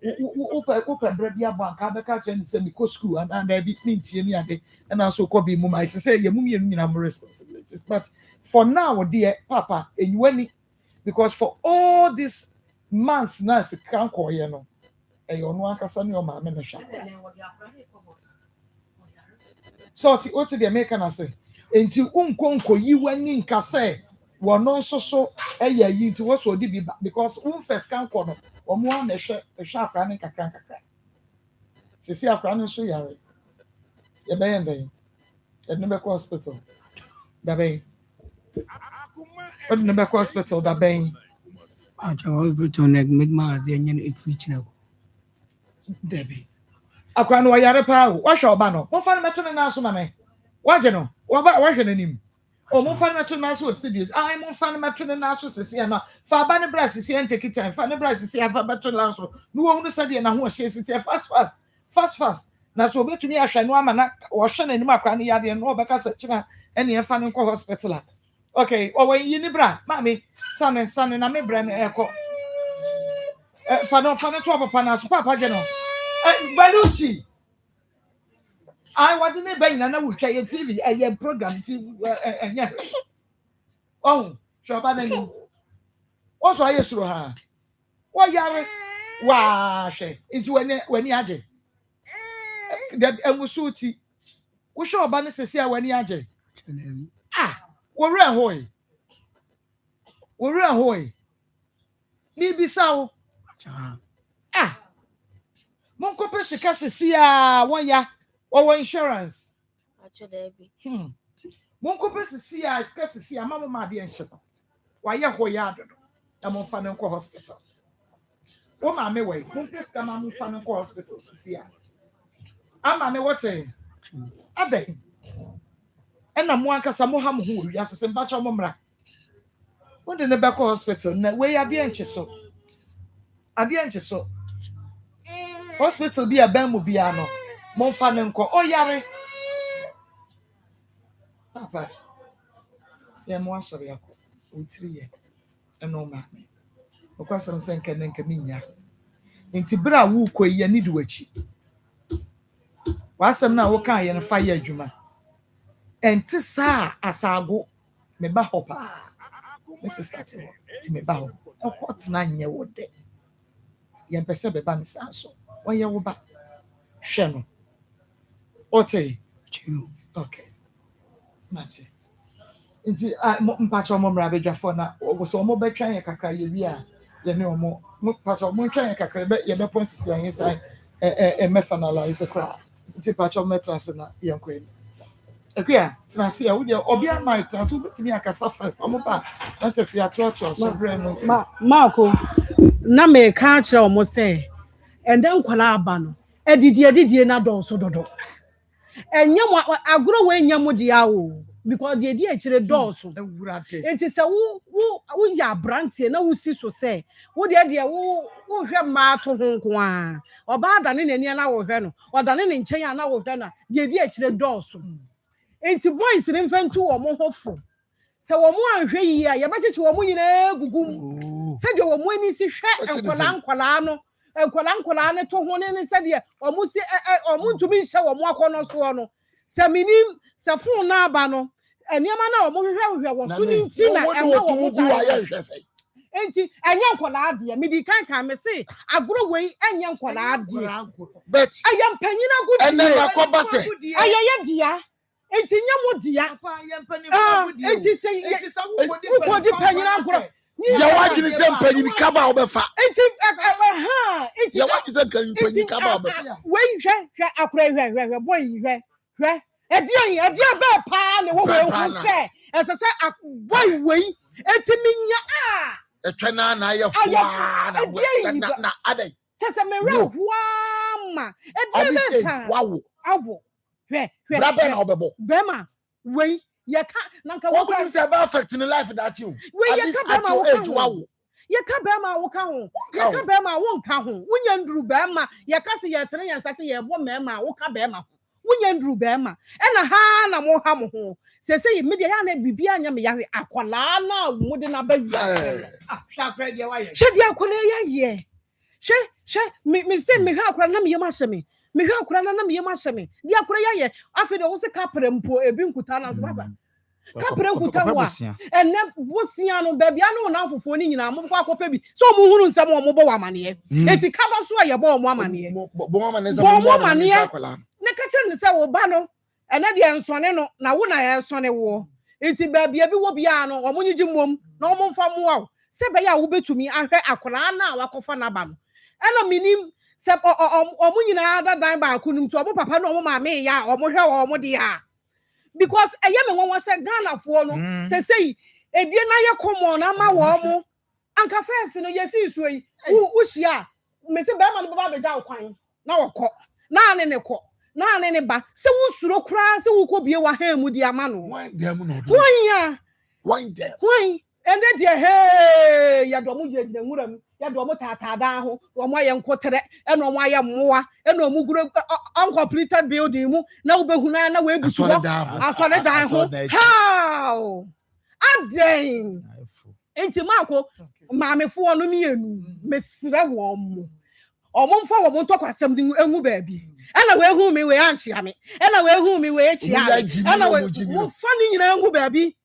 wopɛ brɛ bi abɔ anka bɛka kyerɛ ne sɛ mekɔ school and bi mentie ne ade ɛna so kɔ bi mu ma ɛsɛ sɛ yɛ mu mmienu nyinaa mo responsibilities but for now dear papa enyuani because for all these months na sika nkɔyɛ no ɛyɛ ɔno ankasa ne ɔmaame no hwɛ so what the American say enti unkonko yiwani nka sɛ wɔno nso so ɛyɛ yi nti wɔ so odi bi because first kan kɔ no ɔmo a na ɛhwɛ akra ne kakra sisi akra no nso yare yɛbɛyɛ ndɛn yɛde no bɛkɔ hospital dabɛn ɔde no bɛkɔ hospital dabɛn hospital na make ma aze nyɛ no ɛfiri kyerɛ dabi akra no wɔyare paa o wɔhwɛ ɔba no wɔmfa no mɛto ne nan so ma me wagye no wɔhwɛ n'anim mo fa na to na so studios mo fa na to na so sisi na fa ba ne bra sisi and take time fa ne bra sisi fa ba to la so no wo hu sɛ de na ho hye sisi fast na so obetumi ahwɛ no ama na wo hwɛ na anim akra ne yade no obɛka sɛ kyena ɛne fa ne nkɔ hospital okay wo yi ni bra mami sane na me bra ne ɛkɔ fa no to papa na so papa je no baluchi I want to be na wutwa ye TV a program TV enya oh shoba na ni wo so aye suro ha wo yare wa hwe nti wani age da emusu ti wo hwe oba ne sese a wani age wo re hoy ni bisawo mon ko pe sika sese a won ya or insurance. Monko sisi a scarcity a mama ma de enche. Why ya ho ya do. Na mo fa nko hospital. O ma me we, monko ska ma mo fa nko hospital sisi a. Ama me what eh? Adai. Ena mo ankasa mo ha mo hu wi asese mba cha mo mra. Wo de ne be ko hospital na we ya de enche so. Ade enche so. Hospital bi a ban mu bia no. Monfa nenko oyare papa ye mo asori akọ otiri ye eno ma me okwasem se nka minya enti bra wo koye ni duwachi wasem na wo kan ye no fa ye adwuma enti sa asago me ba hopa me sister ti me ba ho hot na nye wo de ye pese be ba ni sa so wo ye wo ba hwe no okay. Mati. Nti mpacho mo mra bedwafo na wo so mo betwan ye kakra ye wi a ye ne mo mpacho mo twan ye kakra be ye be ponsi an yesa me finalize kra. Nti mpacho metrase na ye nkwe. Ekua trase a wo de obi ama trase wo betimi akasa first omo ba na chese ya to so bre no. Marco na me ka kire omo se ende nkwala aba no edidie na don so dodo. Enyam agro we nyam dia o because the idea kire dɔɔso enti sɛ wo ya brantie na wo si so sɛ wo de wo hwɛ ma to ho nko a oba da ne nani na wo hwɛ no oda ne nkyɛn na wo hwɛ na the idea kire dɔɔso enti boys ne mfantu wo mo hofo sɛ wo mo anhwɛ yi a yɛbɛkyeche wo mo nyina gugum sɛ de wo mo ani si hwɛ nkwala no nkwala ne to ho ne sɛ de wo mo si wo mo ntumi hyɛ wo mo akɔnɔ so no sɛ minim sɛ fon na aba no enema na omo hwehwe wo so ni nti na enma wo mu gu ayɛ hwɛ sɛ enti enye nkola ade me di kan me se agoro wei enye nkola ade but ayam panyina gudi ɛnɛ na kɔba sɛ ayɛyɛ dia enti nya mo dia enti se wo di panyina agoro ya wagini sɛ mpanyin kaba obɛfa enti enti ya wagini sɛ mpanyin kaba obɛfa wei hwɛ akora hwɛ boy hwɛ edia be pa ne wo we hu se ese se boy wei enti minya etwa na ayɛ foa na adai chese me re hoa ma edia be pa wawo abo hwɛ braba na obɛbɔ bema wei yeka nanka wo ko say ba affect in life that you wei yeka be ma wo wawo yeka be ma wo ka ho yeka be ma wo nka ho wonya nduru be ma yeka se ye tere yansa se ye bo me ma wo ka be ma wonya nduru be ma e na ha na mo ha mo ho se media ya na bibia anya me ya akwala na mo de na ba wi hwa akra dia wa ye hwe dia akwala ya ye hwe me se me hwa akwala na me yema hyeme me hwa akwala na me yema hyeme dia akwala ya ye afi de wo se kapre mpo ebi nkuta na so basa kapre nkuta wa enne bosia no ba bia no na afofo ni nyina mo kwa akopa bi so mo hunu nsam o mo bo wa mane eti kaba so ya bo mo amane bo amane akwala ne ka kire ne se wo ba no ene de ensone no na wo na ye ensone wo enti ba bia bi wo bia no o mo nyigi mom na o mo mfa mo wa se be ya wo betumi ahwe akwala na wakofa na ba no ena minim se o mo nyina dadan ba akunum to o mo papa no o mo ma me ya o mo hwe o mo de ya because eye me won se Ghana fo no se sei edie na ye common na ma wo mo anka fence no yesi so yi wo hia me se be ma no baba beja kwan na wo kọ na ne kọ na ne ba se wo suro kra se wo kọ bie wa ha mu di ama no wan dem no wan ende de hey ya do mu je nwura mu ya do mu tata da ho wo mo ye nkotere e no mo aye mmoa e no mu guru uncompleted building mu na wo behu na we busu asole dan ho how aden enti mako maamefo no mienu mesire wo mo omomfa wo ntokwasem din enwu baabi ena we hu mi we anchia me ena we hu mi we echia ena we fa ni nyina enwu baabi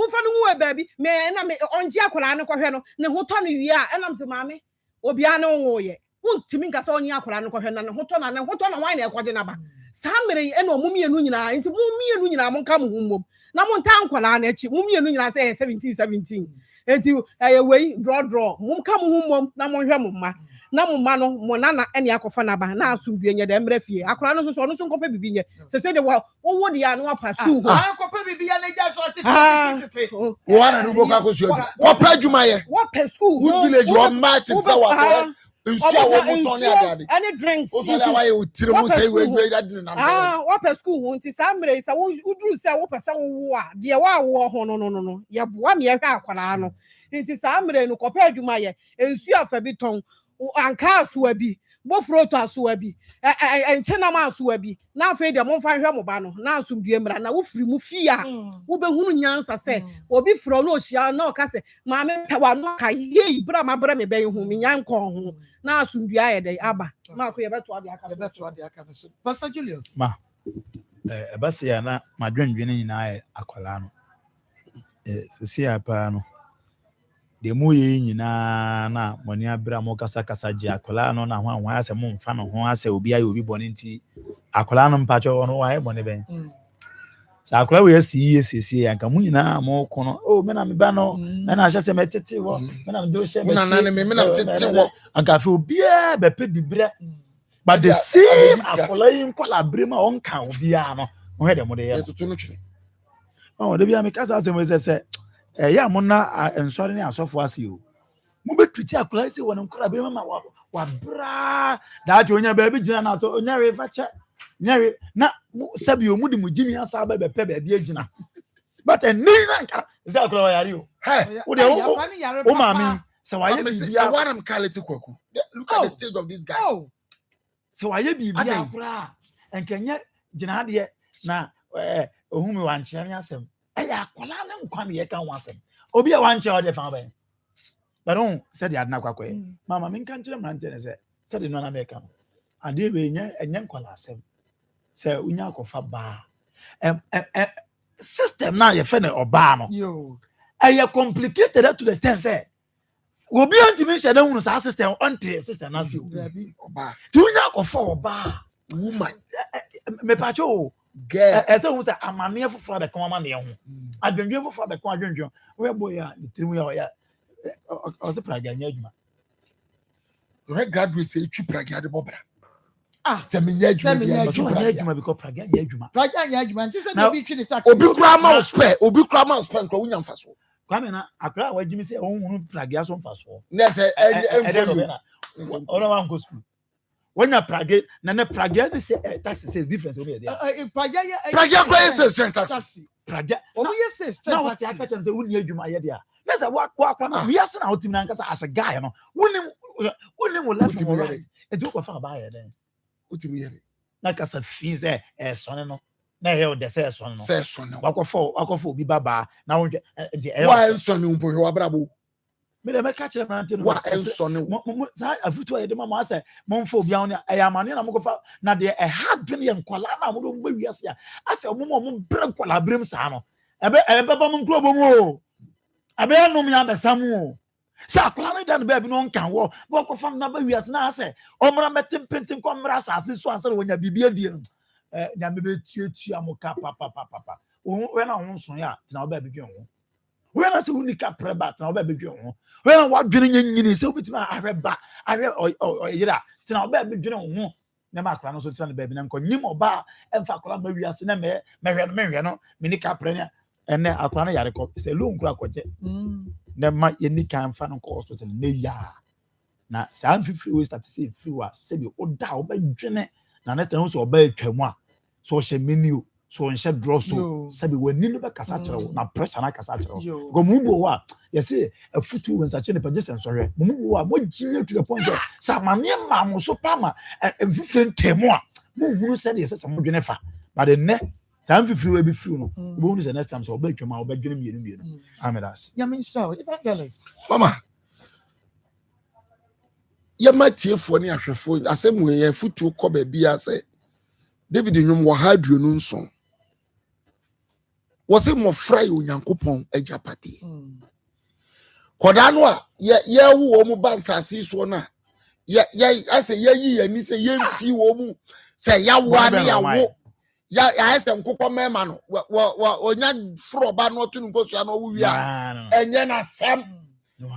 mumfa no nwu baabi me na me onje akwara no kohwe no ne ho to no wi a ena mse maame obi a no nwo ye wontimi nkasa onye akwara no kohwe na ne ho to na wan na ekoje na ba saa mere ena omumienu nyina nti mumienu nyina mo nka mo hummom na mo nta akwara na echi mumienu nyina say 17 enti we draw mum ka mo hummom na mo hwe mo ma na mo ma no mo nana ene akofa na ba na asumdue nye de mra fie akwara no so no so nkopa bibi nye se de wo de ya no apa su ho nkopa bibi ya na ja so tete wo na no boka ko su kopa djuma ye wo pe school wo village wo match se wa nsia wo mo ton ya ade any drinks wo sala wa ye o tire mo say we ade na wo pe school ho nti sa mre sa wo uduru se wo pese wo a de wo ho no ye boa me ye hwa akwara no nti sa mre no kopa adwuma ye ensu afa bi ton anka asoa bi bofro to asoa bi enchena ma asoa bi na afa de mo fa hwe mo ba no na asumdue mra na wo firi mu fia wo behunu nyansa se obi fro no ohia na o ka se ma me pewa no ka ye bra ma bra me ben hu me nyan ko ho na asumdue aye de aba ma ko ye beto ade aka so Pastor Julius ma basi ya na madwendwene nyina akwala no sisi apa no de mu ye nyina na moni abra mo kasa ji akola no na ho ase mo mfa no ho ase obi aye obi bone nti akola no mpacho no wa e bone ben sa akola we asi sisi anka mu nyina mo ko no me na me ba no me na ahye se metete wo me na me do she me na me na tete wo anka fe obi e be pe dibra but the same akola yin kola brema on kan obi a no mo he de mo de ye tutu no twere de bia me kasa se mo se ya mo na ensori ne asofo ase o mo betwiti akola ase won nkora be mama wa bra da je onya ba bi gina na so onya re fache nyare na sabi o mudi mujimi asa ba be pe ba bi agina but ni na nka se akola wa yare o o de o mami se wa ye bibia I want am quality kwaku look at the stage of this guy se wa ye bibia akora enkenye gina de na ohumi wa nkyere asem ya akola na nkwa me ye kan wasem obi a wanche o de fa ba but on said ya na kwakwe mama me nka nkire mrante ne se said no na me kan ade we enye nkwala asem se unya akofa ba system now your friend Obama. Yo. And you complicated that to the extent say will be anti-mention don't say system anti-system as you. Oba. Do you know for Oba? Woman. Me pacho. Girl. As I was a amania for the command. I been doing for the quadrant. Where boy, the 3 year. I was a praga. Right graduate say you praga the bobra. Ah, Seminya Juma because praga juma. Praga judgment. This is Now, no be the tax. Obi krama o spare, obi krama o spare nko wunya mfaso. Kwame na akra wa Jimmy say ohun praga so mfaso. Na say Ona wan go school. When you praga na praga say tax says difference over there. praga kwa say tax. Praga. Oh yes, Now what I catch am say wunni adwuma ye there. Na say wa na we ase na otim na nkasa as a guy no. Wunni wo left mo right. E do ko fa ba ye den. Utimi yere. Na kasa fi say sone no. Na ye o de say sone no. Say sone. Wakofo obi baba na wo Why sone umpo wa brabo. Me de me catch them na no. Why sone. Say afutu aye de mama say monfo obi an e amane na mo ko fa na de e hard bin ye nkwala na mo do gba wiase a ase mo bre nkwala brem sa no. Ebe baba mo nkro bo mo. Abe anum ya besamu o. Sa akwala dan ba bi no nkan wo. Bo ko fa na ba wiase na ase omra metem pentim ko mra asase so ase wonya bibia die. Na me be tuatua mo ka papa. We na ho so ya tina oba bi dwen ho. We na se unika preba tina oba bi dwen ho. We na wa dwen nyini se obitima ahweba yira tina oba bi dwen ho. Na ma akra no so tina ba bi na nko nyim oba emfa akra ma wiase na me hwe no minika prenia ene akra no yare ko se lo nkura kwaje. Na ma yenika emfa no ko hospital na ya. Na sa amfifiri we start say free wa se bi oda oba dwene na next time so oba atwamu a so she menu so she draw so sabi wani no be kasa kire na pressure na kasa kire go mubo wa you see a futu when such a person so hwe mubo wa mo gine to the point say mane ma mo so pa ma different temu a mo hunu say dey say mo dwene fa but the ne sam fifiri we be free no bo hunu say next time so oba atwamu a oba dwene mienu amedas ya mean so evangelist mama ya matiefo ni ahwefo asem we ya futu ko ba bia say David nyum wo ha aduonu nson wo se mo fra ye onyankopon agapade koda no a ye wo mu bansase so na ye ase ye yi ani se ye mfi wo mu se ya wo ani ya wo ya ase nkokọ mema no onya froba no to nkosu na wo wi a enye na sem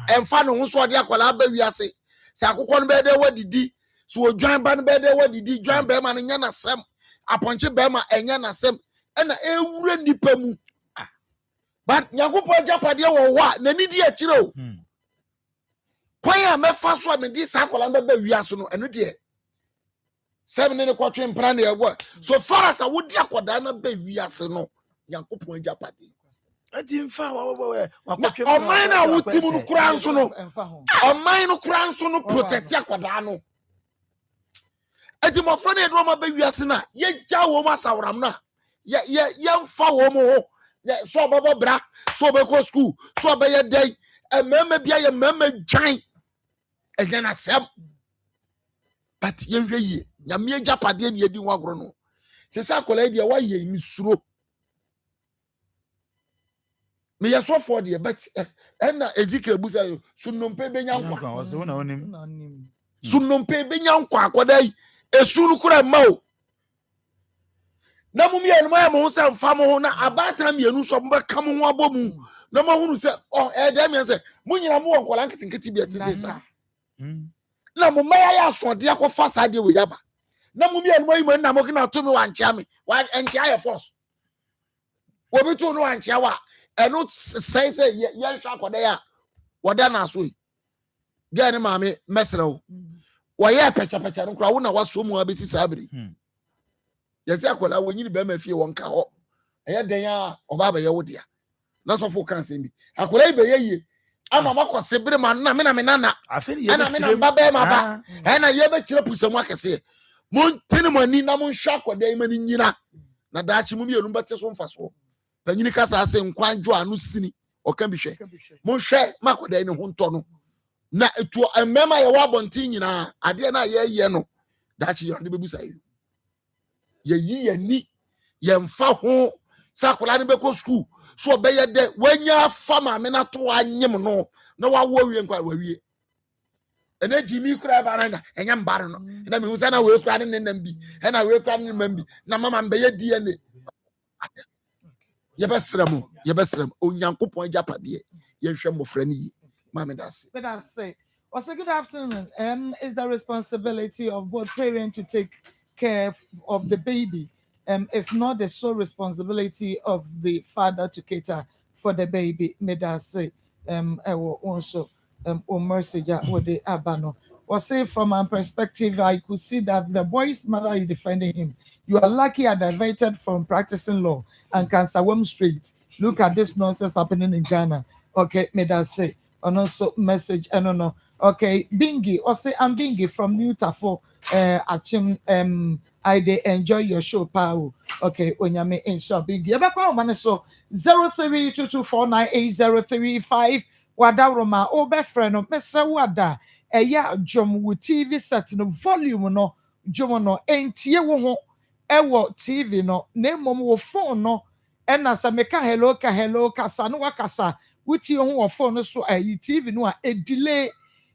emfa no ho so de akola ba wi ase se akokọ no be de wadidi so odwan ba no be de wadidi dwan be ma no nya na sem aponche be ma enye na sem na ewure nipa mu but nyankopon agapade wo wa na nidi a kire o kwan a mefa so a me di sa akola be wi aso no eno de sem ne kwatwe mpra na ego so far as a wodi akoda na be wi ase no nyankopon agapade ati mfa wa kwatwe o man na wotimu no kura nso no o man no kura nso no protect akoda no ati mo fo na do ma be wi ase na ye ja wo ma sawram na ye mfa wo mo ho so baba bra so be go school so be ye day mama bia ye mama dwan enye na sem but ye hwe yi nyame agapade ne edi wagoro no se sa akola dia wa ye misuro me ye so for dia but na Ezekiel busa yo sunnompe be nyankwa o se wona onim sunnompe be nyankwa akoda yi esunu kura ma o na mum ye no mo se mfa mo na abata mienu so mba kam ho abomu na mo hunu se dem ye se munyina mo wonkola nketenkete bi atete sa na mo ma ya asode akofa sa de we yaba na mum ye no mo na mo kina to me wanchia me wa enchia ye force obi to no wanchia wa eno say ye hwa akoda ya woda na so yi bia ne maame mesrew wo ye pecha no kra wo na waso mu abesi sabiri yesi akola wonyini be ma fie wonka ho eye den a oba ba ye wodia na so fo kan sembi akola ibe ye ama makose bere ma na me na afeni ye me na ba ma ba na ye be kire pusamu akese mon tini mani na mon hwa akoda yi mani nyina na daachi mu mienu bete so mfaso panyini kasa ase nkwanjo anu sini oka bi hwe mon hwe makoda yi ne ho nto no na etu emema ye wa bontin nyina ade na ye no daachi yo de bebusa yi ye yi ye ni ye mfa ho Sa akwala ne beko school so obeye de wanya fa maame na to anyem no na wawo wie nkwa wawie ene jimi kura ba na enya mbare no na me husa na we kura ne nam bi na we kura ne mam bi na mama mbeye DNA yebesrem onyankopon japade yehwe mofra ne yi mama das But I say, also good afternoon. Is the responsibility of both parents to take care of the baby. It's not the sole responsibility of the father to cater for the baby. May I say, I will also message with the abano. Or say from my perspective, I could see that the boy's mother is defending him. You are lucky I diverted from practicing law and can swim straight. Look at this nonsense happening in Ghana. Okay, may I say, and also message, I don't know. Okay, Bingi, or say I'm Bingi from New Tafo. Achim, I they enjoy your show, Pau. Okay, when you may insure Bingi. About one so 0322498035. Wada Roma, Obe friend of Mr. Wada. Yeah, Jom with TV set no volume no, Jom no, ain't ye wo TV no, name mom wo phone no, and as a meka hello kasa no wakasa. Wuti on phone so TV no a delay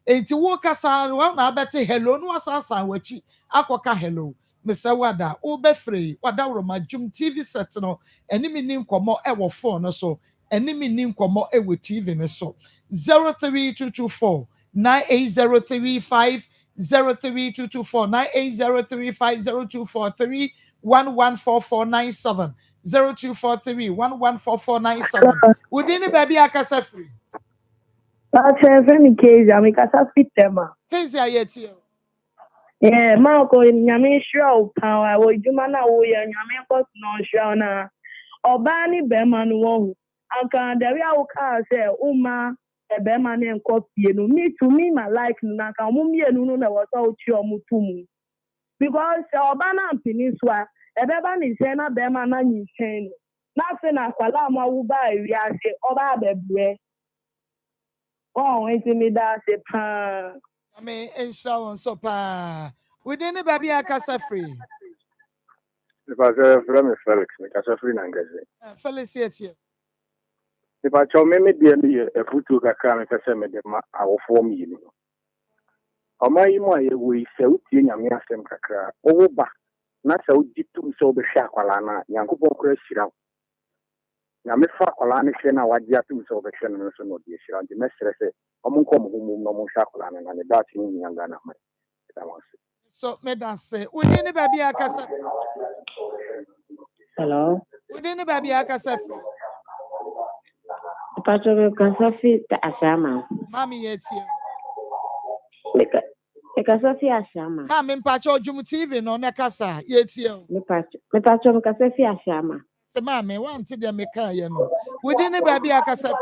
enti wo kasa wa na abete hello no asasa wachi akoka hello Mr. Wada obefre wada roma jum TV set no enimi ni nkomo e wo phone no so enimi ni nkomo e wo TV no so 03224 98035 03224 98035 0243 114497 0243 114497 within the baby akasa free. That's a friendly case. I mean, because fit them. Case ya yeti. Yeah, Marco, nyame show power. We do man we nyame cause no show na. Obani bema no wo. Anka there ya uka say uma e bema ne nkopie no. Me to me my like na ka mo mienu no na wo so chi omutumu. Because obana peninsula e beba ni say na bema na nyichen. Na se na kwala ma wo ba wi ase oba bebre. Oh, wait till me that say pa. I mean, inshallah, so pa. Within the baby akasa free. If I say from Felix, me kasa free na ngaze. Felix yeti. If I tell me dear me a futu kakra me kasa me de ma awofo mi ni. Oma yi mo aye we se utie nyame asem kakra. Owo ba na se uditum se obehwa akwala na yankopon kura shira. Nyame fa akwala ne hwe na wagye atum se obehwe no so no de shira. De mesre se omunko mo no mo hwa akwala na ne da ti ni nyanga na ma. So me dan say within the baby akasa. Hello. Within the baby akasa free. Pacho me kasa fi ta asama. Mami yeti. Me kasa fi asama. Na me mpacho jum TV no na kasa yeti. Me pacho me kasa fi asama. Se mami want to me kan ye no. Within the baby akasa.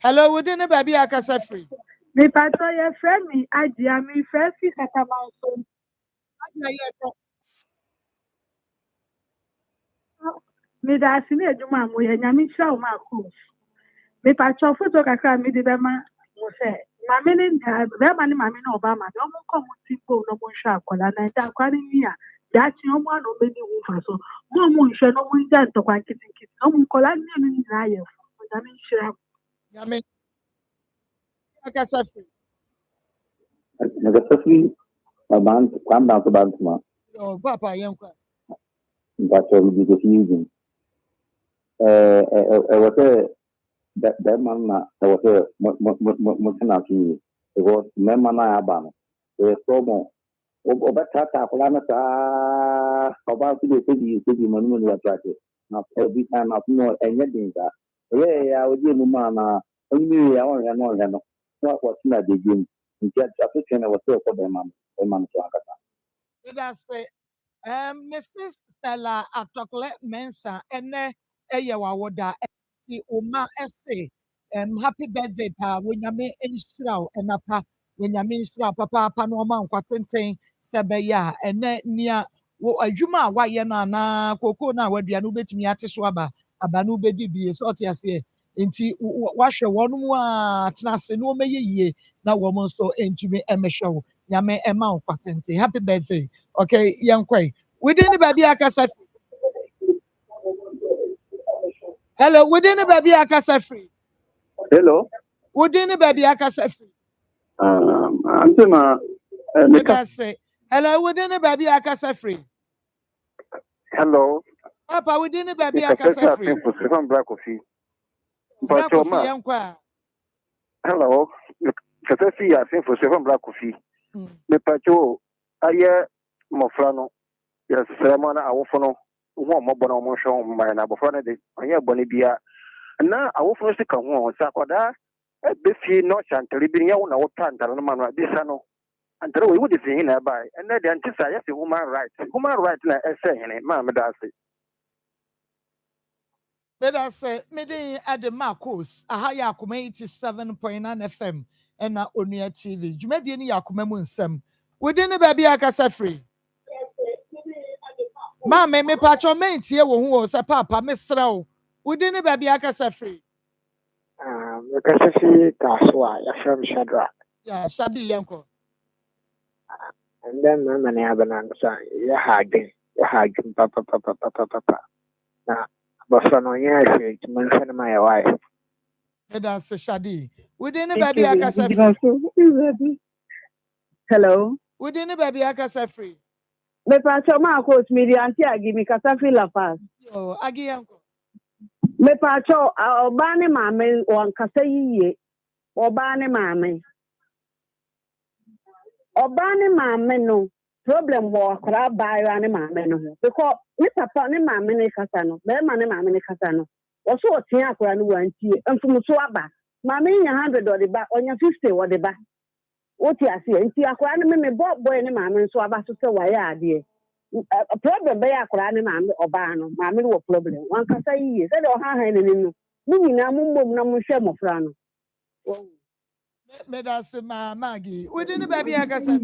Hello, within the baby akasa free. Me pacho ye friend me adia me friend fi katamanso. Me da sini ejuma mo ye nyame hira o ma ko. Me pacho foto kakra me de bema mo se. Mame ni nda bema ni mame na Obama. Do mo ko mo tipo no mo hwa akola na nda kwa ni nia. Ya chi o mo no be ni wu fa so. Mo mo hwe no mo nda ntokwa kitikiti. No mo kola ni ni na ye. Nyame hira. Nyame akasa free. Nagasafi abantu kwamba abantu ma. Oh papa yenkwa. That's what we do using. Was that man was multinational. It was Memana Abana. They so more. Obatata, Planata, about the city monument was attractive. Not every time I've known anything that. Yeah, I would give Mumana, only I want to know. What was not the game. Just African was so for them, man. That's it. Mrs. Stella Atokle Mensa ene eyewa woda ti oma ese happy birthday pa wenyame enhyira enapa wenyame enhyira papa no ma nkwatenten sebeya ene nia wo adwuma a waye na na koko na wadua no betimi ate so aba no bedi bie so ote ase enti wahwe wonum a tenase no meye yie na wo mo so entumi emehwe wo nyame ema nkwatenten happy birthday. Okay, young quay. Within the baby akasa. Hello, within the baby akasa free. Hello. Within the baby akasa free. Nsem That's it. Hello, within the baby akasa free. hello. Papa, within the baby Professor akasa free. for Stephen Black Coffee. Black But your coffee man. yankwa. Hello. Professor Yasin for Stephen Black Coffee. Me pacho aye mofrano. Yes, Sermon awofono. Wo mo bona mo hwe mo na bofrano de. Anya boni bia. Na awofono se ka ho sa kwada e be fie no chantari bi nya wo na wo tantara no manu abisa no. Antara we would say na by and na de antisa yes human rights. Human rights na e say hene ma me da say. Let us say, Mede at the Marcos, a high Akoma 87.9 FM, and now Onia TV. You made any Akoma Nsem. Within the baby akasa free. Mamma, me patron mate here who was a papa, Miss Row. Within the baby akasa free. Mekasisi Kaswa, Yasham Shadrach. Yeah, Shabi Yanko. And then Mama Nabanansa, Yahagin, Papa. Now, Bafano, yes, it's mentioned my wife. Let us say Shadi. Within the baby akasa free. Hello. Within the baby akasa free. Me pacho ma coach media anti agi mi kasa fi la pass. Yo, agi yanko. Me pacho obane mame wan kasa yiye. Obane mame. Obane mame no problem wo akra bayo ne mame no because me papa ne mame ne kasa no be ma ne mame ne kasa no. Oso otin akra no wantie mfumuso aba. Mame nya 100 or the ba onya 50 or the ba. What you see, and see, I can't remember boy and mamma, so about to say, why are dear? A problem by a cranny mamma or barn, mamma, no problem. One can say, yes, I don't have any. Moving now, no shame of Frano. Let us say, Maggie, within the baby akasa.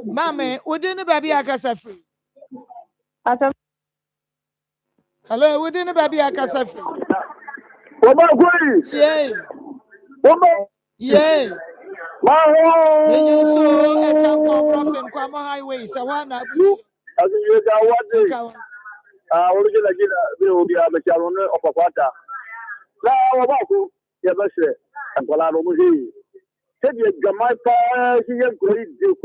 Mamma, within the baby akasa free. Hello, within the baby akasa free. Yay. Yay. You so a champ of Prophet Kwama Highway, so one I original will be a Macharon of a quarter. Now, about you, and Colado Musi. Said you, Jamaica, you great Duke.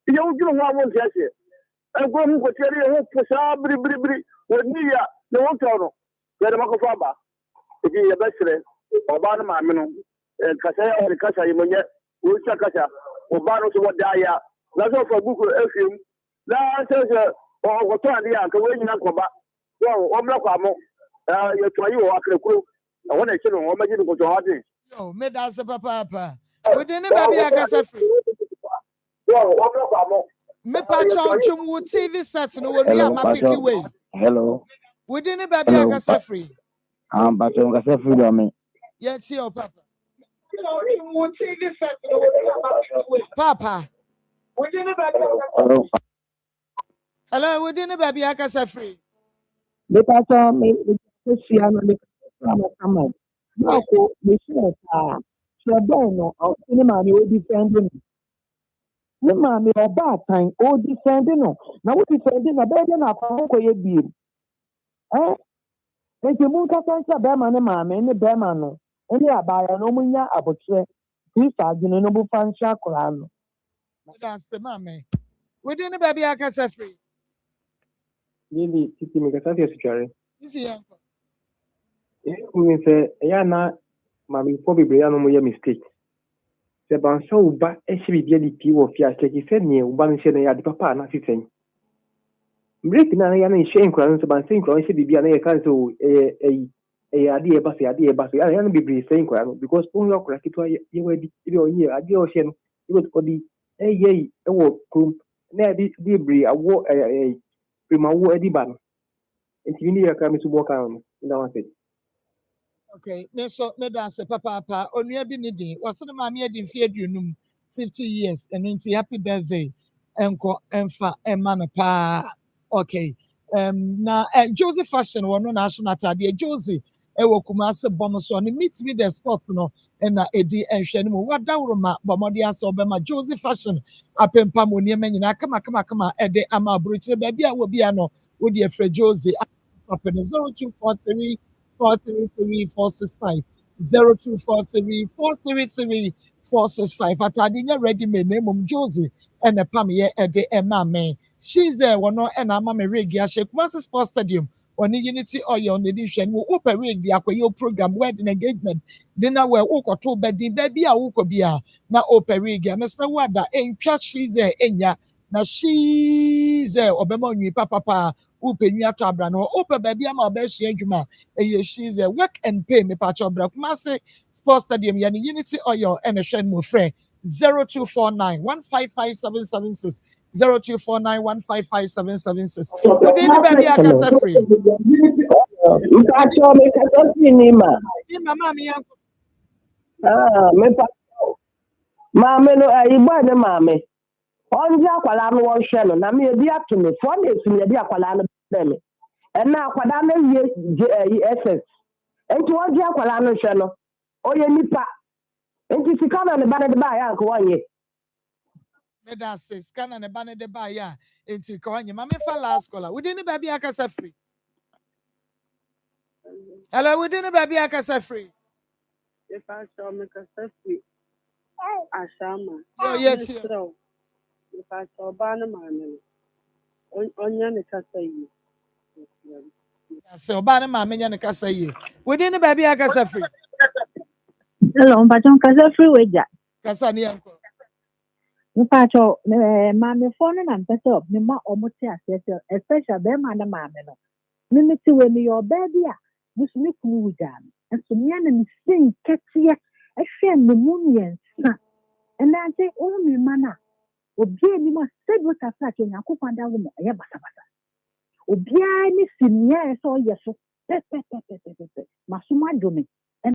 You don't want to get it. And go to tell you for Sabri with me, the one town. Let him go far. To be a best Obana Mamino, and Casa or the Casa, you may get Ultra Casa, Obano to what Daya. That's all for Google FM. Now, says, or what time the uncle waiting on Coba. Well, Omlacamo, you try you walk the crew. I want to say, I'm going to go to Hardy. Oh, made us a papa. Within the baby akasa free. Well, Omlacamo. Me patron chum TV sets no one ya mapiki way. Hello. Within the baby akasa free. But you can say free on me. Yes, your papa. Papa. Hello, within the baby akasa free. The pastor me see am me come on. Now ko me sure so no any man we defend me. Me man me oba time o defend no. Na we defend na be na fa ko ye bi. Enti mun ka sansa be ma ne ma me ne be ma no. Any abaya no munya abotre. Kristo adwene no bu fansha akora no. That's the mama. Within the baby akasa free. Really, titi me kasa fi sutware. This is We say ya na mami for bebre ya no mo ye mistake. Se ban so uba e hye bibia di pi wo fi ase ki se ne uba no hye na ya di papa na sisen. Break na ya na hye nkura no se ban se nkura hye bibia na ye kan so ade e ba se ya na bebre se nkura no because pon yo kura kitwa ye we di bi onye ade o hye no e go di e wo krum na di bre awo prima wo edi ba no. Enti ni ya ka mi so bo kan no na wan say. okay, so me dance papa onua bi ne din was na maame edi mfi aduonum 50 years and into happy birthday enko emfa emma pa okay na Josie fashion wono na asoma atade Josie ewo Kumasi bom so ne meet me the spot no na edi enhwe no mu wadawroma bomodi aso bema Josie fashion apempa mo ne nyina kama ede ama abrochire ba bia wo bia no wo de efre Josie apem 0243 433 465 0243 433 465 atade nya ready me na mum Josie ene pam ye ede ema me she's there wono ena ama me rig ya she Kumasi Sports Stadium on Unity Oil on edition wo open rig ya kwayo program wedding engagement dinner where wo koto bedi baby a wo bia na open rig ya Mr. Wada entwa she's there enya na she's there obema nwi papa upenyu ato abra no open baby ama obehia adwuma eye she's there work and pay me pacho bra Kumasi Sports Stadium ya Unity Oil and a shen mo frɛ 0249 155776 0249155776 within the baby akasa free mama mi yanko Mame no igbo ne mame onje akwala no won hwe no na me edi ato me 4 days me edi akwala no be me na akwada na ye SS enti onje akwala no hwe no oye nipa enti sika na ne ba de ba ya ko wanye Meda says kana ne bane de ba ya enti ka wanye mame fa last caller within the baby akasa free hello within the baby akasa free if I saw me kasa free Ashama yo yes if I saw bana mame onya ne kasa yi so bane mame nya ne kasa yi within the baby akasa free hello mpacho kasa free weja kasa ni yanko mpacho mame phone na mpesa me ma omote asese especially be ma na mame no me ti we me your baby a busumi kunu wuja nso me na me sin ketie ehwe me mumien and I say oh me mana obi ni ma sebu tafla ke nyakofa da wo mo e basa obi ani sinia so yeso masuma domi